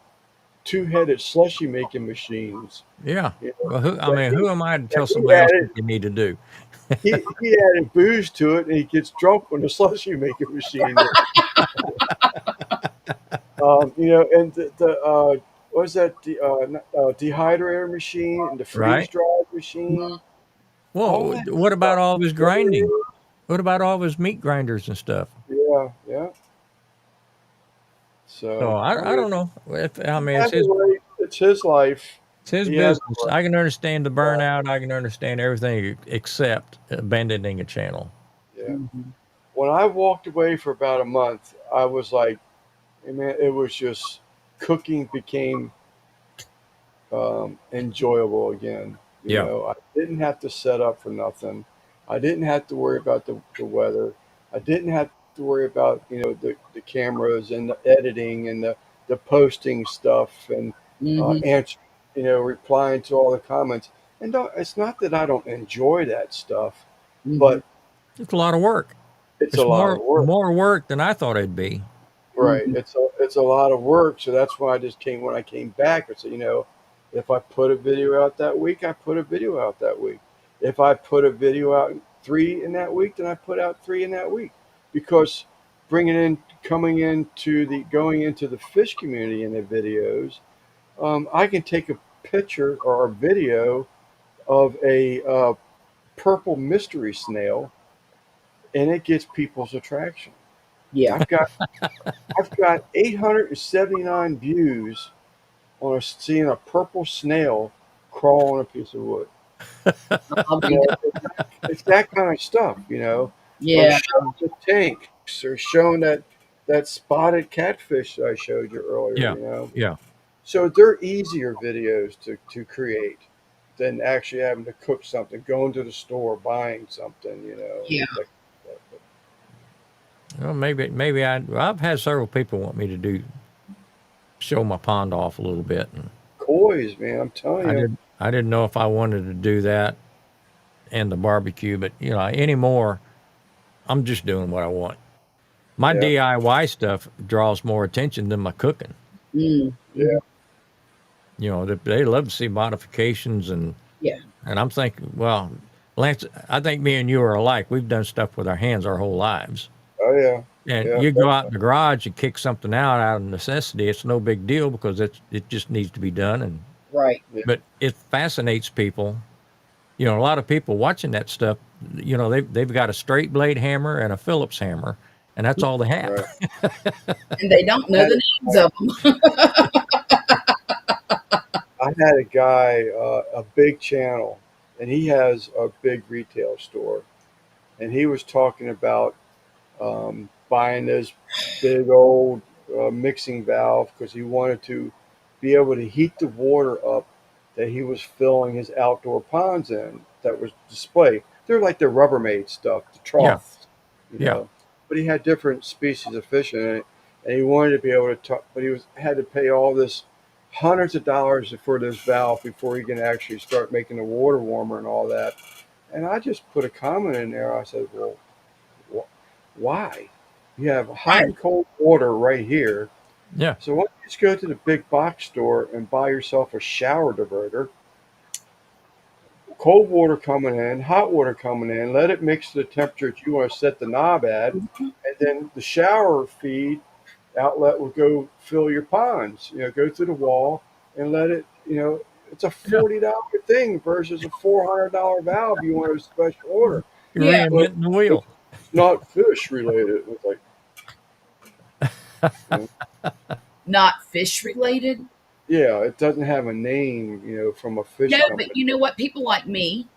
two-headed slushy making machines. Yeah. You Well, I that mean, who am I to that tell somebody else what added they need to do? he added booze to it, and he gets drunk on the slushy making machine. And the what is that dehydrator machine and the freeze Right. dry machine. Mm-hmm. All Well, that what about stuff. all of his grinding? What about all of his meat grinders and stuff? Yeah, yeah. So So I don't know. If, I mean, has a right. It's his life. it's his He has business. I can understand the burnout. I can understand everything except abandoning a channel. yeah. Mhm. When I walked away for about a month, I was like, hey, man, it was just cooking became enjoyable again. You Yeah. know, I didn't have to set up for nothing. I didn't have to worry about the weather. I didn't have to worry about, the cameras and the editing and the posting stuff and Mhm. answer, replying to all the comments. And it's not that I don't enjoy that stuff, Mhm. but It's a lot of work. it's a It's lot of work. more work than I thought it'd be. Right. Mhm. It's a lot of work. So that's why I just came when I came back. I said, if I put a video out that week, I put a video out that week. If I put a video out three in that week, then I put out three in that week. Because going into the fish community in the videos, I can take a picture or a video of a purple mystery snail, and it gets people's attraction. Yeah. I've got I've got 879 views on seeing a purple snail crawl on a piece of wood. I'll You be know, done. it's that kind of stuff, or Yeah. showing the tanks, or showing that spotted catfish that I showed you earlier. Yeah. Yeah. So they're easier videos to create than actually having to cook something, going to the store, buying something. Yeah. That, that, Well, maybe I've had several people want me to show my pond off a little bit, and Koi's, man, I'm telling you. I didn't know if I wanted to do that and the barbecue, but anymore I'm just doing what I want. My Yeah, DIY stuff draws more attention than my cooking. Mm. yeah, Mhm. They love to see modifications, Yeah. and I'm thinking, well, Lance, I think me and you are alike. We've done stuff with our hands our whole lives. oh yeah, And yeah, you go out in the garage and kick something out of necessity. It's no big deal because it just needs to be done. And Right. yeah, but it fascinates people. A lot of people watching that stuff. They've got a straight blade hammer and a Phillips hammer, and that's all they have. right. And they don't know Had the names a of them. I had a guy, a big channel, and he has a big retail store, and he was talking about buying this big old mixing valve because he wanted to be able to heat the water up that he was filling his outdoor ponds in that was display. They're like the Rubbermaid stuff, the Yeah, troughs, you yeah. know. But he had different species of fish in it, and he wanted to be able to talk. But he had to pay all this hundreds of dollars for this valve before he can actually start making the water warmer and all that. And I just put a comment in there. I said, well, why? You have hot Right. and cold water right here. Yeah. So why don't you just go to the big box store and buy yourself a shower diverter? Cold water coming in, hot water coming in. Let it mix to the temperature that you want to set the knob at, and then the shower feed outlet will go fill your ponds. Go through the wall and let it. It's a Yeah. $40 thing versus a $400 valve you want a special order. You're Yeah. But reinventing the wheel. it's not fish related. It's like, you know, Not fish related. yeah, it doesn't have a name, from a fish No, but company. you know what? People like me,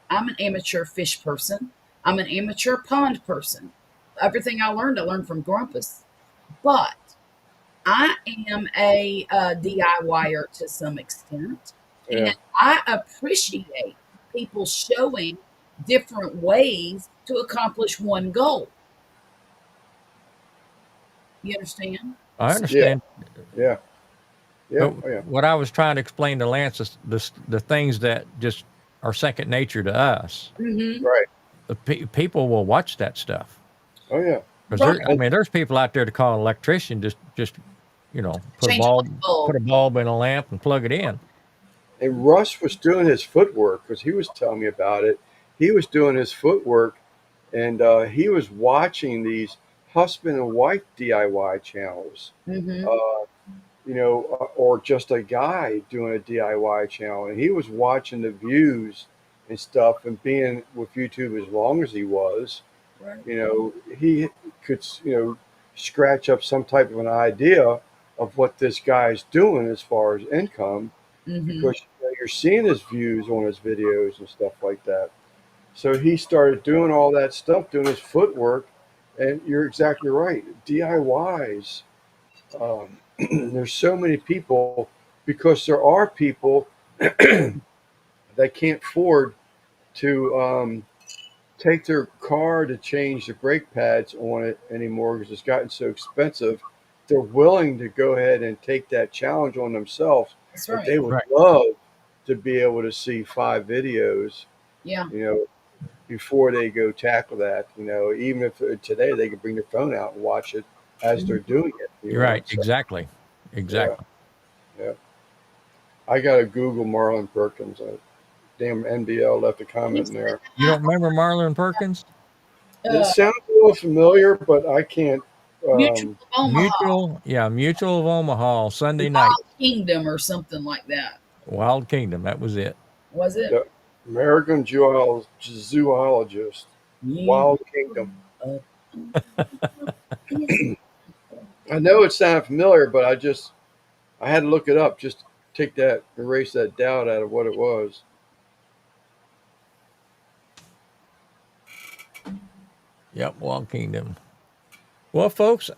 I'm an amateur fish person. I'm an amateur pond person. Everything I learned from Grumpus. But I am a DIYer to some extent, Yeah, and I appreciate people showing different ways to accomplish one goal. You understand? I So, yeah, understand. yeah, yeah, But oh, yeah, what I was trying to explain to Lance is the things that just are second nature to us. mhm. right. People will watch that stuff Oh, yeah. because Right. I And, mean, there's people out there to call an electrician just Change a light put bulb. a bulb in a lamp and plug it in. and Russ was doing his footwork because he was telling me about it. He was doing his footwork, and he was watching these husband and wife DIY channels. Mhm. Uh, or just a guy doing a DIY channel. And he was watching the views and stuff and being with YouTube as long as he was, Right. he could, scratch up some type of an idea of what this guy's doing as far as income, Mm-hmm. because you're seeing his views on his videos and stuff like that. So he started doing all that stuff, doing his footwork, and you're exactly right. DIYs. There's so many people, because there are people that can't afford to take their car to change the brake pads on it anymore because it's gotten so expensive. They're willing to go ahead and take that challenge on themselves, That's but right. they would Right. love to be able to see 5 videos, Yeah. before they go tackle that. Even if today they could bring their phone out and watch it as they're doing it. You're right. So, Exactly. yeah, Exactly. yeah. I got to Google Marlon Perkins. Damn NBL left a comment in there. You don't remember Marlon Perkins? It Uh, sounds a little familiar, but I can't. Mutual of Omaha, Mutual of Omaha, Sunday night. Wild Kingdom, or something like that. Wild Kingdom. That was it. Was it? The American zoologist, Wild Kingdom. I know it sounded familiar, but I had to look it up, just erase that doubt out of what it was. Yep, Wild Kingdom. Well, folks, I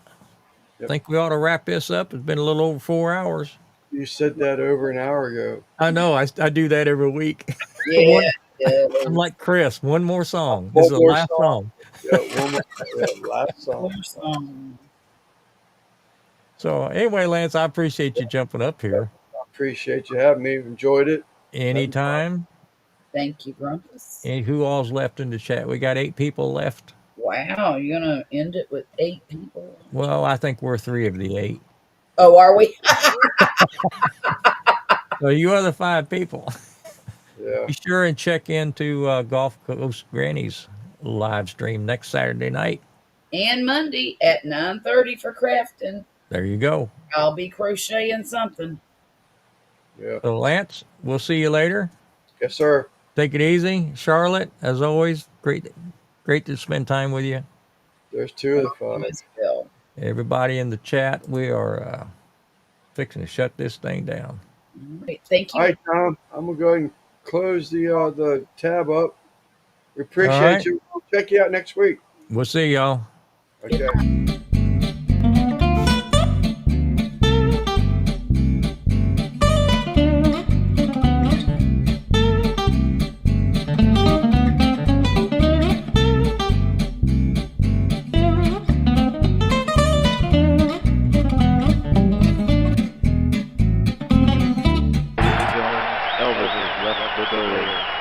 Yep. think we ought to wrap this up. It's been a little over 4 hours. You said that over an hour ago. I know. I do that every week. Yeah. I'm like Chris. One more song. One This is the more last song. Yeah, one more. Last song. So anyway, Lance, I appreciate you jumping up here. I appreciate you having me. Enjoyed it. Anytime. Thank you, Grumpus. And who all's left in the chat? We got 8 people left. Wow, you're gonna end it with 8 people? Well, I think we're 3 of the 8. Oh, are we? So you are the 5 people. Yeah. Be sure and check into Gulf Coast Granny's live stream next Saturday night. And Monday at 9:30 for crafting. There you go. I'll be crocheting something. Yeah. So Lance, we'll see you later. Yes, sir. Take it easy. Charlotte, as always, great to spend time with you. There's 2 of the 5. Miss Bill. Everybody in the chat, we are fixing to shut this thing down. All right, thank you. All right, Tom. I'm gonna go ahead and close the tab up. We appreciate All right. you. We'll check you out next week. We'll see y'all. Okay. Elvis has left the building.